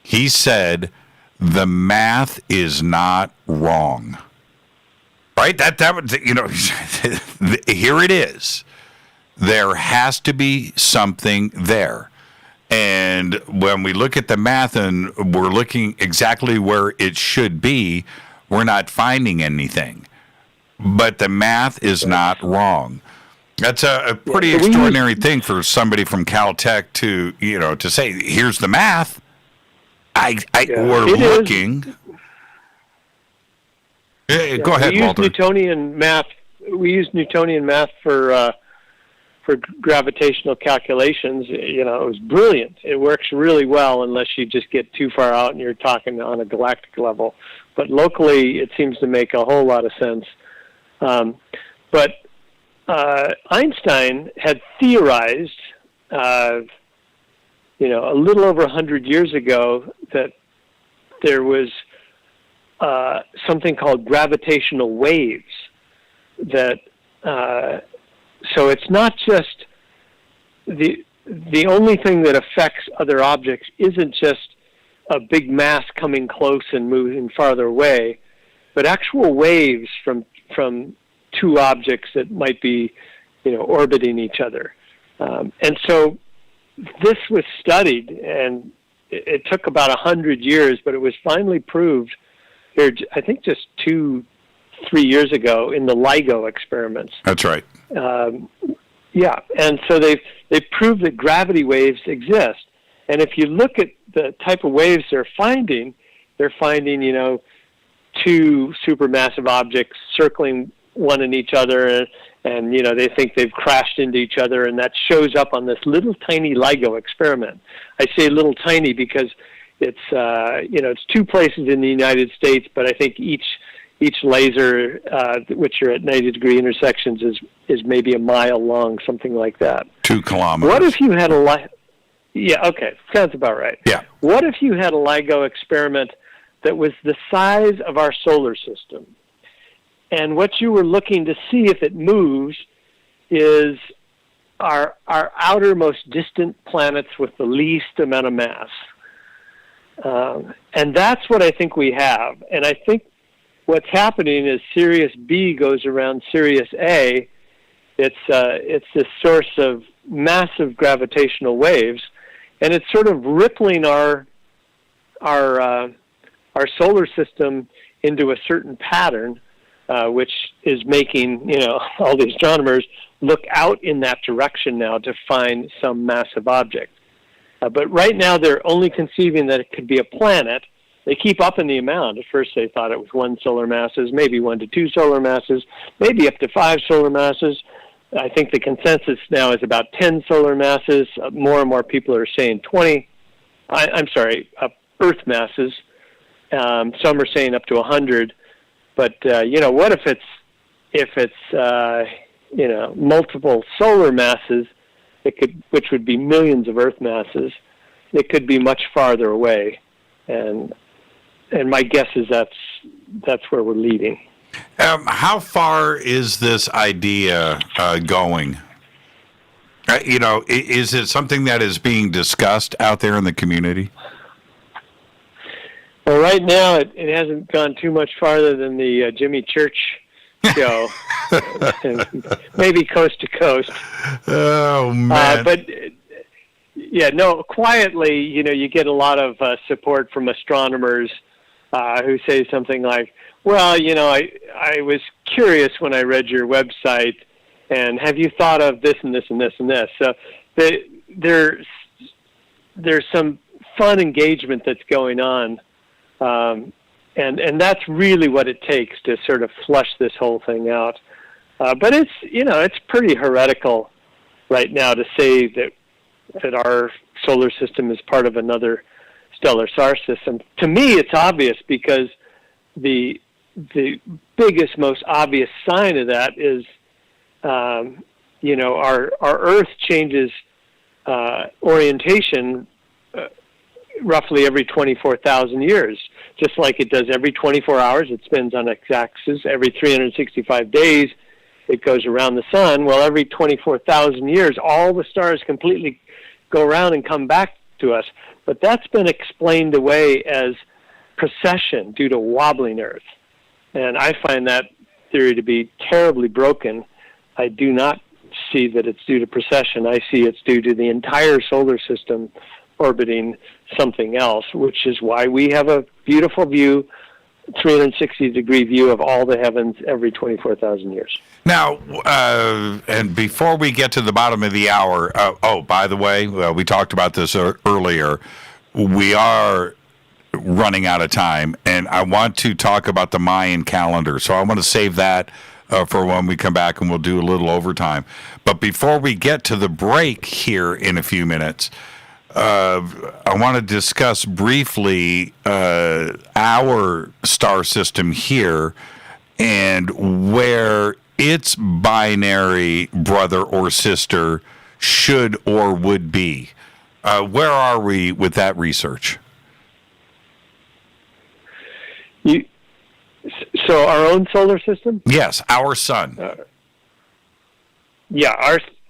he said, the math is not wrong. Right? That was, here it is. There has to be something there. And when we look at the math and we're looking exactly where it should be, we're not finding anything. But the math is not wrong. That's a pretty extraordinary thing for somebody from Caltech to say, here's the math. We're looking. Go ahead, Walter. We use Newtonian math for gravitational calculations. It was brilliant. It works really well unless you just get too far out and you're talking on a galactic level. But locally, it seems to make a whole lot of sense. But Einstein had theorized, a little over 100 years ago, that there was something called gravitational waves. That so it's not just the only thing that affects other objects isn't just a big mass coming close and moving farther away, but actual waves from two objects that might be, orbiting each other. And so this was studied, and it took about 100 years, but it was finally proved here, I think just 2-3 years ago, in the LIGO experiments. That's right. Yeah, and so they've proved that gravity waves exist. And if you look at the type of waves they're finding, two supermassive objects circling one in each other, and they think they've crashed into each other, and that shows up on this little tiny LIGO experiment. I say little tiny because it's it's 2 places in the United States, but I think each laser, which are at 90-degree intersections, is maybe a mile long, something like that. 2 kilometers. What if you had Yeah, okay, sounds about right. Yeah. What if you had a LIGO experiment that was the size of our solar system? And what you were looking to see if it moves is our outermost distant planets with the least amount of mass. And that's what I think we have. And I think what's happening is Sirius B goes around Sirius A. It's this source of massive gravitational waves, and it's sort of rippling our solar system into a certain pattern, which is making all the astronomers look out in that direction now to find some massive object. But right now they're only conceiving that it could be a planet. They keep upping the amount. At first they thought it was 1 solar masses, maybe 1 to 2 solar masses, maybe up to 5 solar masses. I think the consensus now is about 10 solar masses. More and more people are saying 20. Earth masses. Some are saying up to 100. But what if it's multiple solar masses? Which would be millions of Earth masses. It could be much farther away, and my guess is that's where we're leading. How far is this idea going? Is it something that is being discussed out there in the community? Well, right now it hasn't gone too much farther than the Jimmy Church show, maybe coast to coast. Oh man! But quietly, you get a lot of support from astronomers who say something like, "Well, I was curious when I read your website, and have you thought of this and this and this and this?" So there's some fun engagement that's going on. And that's really what it takes to sort of flush this whole thing out. But it's pretty heretical right now to say that our solar system is part of another stellar star system. To me, it's obvious because the biggest, most obvious sign of that is, our Earth changes orientation roughly every 24,000 years. Just like it does every 24 hours, it spins on its axis. Every 365 days, it goes around the sun. Well, every 24,000 years, all the stars completely go around and come back to us. But that's been explained away as precession due to wobbling Earth. And I find that theory to be terribly broken. I do not see that it's due to precession. I see it's due to the entire solar system orbiting something else, which is why we have a beautiful view, 360-degree view of all the heavens every 24,000 years. Now, and before we get to the bottom of the hour, by the way, we talked about this earlier. We are running out of time, and I want to talk about the Mayan calendar. So I want to save that for when we come back, and we'll do a little overtime. But before we get to the break here in a few minutes, I want to discuss briefly our star system here and where its binary brother or sister should or would be. Where are we with that research? So our own solar system? Yes, our sun.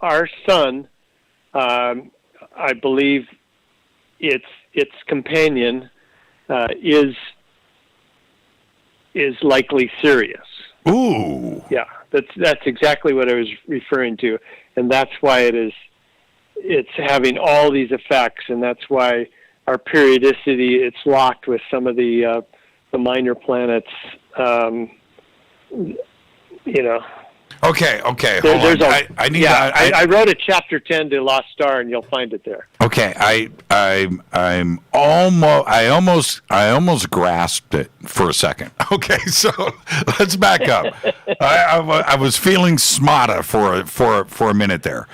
Our sun. I believe its companion is likely Sirius. Ooh. Yeah, that's exactly what I was referring to, and that's why it's having all these effects, and that's why our periodicity, it's locked with some of the minor planets. Okay. Hold on. I wrote a chapter 10 to Lost Star, and you'll find it there. Okay, I almost grasped it for a second. Okay, so let's back up. I was feeling smata for a minute there.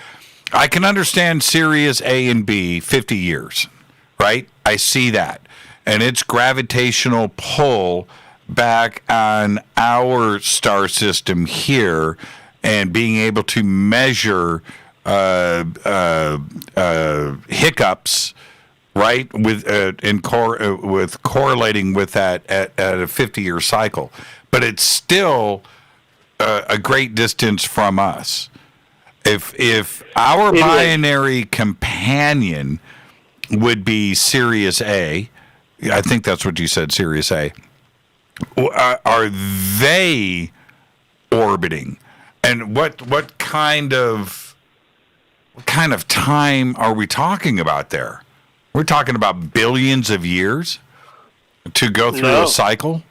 I can understand Sirius A and B 50 years, right? I see that, and its gravitational pull back on our star system here, and being able to measure hiccups, right, with correlating with that at a 50-year cycle, but it's still a great distance from us. If our binary companion would be Sirius A, I think that's what you said, Sirius A. Are they orbiting? And what kind of time are we talking about there? We're talking about billions of years to go through a cycle?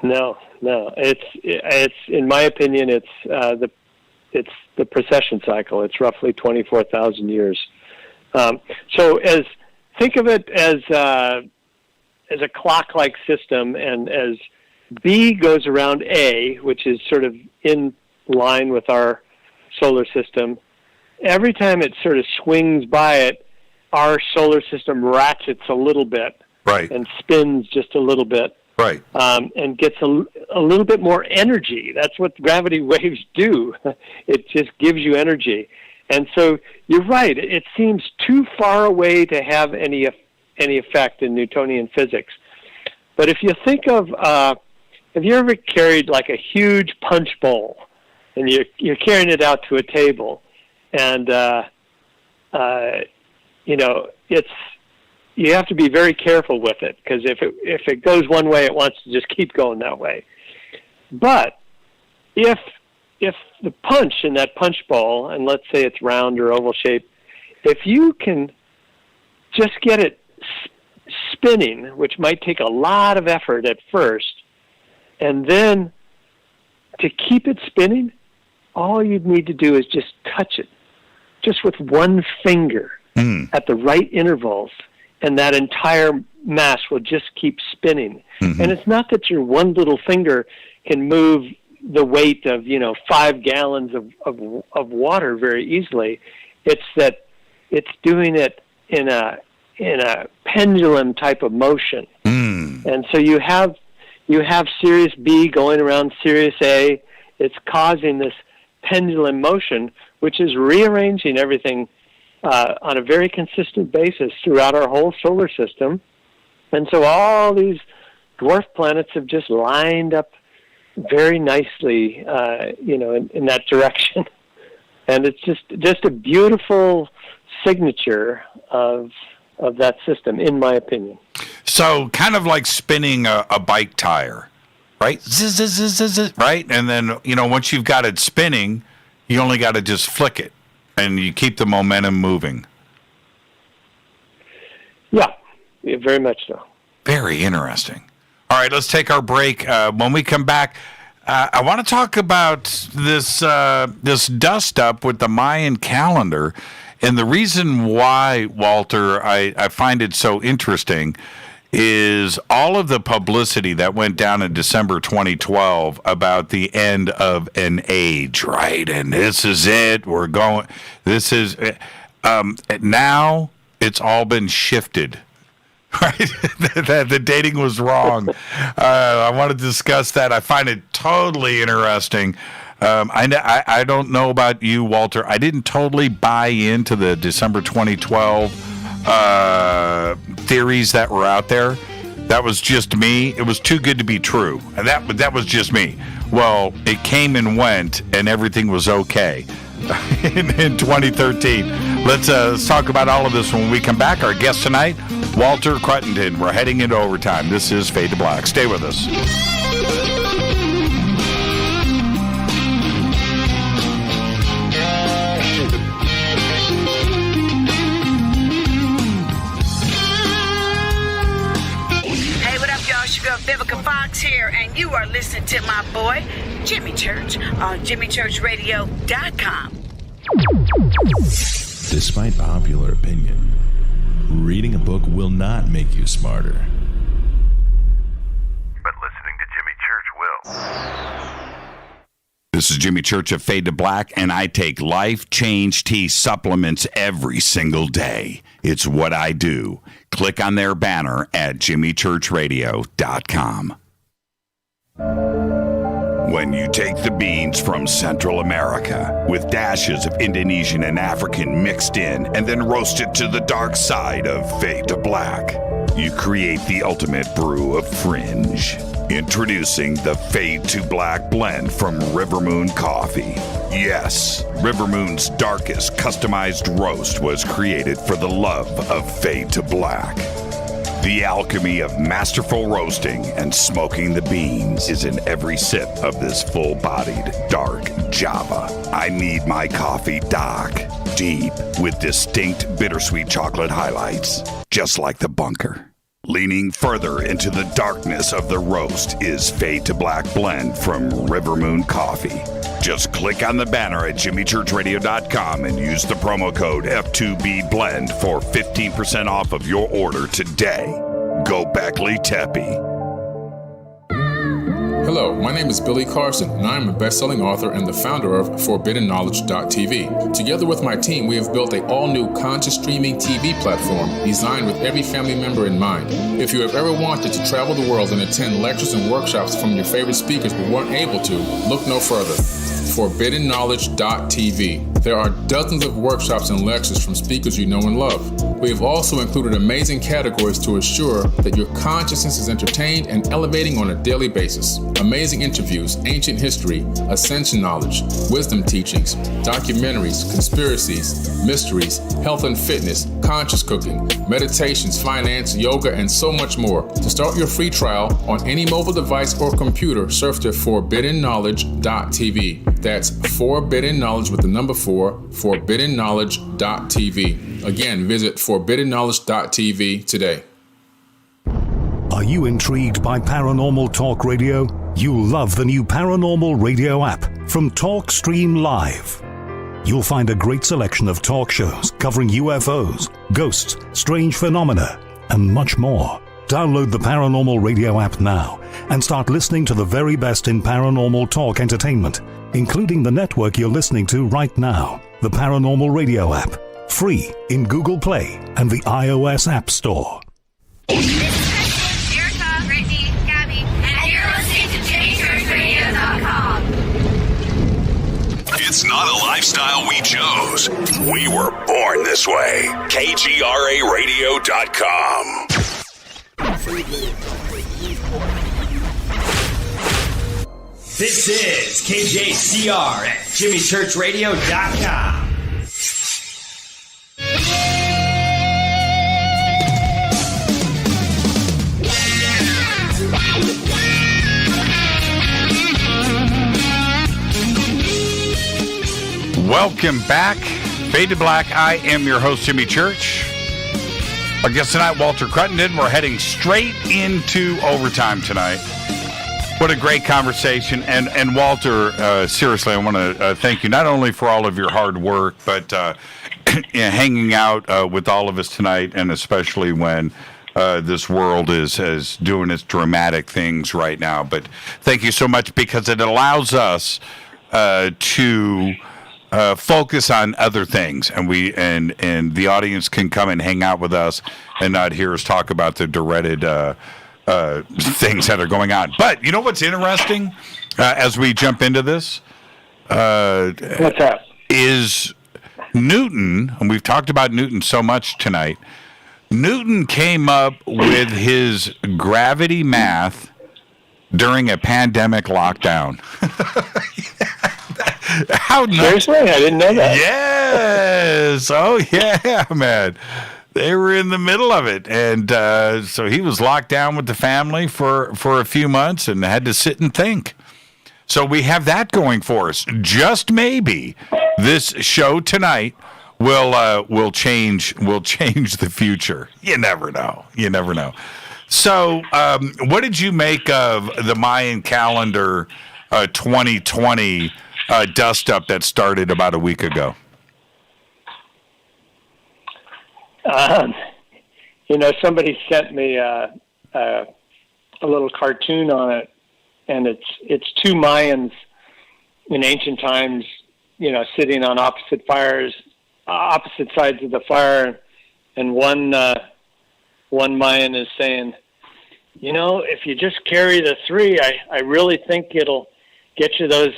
No. It's in my opinion, it's the precession cycle. It's roughly 24,000 years. So think of it as a clock-like system, and as B goes around A, which is sort of in line with our solar system, every time it sort of swings by it, our solar system ratchets a little bit, right, and spins just a little bit, right, and gets a little bit more energy. That's what gravity waves do. It just gives you energy. And so you're right. It seems too far away to have any effect in Newtonian physics. But if you think of, have you ever carried like a huge punch bowl, and you're carrying it out to a table, and you have to be very careful with it, because if it goes one way, it wants to just keep going that way. But if the punch in that punch bowl, and let's say it's round or oval shaped, if you can just get it spinning, which might take a lot of effort at first, and then to keep it spinning, all you'd need to do is just touch it, just with one finger at the right intervals, and that entire mass will just keep spinning. Mm-hmm. And it's not that your one little finger can move the weight of 5 gallons of water very easily. It's that it's doing it in a pendulum type of motion. And so you have Sirius B going around Sirius A. It's causing this pendulum motion, which is rearranging everything on a very consistent basis throughout our whole solar system. And so all these dwarf planets have just lined up very nicely, in that direction. And it's just a beautiful signature of that system, in my opinion. So kind of like spinning a bike tire, right? Zzz, zzz, zzz, zzz, right? And then, once you've got it spinning, you only got to just flick it, and you keep the momentum moving. Yeah, very much so. Very interesting. All right, let's take our break. When we come back, I want to talk about this dust up with the Mayan calendar. And the reason why, Walter, I find it so interesting is all of the publicity that went down in December 2012 about the end of an age, right? And this is it. Now it's all been shifted. Right, the dating was wrong. I want to discuss that. I find it totally interesting. I don't know about you, Walter. I didn't totally buy into the December 2012 theories that were out there. That was just me. It was too good to be true. And that was just me. Well, it came and went, and everything was okay in 2013. Let's talk about all of this when we come back. Our guest tonight, Walter Cruttenden. We're heading into overtime. This is Fade to Black. Stay with us. Hey, what up, y'all? It's your girl Vivica Fox here, and you are listening to my boy, Jimmy Church, on JimmyChurchRadio.com. Despite popular opinion, reading a book will not make you smarter. But listening to Jimmy Church will. This is Jimmy Church of Fade to Black, and I take Life Change Tea supplements every single day. It's what I do. Click on their banner at JimmyChurchRadio.com. When you take the beans from Central America with dashes of Indonesian and African mixed in and then roast it to the dark side of Fade to Black, you create the ultimate brew of fringe. Introducing the Fade to Black blend from River Moon Coffee. Yes, River Moon's darkest customized roast was created for the love of Fade to Black. The alchemy of masterful roasting and smoking the beans is in every sip of this full-bodied dark Java. I need my coffee dark, deep, with distinct bittersweet chocolate highlights, just like the bunker. Leaning further into the darkness of the roast is Fade to Black Blend from River Moon Coffee. Just click on the banner at jimmychurchradio.com and use the promo code F2BBLEND for 15% off of your order today. Go Beckley Teppy. Hello, my name is Billy Carson, and I am a best-selling author and the founder of ForbiddenKnowledge.tv. Together with my team, we have built an all-new conscious streaming TV platform designed with every family member in mind. If you have ever wanted to travel the world and attend lectures and workshops from your favorite speakers but weren't able to, look no further. ForbiddenKnowledge.tv. There are dozens of workshops and lectures from speakers you know and love. We have also included amazing categories to assure that your consciousness is entertained and elevating on a daily basis. Amazing interviews, ancient history, ascension knowledge, wisdom teachings, documentaries, conspiracies, mysteries, health and fitness, conscious cooking, meditations, finance, yoga, and so much more. To start your free trial on any mobile device or computer, surf to ForbiddenKnowledge.tv. That's Forbidden Knowledge with the number 4, ForbiddenKnowledge.tv. Again, visit ForbiddenKnowledge.tv today. Are you intrigued by Paranormal Talk Radio? You'll love the new Paranormal Radio app from TalkStream Live. You'll find a great selection of talk shows covering UFOs, ghosts, strange phenomena, and much more. Download the Paranormal Radio app now and start listening to the very best in paranormal talk entertainment, including the network you're listening to right now, the Paranormal Radio app, free in Google Play and the iOS App Store. Erica, Brittany, Gabby, and you're listening to JimmyChurchRadio.com. It's not a lifestyle we chose. We were born this way. KGRARadio.com. This is KJCR at JimmyChurchRadio.com. Welcome back. Fade to Black. I am your host, Jimmy Church. Our guest tonight, Walter Cruttenden. We're heading straight into overtime tonight. What a great conversation. And Walter, seriously, I want to thank you not only for all of your hard work, but hanging out with all of us tonight, and especially when this world is doing its dramatic things right now. But thank you so much, because it allows us to focus on other things, and and the audience can come and hang out with us and not hear us talk about the dreaded things that are going on. But you know what's interesting as we jump into this? What's that? Is Newton, and we've talked about Newton so much tonight. Newton came up with his gravity math during a pandemic lockdown. How nuts. Seriously? I didn't know that. Yes. Oh, yeah, man. They were in the middle of it. And so he was locked down with the family for a few months and had to sit and think. So we have that going for us. Just maybe this show tonight will change the future. You never know. You never know. So what did you make of the Mayan calendar 2020 dust up that started about a week ago? Somebody sent me a little cartoon on it, and it's two Mayans in ancient times, sitting on opposite sides of the fire, and one Mayan is saying, if you just carry the 3, I really think it'll get you those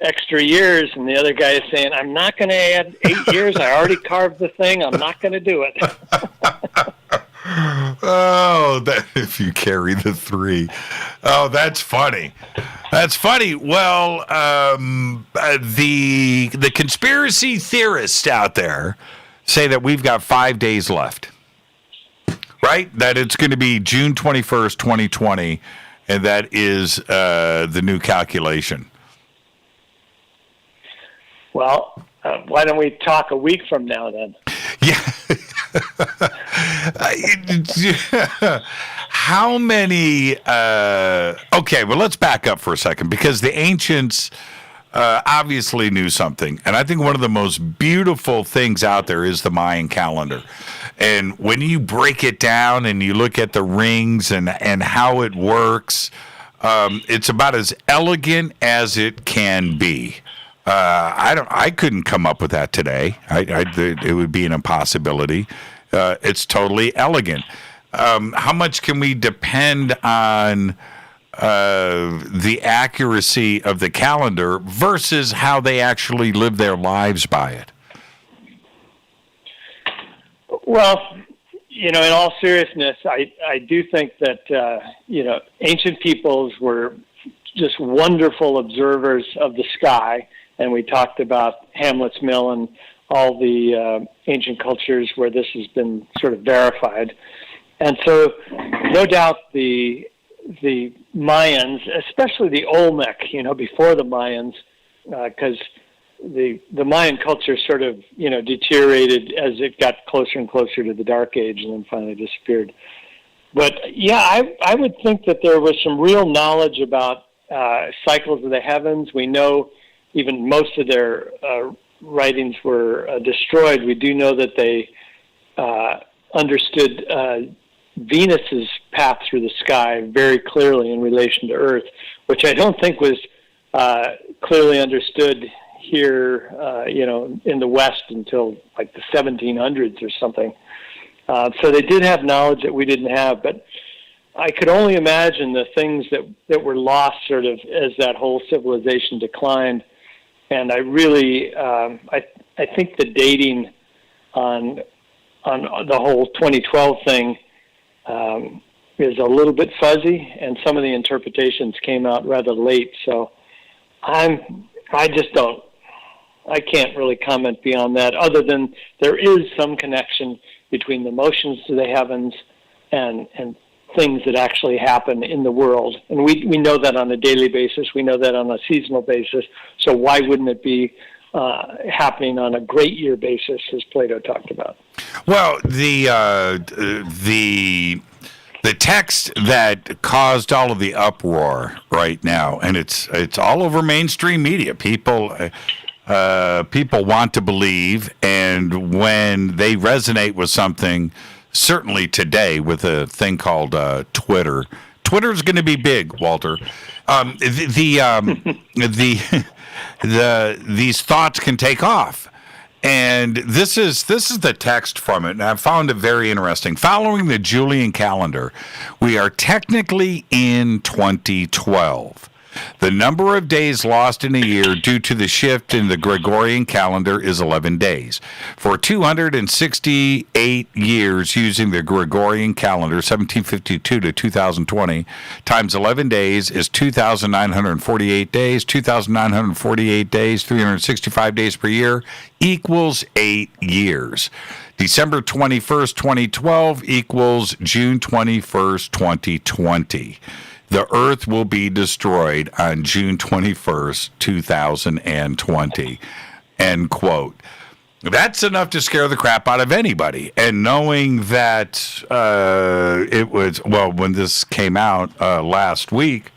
extra years. And the other guy is saying, I'm not going to add 8 years. I already carved the thing. I'm not going to do it. Oh, that if you carry the 3. Oh, that's funny. That's funny. Well, the conspiracy theorists out there say that we've got 5 days left, right? That it's going to be June 21st, 2020, and that is the new calculation. Well, why don't we talk a week from now then? How many? Okay, well, let's back up for a second because the ancients obviously knew something, and I think one of the most beautiful things out there is the Mayan calendar. And when you break it down and you look at the rings and how it works, it's about as elegant as it can be. I couldn't come up with that today. It would be an impossibility. It's totally elegant. How much can we depend on the accuracy of the calendar versus how they actually live their lives by it? Well, in all seriousness, I do think that, ancient peoples were just wonderful observers of the sky. And we talked about Hamlet's Mill and all the ancient cultures where this has been sort of verified. And so, no doubt the Mayans, especially the Olmec, before the Mayans, because the Mayan culture sort of, deteriorated as it got closer and closer to the Dark Age and then finally disappeared. But, yeah, I would think that there was some real knowledge about cycles of the heavens. We know even most of their writings were destroyed. We do know that they understood Venus's path through the sky very clearly in relation to Earth, which I don't think was clearly understood here, in the West until like the 1700s or something. So they did have knowledge that we didn't have, but I could only imagine the things that were lost sort of as that whole civilization declined. And I really, I think the dating on the whole 2012 thing is a little bit fuzzy, and some of the interpretations came out rather late. So I can't really comment beyond that, other than there is some connection between the motions to the heavens and things that actually happen in the world. And we know that on a daily basis. We know that on a seasonal basis. So why wouldn't it be happening on a great year basis, as Plato talked about? Well, the text that caused all of the uproar right now, and it's all over mainstream media. People want to believe, and when they resonate with something, certainly today with a thing called Twitter. Twitter's going to be big, Walter. These thoughts can take off. And this is the text from it, and I found it very interesting. Following the Julian calendar, we are technically in 2012. The number of days lost in a year due to the shift in the Gregorian calendar is 11 days. For 268 years using the Gregorian calendar, 1752 to 2020, times 11 days is 2,948 days. 2,948 days, 365 days per year, equals 8 years. December 21st, 2012 equals June 21st, 2020. The Earth will be destroyed on June 21st, 2020, end quote. That's enough to scare the crap out of anybody. And knowing that it was, well, when this came out last week,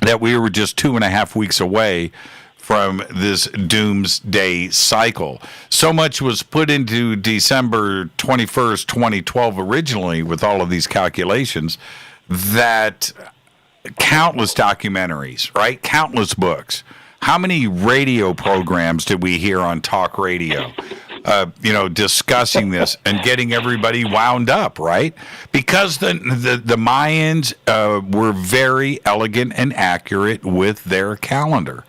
that we were just 2.5 weeks away from this doomsday cycle. So much was put into December 21st, 2012 originally with all of these calculations that countless documentaries, right? Countless books. How many radio programs did we hear on talk radio, discussing this and getting everybody wound up, right? Because the Mayans were very elegant and accurate with their calendar.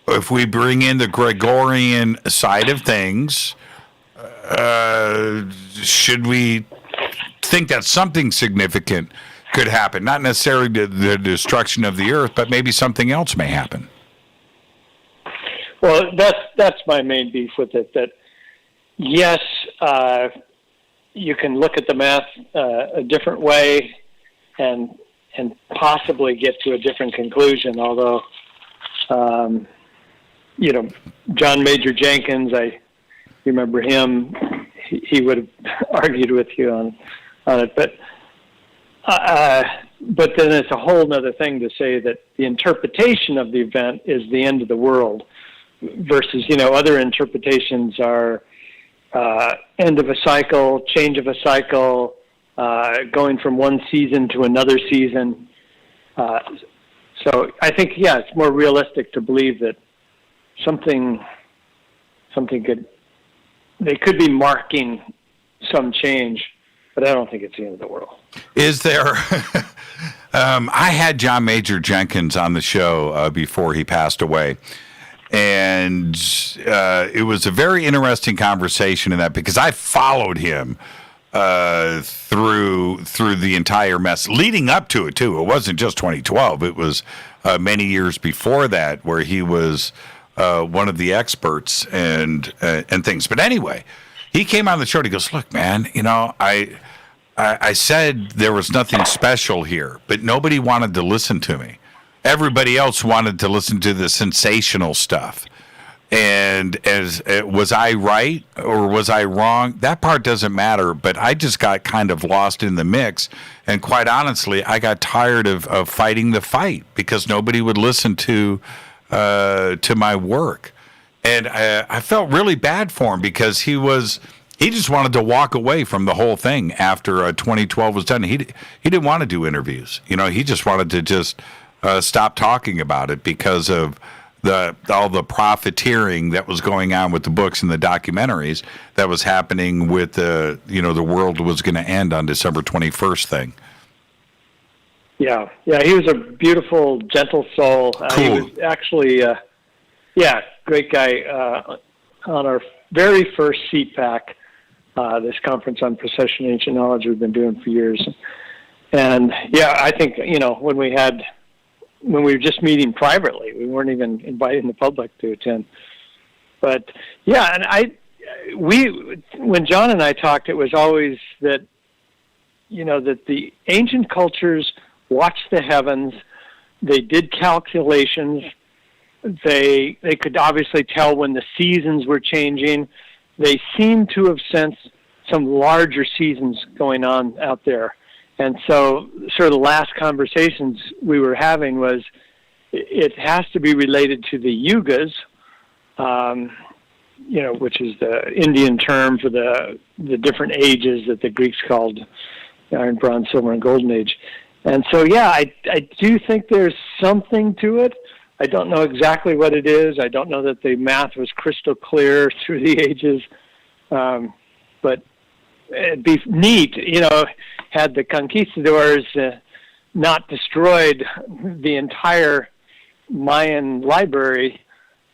If we bring in the Gregorian side of things, should we think that something significant could happen. Not necessarily the destruction of the Earth, but maybe something else may happen. Well, that's my main beef with it. That yes, you can look at the math a different way, and possibly get to a different conclusion. Although, John Major Jenkins, I remember him. He would have argued with you on it, but then it's a whole other thing to say that the interpretation of the event is the end of the world, versus other interpretations are end of a cycle, change of a cycle, going from one season to another season. So I think, it's more realistic to believe that something they could be marking some change, but I don't think it's the end of the world. Is there? I had John Major Jenkins on the show before he passed away. And it was a very interesting conversation in that, because I followed him through the entire mess leading up to it too. It wasn't just 2012; it was many years before that, where he was one of the experts and things. But anyway, he came on the show and he goes, "Look, man, I said there was nothing special here, but nobody wanted to listen to me. Everybody else wanted to listen to the sensational stuff. And was I right or was I wrong? That part doesn't matter, but I just got kind of lost in the mix. And quite honestly, I got tired of fighting the fight because nobody would listen to my work. And I felt really bad for him because he just wanted to walk away from the whole thing after 2012 was done. He didn't want to do interviews. He just wanted to just stop talking about it because of all the profiteering that was going on with the books and the documentaries that was happening with the world was going to end on December 21st thing. Yeah, he was a beautiful, gentle soul. Cool. He was actually, great guy. On our very first CPAC, this conference on precession and ancient knowledge we've been doing for years. And I think, when we were just meeting privately, we weren't even inviting the public to attend. But and when John and I talked, it was always that, that the ancient cultures watched the heavens, they did calculations, they could obviously tell when the seasons were changing. They seemed to have sensed some larger seasons going on out there. And so sort of the last conversations we were having was it has to be related to the yugas, which is the Indian term for the different ages that the Greeks called Iron, Bronze, Silver, and Golden Age. And so, I do think there's something to it. I don't know exactly what it is. I don't know that the math was crystal clear through the ages. But it'd be neat, had the conquistadors not destroyed the entire Mayan library,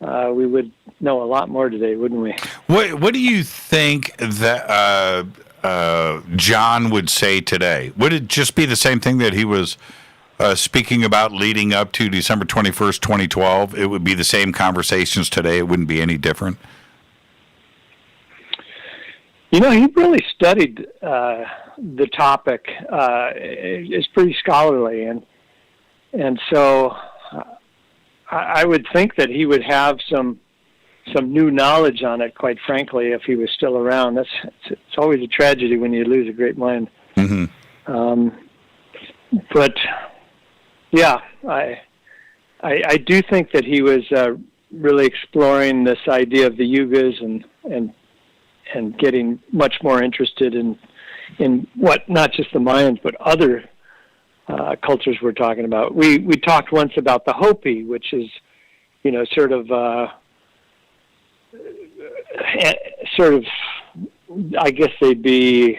we would know a lot more today, wouldn't we? What do you think that John would say today? Would it just be the same thing that he was speaking about leading up to December 21st, 2012? It would be the same conversations today? It wouldn't be any different? He really studied the topic. It's pretty scholarly, and so I would think that he would have some new knowledge on it. Quite frankly, if he was still around, it's always a tragedy when you lose a great mind. Mm-hmm. But I do think that he was really exploring this idea of the yugas and getting much more interested in what not just the Mayans but other cultures we're talking about. We talked once about the Hopi, which is sort of I guess they'd be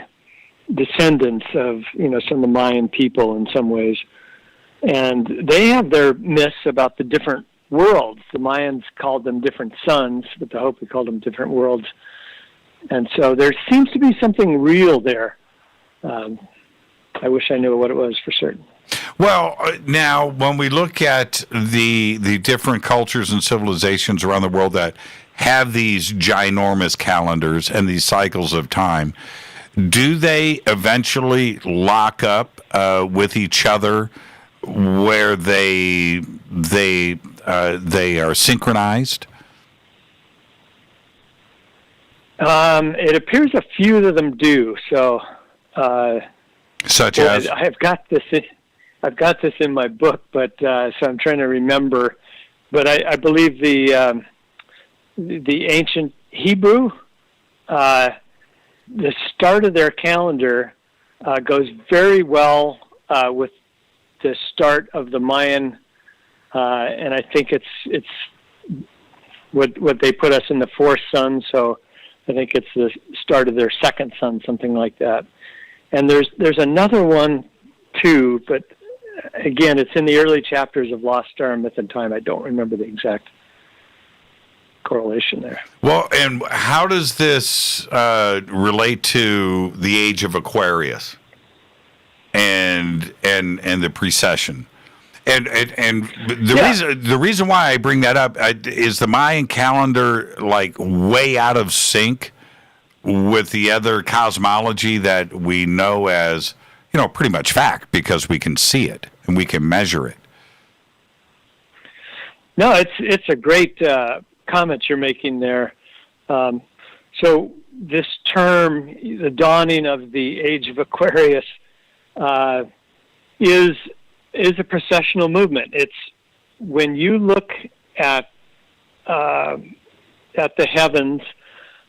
descendants of some of the Mayan people in some ways, and they have their myths about the different worlds. The Mayans called them different suns, but the Hopi called them different worlds. And so there seems to be something real there. I wish I knew what it was for certain. Well, now, when we look at the different cultures and civilizations around the world that have these ginormous calendars and these cycles of time, do they eventually lock up with each other where they are synchronized? It appears a few of them do. So, such as I've got this in my book, but so I'm trying to remember. But I believe the ancient Hebrew, the start of their calendar goes very well with the start of the Mayan, and I think it's what they put us in the fourth sun. So I think it's the start of their second sun, something like that. And there's another one too, but again, it's in the early chapters of Lost Star, Myth and Time. I don't remember the exact correlation there. Well, and how does this relate to the age of Aquarius and the precession? And the reason why I bring that up is the Mayan calendar like way out of sync with the other cosmology that we know as, pretty much fact, because we can see it and we can measure it. No, it's a great comment you're making there. So this term, the dawning of the age of Aquarius, is a precessional movement. It's when you look at the heavens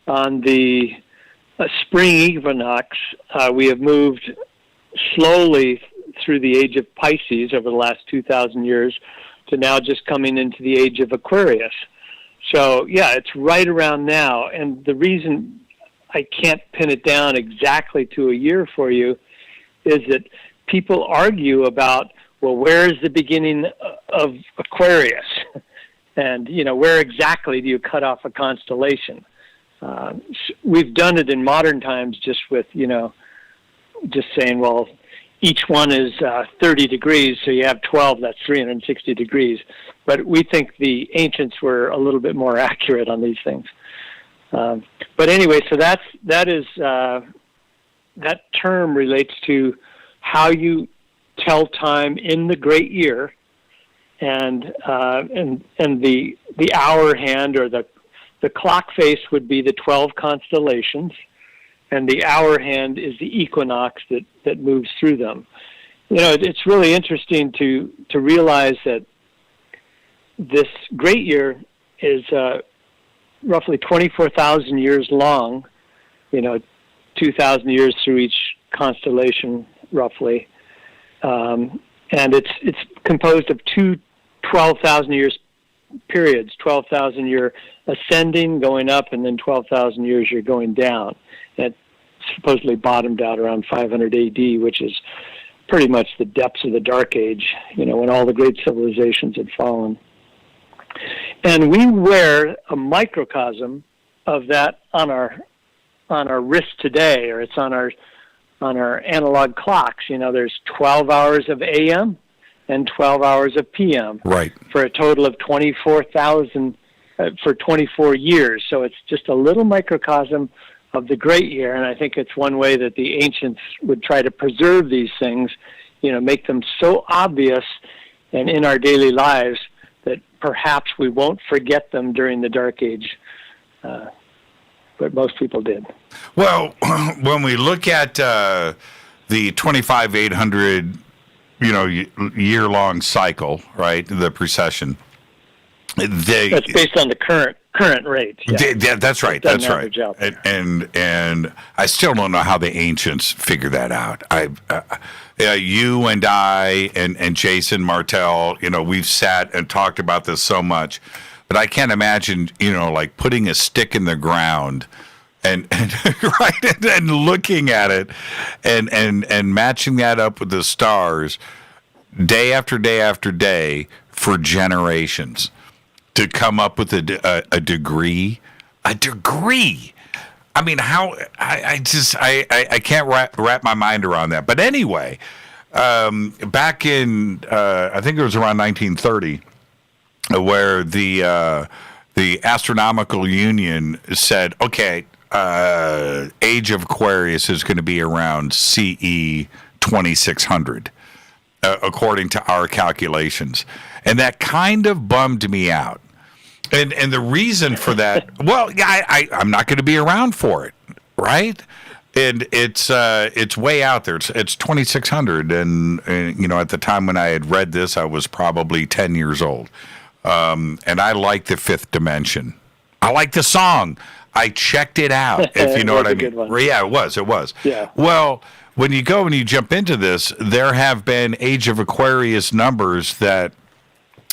on the spring equinox, we have moved slowly through the age of Pisces over the last 2,000 years to now just coming into the age of Aquarius. So, yeah, it's right around now. And the reason I can't pin it down exactly to a year for you is that people argue about, well, where is the beginning of Aquarius? And, where exactly do you cut off a constellation? We've done it in modern times just with, just saying, well, each one is 30 degrees, so you have 12, that's 360 degrees. But we think the ancients were a little bit more accurate on these things. But anyway, so that term relates to how you tell time in the great year, and the hour hand, or the clock face would be the 12 constellations, and the hour hand is the equinox that moves through them. It's really interesting to realize that this great year is roughly 24,000 years long, 2,000 years through each constellation, roughly. And it's composed of two 12,000 years periods, 12,000 you're ascending, going up, and then 12,000 years you're going down. It supposedly bottomed out around 500 AD, which is pretty much the depths of the Dark Age, when all the great civilizations had fallen. And we wear a microcosm of that on our wrist today, or it's on our analog clocks. There's 12 hours of AM and 12 hours of PM, right, for a total of 24,000 for 24 years. So it's just a little microcosm of the great year, and I think it's one way that the ancients would try to preserve these things, make them so obvious and in our daily lives that perhaps we won't forget them during the Dark Age, but most people did. Well, when we look at the 25,800 year-long cycle, right, the precession, that's based on the current rate. Yeah. That's right. That's right. And I still don't know how the ancients figured that out. You and I and Jason Martell, we've sat and talked about this so much, but I can't imagine, like putting a stick in the ground and right, and looking at it and matching that up with the stars day after day after day for generations to come up with a degree I mean, how I can't wrap my mind around that. But anyway, back in I think it was around 1930, where the Astronomical Union said, okay, age of Aquarius is going to be around CE 2600, according to our calculations, and that kind of bummed me out. And the reason for that, well, I'm not going to be around for it, right? And it's way out there. It's 2600, and you know, at the time when I had read this, I was probably 10 years old, and I like the Fifth Dimension. I like the song. I checked it out, if you know what I mean. Yeah, it was. Yeah. Well, when you go and you jump into this, there have been Age of Aquarius numbers that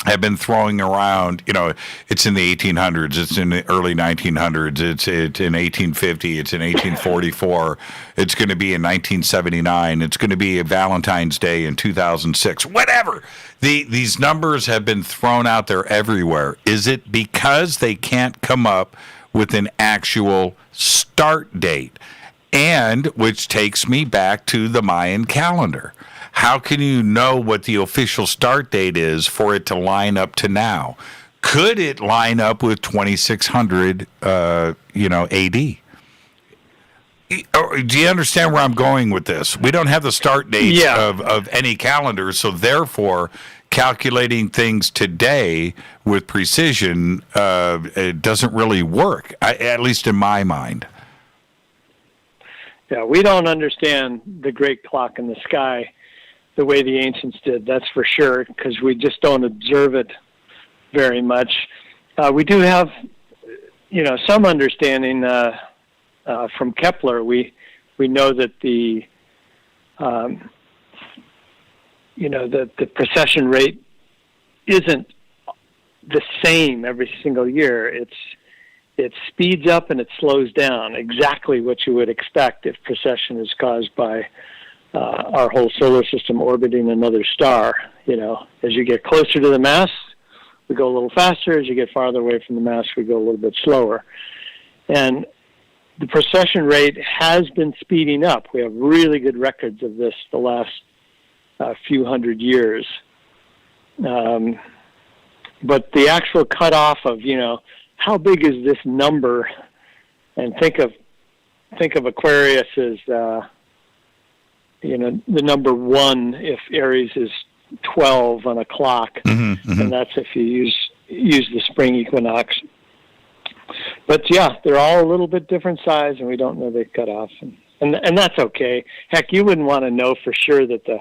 have been throwing around, you know, it's in the 1800s, it's in the early 1900s, it's in 1850, it's in 1844, it's going to be in 1979, it's going to be a Valentine's Day in 2006, whatever. These numbers have been thrown out there everywhere. Is it because they can't come up with an actual start date? And which takes me back to the Mayan calendar. How can you know what the official start date is for it to line up to now? Could it line up with 2600, AD? Do you understand where I'm going with this? We don't have the start dates of any calendar, so therefore, calculating things today with precision, it doesn't really work, at least in my mind. Yeah, we don't understand the great clock in the sky the way the ancients did, that's for sure, because we just don't observe it very much. We do have, some understanding from Kepler. We know that the precession rate isn't the same every single year. It speeds up and it slows down, exactly what you would expect if precession is caused by our whole solar system orbiting another star. As you get closer to the mass, we go a little faster. As you get farther away from the mass, we go a little bit slower. And the precession rate has been speeding up. We have really good records of this the last few hundred years. But the actual cutoff of, how big is this number? And think of Aquarius as, the number 1 if Aries is 12 on a clock, and that's if you use the spring equinox. But yeah, they're all a little bit different size, and we don't know the cutoff, and that's okay. Heck, you wouldn't want to know for sure that the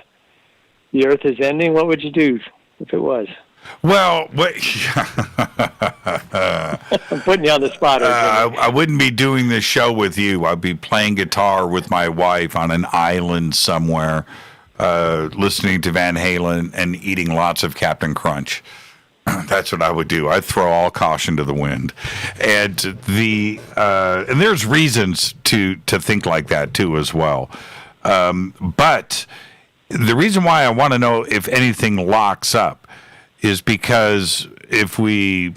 Earth is ending. What would you do if it was? Well, I'm putting you on the spot. I wouldn't be doing this show with you. I'd be playing guitar with my wife on an island somewhere, listening to Van Halen and eating lots of Captain Crunch. That's what I would do. I'd throw all caution to the wind, and there's reasons to think like that too as well. But the reason why I want to know if anything locks up is because if we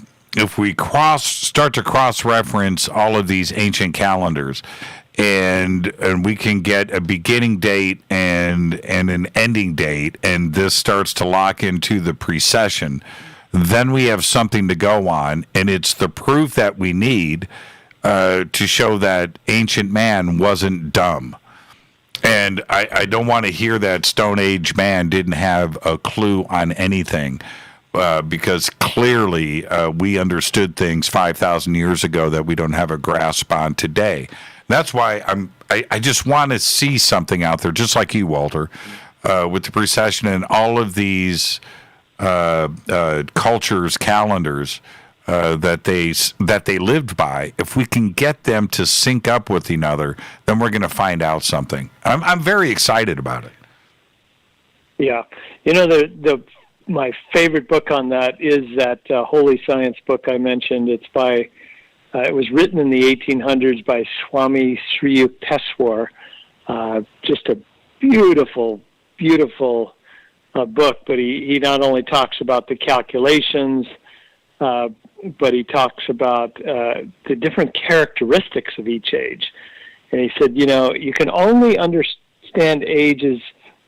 start to cross-reference all of these ancient calendars, and we can get a beginning date and an ending date, and this starts to lock into the precession, then we have something to go on, and it's the proof that we need to show that ancient man wasn't dumb. And I don't want to hear that Stone Age man didn't have a clue on anything. Because clearly we understood things 5,000 years ago that we don't have a grasp on today. That's why I just want to see something out there, just like you, Walter, with the precession and all of these cultures, calendars that they lived by. If we can get them to sync up with each other, then we're going to find out something. I'm very excited about it. Yeah, my favorite book on that is that Holy Science book I mentioned. It's by, it was written in the 1800s by Swami Sri Yukteswar. Just a beautiful, beautiful book. But he not only talks about the calculations, but he talks about the different characteristics of each age. And he said, you can only understand ages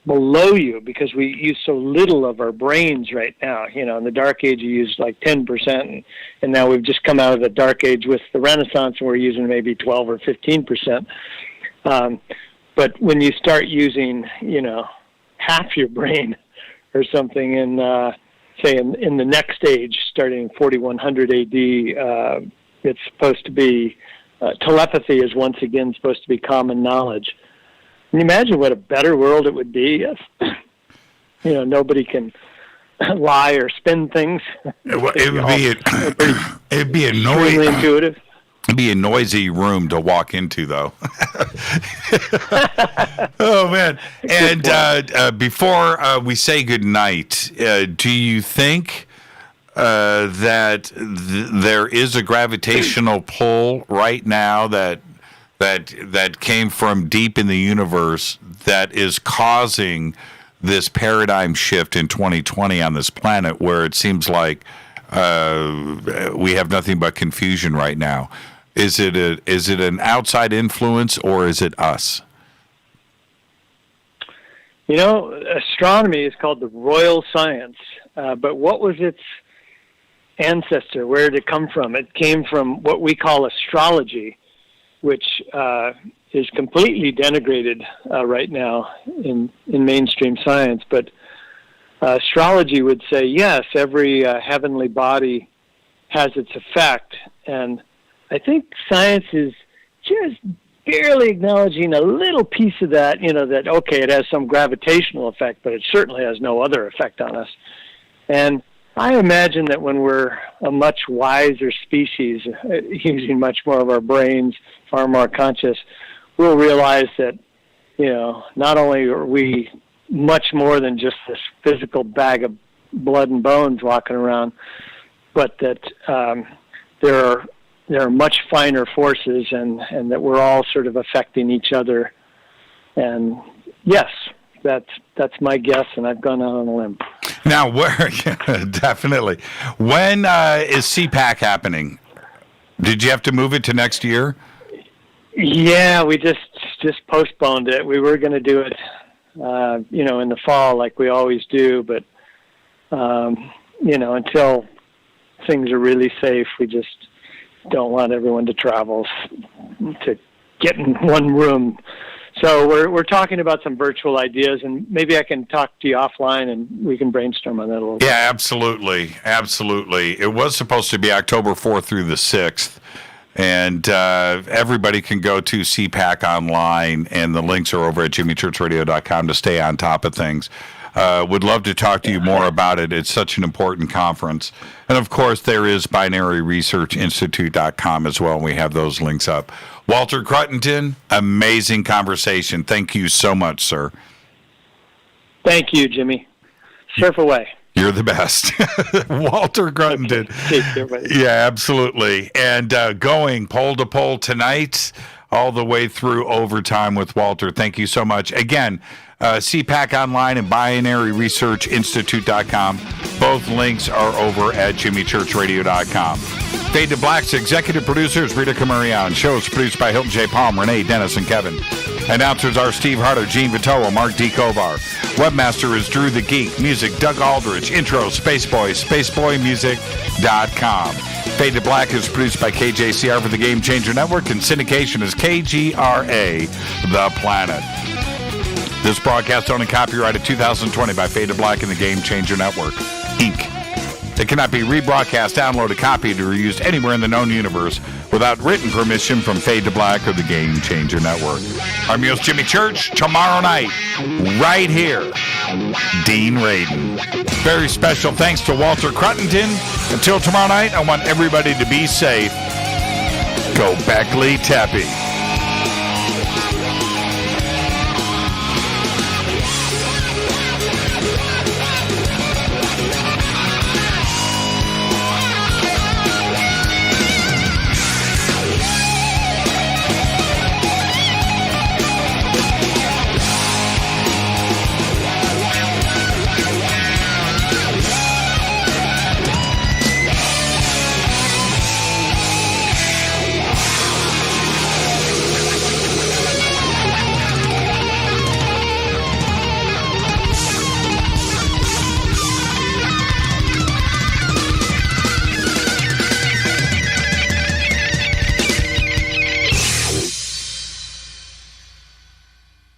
below you because we use so little of our brains right now. In the Dark Age, you used like 10%, and now we've just come out of the Dark Age with the Renaissance, and we're using maybe 12 or 15%. But when you start using, half your brain or something in the next age, starting 4100 AD, it's supposed to be, telepathy is once again supposed to be common knowledge. Can you imagine what a better world it would be if, nobody can lie or spin things? It'd be extremely intuitive. It'd be a noisy room to walk into, though. Oh, man. And before we say goodnight, do you think that there is a gravitational pull right now that came from deep in the universe that is causing this paradigm shift in 2020 on this planet, where it seems like we have nothing but confusion right now? Is it an outside influence, or is it us? Astronomy is called the royal science, but what was its ancestor? Where did it come from? It came from what we call astrology, which is completely denigrated right now in mainstream science. But astrology would say, yes, every heavenly body has its effect, and I think science is just barely acknowledging a little piece of that, that, okay, it has some gravitational effect, but it certainly has no other effect on us. And I imagine that when we're a much wiser species, using much more of our brains, far more conscious, we'll realize that, not only are we much more than just this physical bag of blood and bones walking around, but that there are much finer forces, and that we're all sort of affecting each other. And yes, that's my guess, and I've gone out on a limb. Now, definitely. When is CPAC happening? Did you have to move it to next year? Yeah, we just postponed it. We were going to do it, in the fall like we always do, but until things are really safe, we just don't want everyone to travel to get in one room. So we're talking about some virtual ideas, and maybe I can talk to you offline and we can brainstorm on that a little bit. Yeah, absolutely. Absolutely. It was supposed to be October 4th through the 6th, and everybody can go to CPAC online, and the links are over at jimmychurchradio.com to stay on top of things. Would love to talk to you more about it. It's such an important conference. And, of course, there is binaryresearchinstitute.com as well, and we have those links up. Walter Cruttenden, amazing conversation. Thank you so much, sir. Thank you, Jimmy. Surf away. You're the best. Walter Cruttenden. Okay. Yeah, absolutely. And going pole to pole tonight, all the way through overtime with Walter. Thank you so much. Again, CPAC online and binaryresearchinstitute.com. Both links are over at jimmychurchradio.com. Fade to Black's executive producers, Rita Camarion. Shows produced by Hilton J. Palm, Renee, Dennis, and Kevin. Announcers are Steve Harder, Gene Vitoa, Mark D. Kovar. Webmaster is Drew the Geek. Music, Doug Aldrich. Intro, Spaceboy, spaceboymusic.com. Fade to Black is produced by KJCR for the Game Changer Network, and syndication is KGRA, The Planet. This broadcast owned and copyrighted 2020 by Fade to Black and the Game Changer Network, Inc. It cannot be rebroadcast, downloaded, copied, or used anywhere in the known universe without written permission from Fade to Black or the Game Changer Network. I'm your host, Jimmy Church. Tomorrow night, right here, Dean Radin. Very special thanks to Walter Cruttenden. Until tomorrow night, I want everybody to be safe. Go Beckley Teppy.